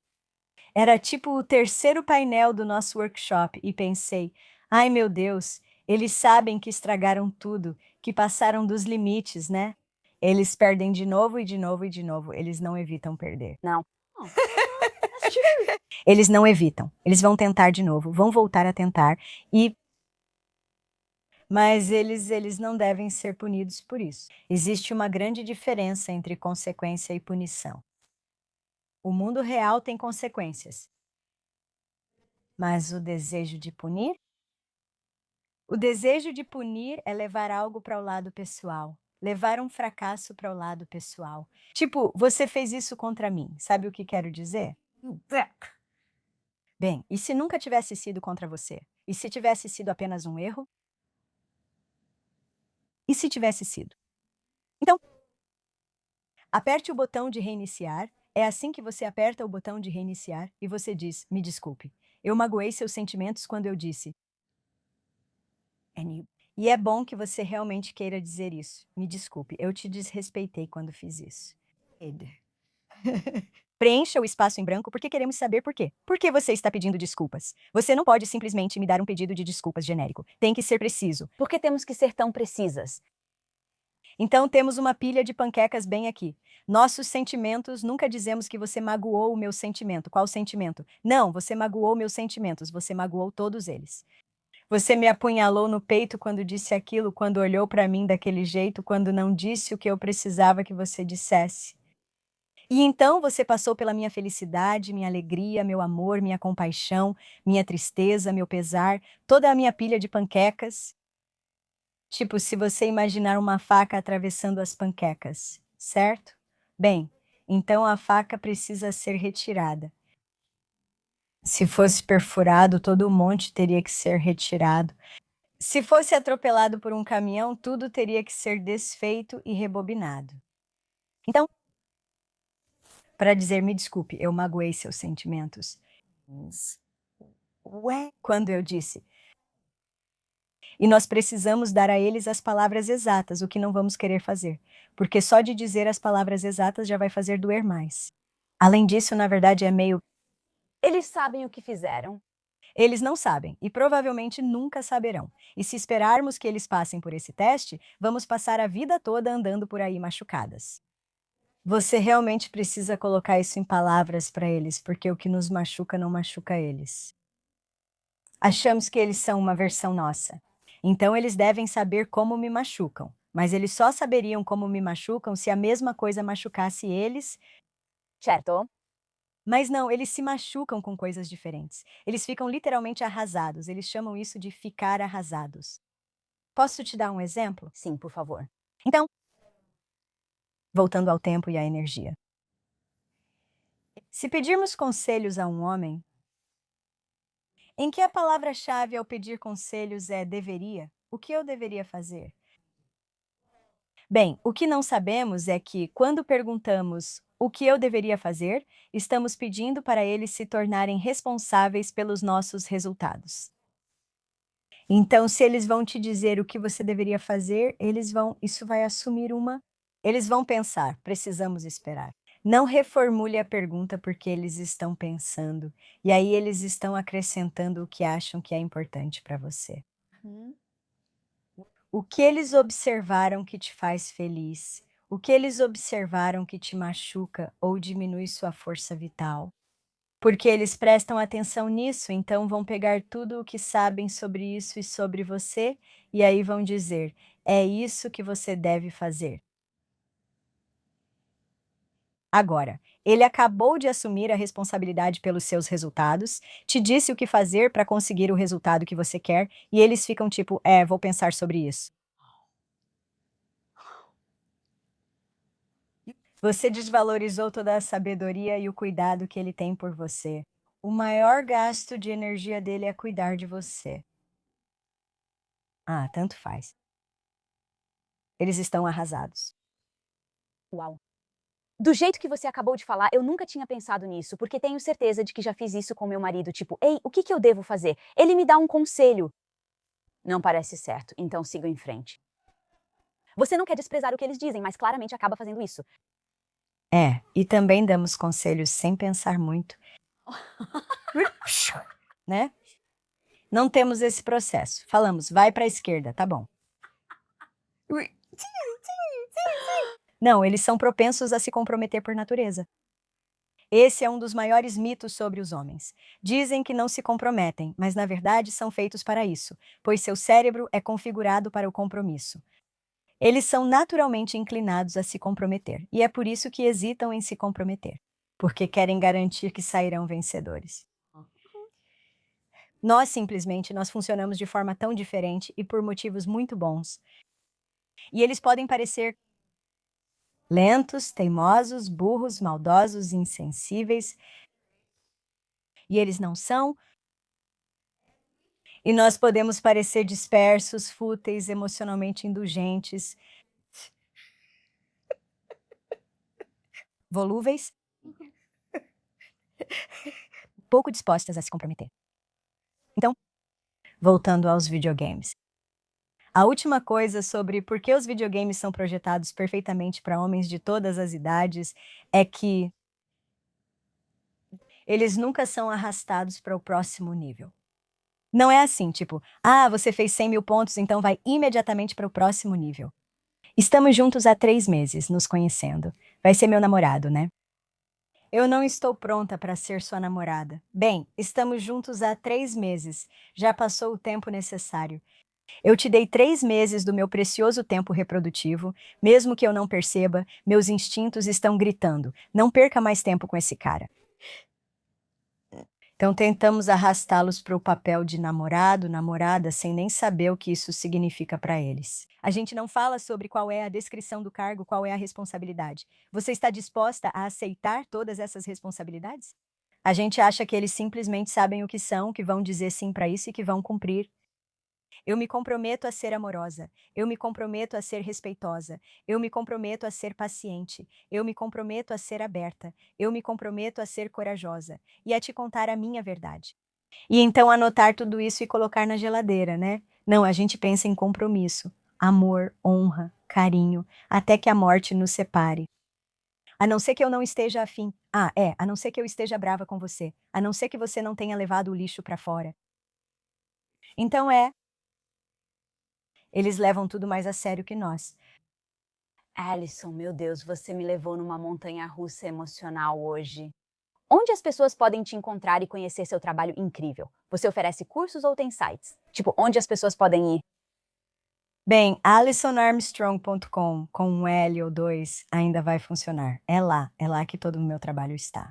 [SPEAKER 2] Era tipo o terceiro painel do nosso workshop e pensei, ai meu Deus, eles sabem que estragaram tudo, que passaram dos limites, né? Eles perdem de novo e de novo e de novo. Eles não evitam perder.
[SPEAKER 1] Não. Oh, that's true.
[SPEAKER 2] Eles não evitam. Eles vão tentar de novo, vão voltar a tentar e mas eles não devem ser punidos por isso. Existe uma grande diferença entre consequência e punição. O mundo real tem consequências, mas o desejo de punir? O desejo de punir é levar algo para o lado pessoal, levar um fracasso para o lado pessoal. Tipo, você fez isso contra mim. Sabe o que quero dizer? Bem, e se nunca tivesse sido contra você? E se tivesse sido apenas um erro? E se tivesse sido? Então, aperte o botão de reiniciar. É assim que você aperta o botão de reiniciar e você diz: me desculpe. Eu magoei seus sentimentos quando eu disse. E é bom que você realmente queira dizer isso. Me desculpe, eu te desrespeitei quando fiz isso. Preencha o espaço em branco porque queremos saber por quê. Por que você está pedindo desculpas? Você não pode simplesmente me dar um pedido de desculpas genérico. Tem que ser preciso.
[SPEAKER 1] Por que temos que ser tão precisas?
[SPEAKER 2] Então temos uma pilha de panquecas bem aqui. Nossos sentimentos, nunca dizemos que você magoou o meu sentimento. Qual sentimento? Não, você magoou meus sentimentos, você magoou todos eles. Você me apunhalou no peito quando disse aquilo, quando olhou para mim daquele jeito, quando não disse o que eu precisava que você dissesse. E então você passou pela minha felicidade, minha alegria, meu amor, minha compaixão, minha tristeza, meu pesar, toda a minha pilha de panquecas. Tipo, se você imaginar uma faca atravessando as panquecas, certo? Bem, então a faca precisa ser retirada. Se fosse perfurado, todo o monte teria que ser retirado. Se fosse atropelado por um caminhão, tudo teria que ser desfeito e rebobinado. Então, para dizer me desculpe, eu magoei seus sentimentos. Ué? Quando eu disse. E nós precisamos dar a eles as palavras exatas, o que não vamos querer fazer, porque só de dizer as palavras exatas já vai fazer doer mais. Além disso, na verdade, é meio.
[SPEAKER 1] Eles sabem o que fizeram.
[SPEAKER 2] Eles não sabem e provavelmente nunca saberão. E se esperarmos que eles passem por esse teste, vamos passar a vida toda andando por aí machucadas. Você realmente precisa colocar isso em palavras para eles, porque o que nos machuca não machuca eles. Achamos que eles são uma versão nossa. Então eles devem saber como me machucam. Mas eles só saberiam como me machucam se a mesma coisa machucasse eles.
[SPEAKER 1] Certo?
[SPEAKER 2] Mas não, eles se machucam com coisas diferentes. Eles ficam literalmente arrasados. Eles chamam isso de ficar arrasados. Posso te dar um exemplo?
[SPEAKER 1] Sim, por favor.
[SPEAKER 2] Então, voltando ao tempo e à energia. Se pedirmos conselhos a um homem, em que a palavra-chave ao pedir conselhos é deveria, o que eu deveria fazer? Bem, o que não sabemos é que, quando perguntamos o que eu deveria fazer, estamos pedindo para eles se tornarem responsáveis pelos nossos resultados. Então, se eles vão te dizer o que você deveria fazer, isso vai assumir eles vão pensar, precisamos esperar. Não reformule a pergunta porque eles estão pensando, e aí eles estão acrescentando o que acham que é importante para você. O que eles observaram que te faz feliz? O que eles observaram que te machuca ou diminui sua força vital? Porque eles prestam atenção nisso, então vão pegar tudo o que sabem sobre isso e sobre você, e aí vão dizer: é isso que você deve fazer. Agora, ele acabou de assumir a responsabilidade pelos seus resultados, te disse o que fazer para conseguir o resultado que você quer, e eles ficam tipo: vou pensar sobre isso. Você desvalorizou toda a sabedoria e o cuidado que ele tem por você. O maior gasto de energia dele é cuidar de você. Ah, tanto faz. Eles estão arrasados.
[SPEAKER 1] Uau. Do jeito que você acabou de falar, eu nunca tinha pensado nisso, porque tenho certeza de que já fiz isso com meu marido, tipo, ei, o que que eu devo fazer? Ele me dá um conselho. Não parece certo, então siga em frente. Você não quer desprezar o que eles dizem, mas claramente acaba fazendo isso.
[SPEAKER 2] E também damos conselhos sem pensar muito, né? Não temos esse processo. Falamos, vai para a esquerda, tá bom. Não, eles são propensos a se comprometer por natureza. Esse é um dos maiores mitos sobre os homens. Dizem que não se comprometem, mas na verdade são feitos para isso, pois seu cérebro é configurado para o compromisso. Eles são naturalmente inclinados a se comprometer, e é por isso que hesitam em se comprometer, porque querem garantir que sairão vencedores. Nós funcionamos de forma tão diferente e por motivos muito bons. E eles podem parecer lentos, teimosos, burros, maldosos, insensíveis, e eles não são. E nós podemos parecer dispersos, fúteis, emocionalmente indulgentes, volúveis, pouco dispostas a se comprometer. Então, voltando aos videogames. A última coisa sobre por que os videogames são projetados perfeitamente para homens de todas as idades é que eles nunca são arrastados para o próximo nível. Não é assim, tipo, você fez 100 mil pontos, então vai imediatamente para o próximo nível. Estamos juntos há 3 meses, nos conhecendo. Vai ser meu namorado, né? Eu não estou pronta para ser sua namorada. Bem, estamos juntos há 3 meses. Já passou o tempo necessário. Eu te dei 3 meses do meu precioso tempo reprodutivo. Mesmo que eu não perceba, meus instintos estão gritando. Não perca mais tempo com esse cara. Então tentamos arrastá-los para o papel de namorado, namorada, sem nem saber o que isso significa para eles. A gente não fala sobre qual é a descrição do cargo, qual é a responsabilidade. Você está disposta a aceitar todas essas responsabilidades? A gente acha que eles simplesmente sabem o que são, que vão dizer sim para isso e que vão cumprir. Eu me comprometo a ser amorosa. Eu me comprometo a ser respeitosa. Eu me comprometo a ser paciente. Eu me comprometo a ser aberta. Eu me comprometo a ser corajosa e a te contar a minha verdade. E então anotar tudo isso e colocar na geladeira, né? Não, a gente pensa em compromisso, amor, honra, carinho, até que a morte nos separe. A não ser que eu não esteja afim. A não ser que eu esteja brava com você. A não ser que você não tenha levado o lixo para fora. Então eles levam tudo mais a sério que nós.
[SPEAKER 1] Alison, meu Deus, você me levou numa montanha-russa emocional hoje. Onde as pessoas podem te encontrar e conhecer seu trabalho incrível? Você oferece cursos ou tem sites? Tipo, onde as pessoas podem ir?
[SPEAKER 2] Bem, alisonarmstrong.com com um L ou dois ainda vai funcionar. É lá que todo o meu trabalho está.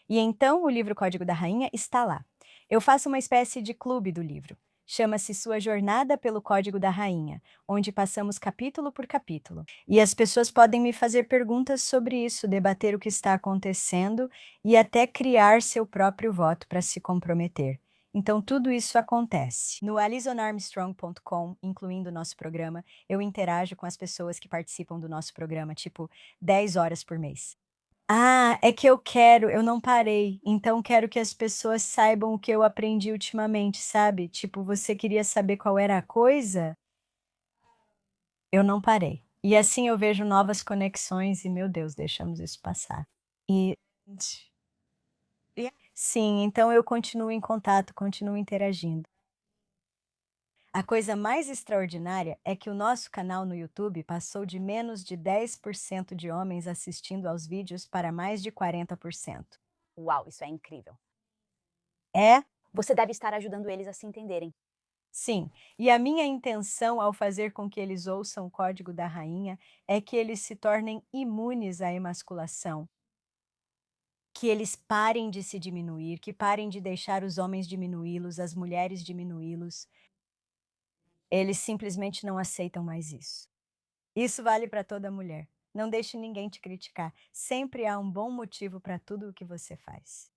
[SPEAKER 2] E então o livro Código da Rainha está lá. Eu faço uma espécie de clube do livro. Chama-se Sua Jornada pelo Código da Rainha, onde passamos capítulo por capítulo. E as pessoas podem me fazer perguntas sobre isso, debater o que está acontecendo e até criar seu próprio voto para se comprometer. Então, tudo isso acontece. No alisonarmstrong.com, incluindo o nosso programa, eu interajo com as pessoas que participam do nosso programa, tipo 10 horas por mês. Ah, é que eu não parei, então quero que as pessoas saibam o que eu aprendi ultimamente, sabe? Tipo, você queria saber qual era a coisa? Eu não parei. E assim eu vejo novas conexões e, meu Deus, deixamos isso passar. E sim, então eu continuo em contato, continuo interagindo. A coisa mais extraordinária é que o nosso canal no YouTube passou de menos de 10% de homens assistindo aos vídeos para mais de 40%.
[SPEAKER 1] Uau, isso é incrível.
[SPEAKER 2] É?
[SPEAKER 1] Você deve estar ajudando eles a se entenderem.
[SPEAKER 2] Sim, e a minha intenção ao fazer com que eles ouçam o Código da Rainha é que eles se tornem imunes à emasculação, que eles parem de se diminuir, que parem de deixar os homens diminuí-los, as mulheres diminuí-los. Eles simplesmente não aceitam mais isso. Isso vale para toda mulher. Não deixe ninguém te criticar. Sempre há um bom motivo para tudo o que você faz.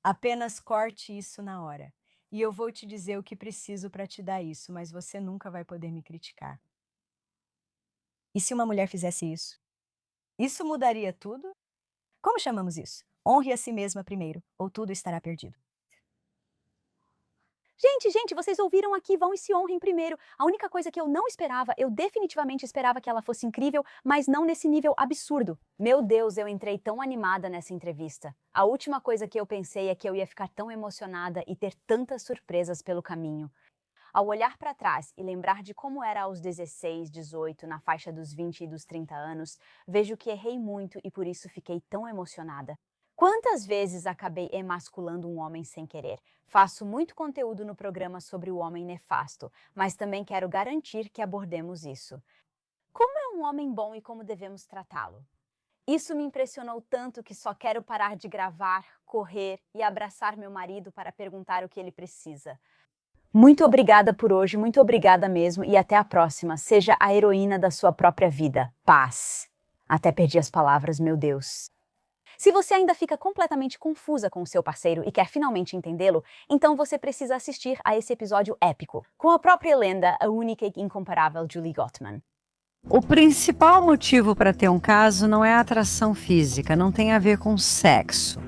[SPEAKER 2] Apenas corte isso na hora. E eu vou te dizer o que preciso para te dar isso, mas você nunca vai poder me criticar. E se uma mulher fizesse isso? Isso mudaria tudo? Como chamamos isso? Honre a si mesma primeiro, ou tudo estará perdido.
[SPEAKER 1] Gente, vocês ouviram aqui, vão e se honrem primeiro. A única coisa que eu não esperava, eu definitivamente esperava que ela fosse incrível, mas não nesse nível absurdo. Meu Deus, eu entrei tão animada nessa entrevista. A última coisa que eu pensei é que eu ia ficar tão emocionada e ter tantas surpresas pelo caminho. Ao olhar para trás e lembrar de como era aos 16, 18, na faixa dos 20 e dos 30 anos, vejo que errei muito e por isso fiquei tão emocionada. Quantas vezes acabei emasculando um homem sem querer? Faço muito conteúdo no programa sobre o homem nefasto, mas também quero garantir que abordemos isso. Como é um homem bom e como devemos tratá-lo? Isso me impressionou tanto que só quero parar de gravar, correr e abraçar meu marido para perguntar o que ele precisa. Muito obrigada por hoje, muito obrigada mesmo e até a próxima. Seja a heroína da sua própria vida. Paz. Até perdi as palavras, meu Deus. Se você ainda fica completamente confusa com o seu parceiro e quer finalmente entendê-lo, então você precisa assistir a esse episódio épico, com a própria lenda, a única e incomparável Julie Gottman.
[SPEAKER 3] O principal motivo para ter um caso não é a atração física, não tem a ver com sexo.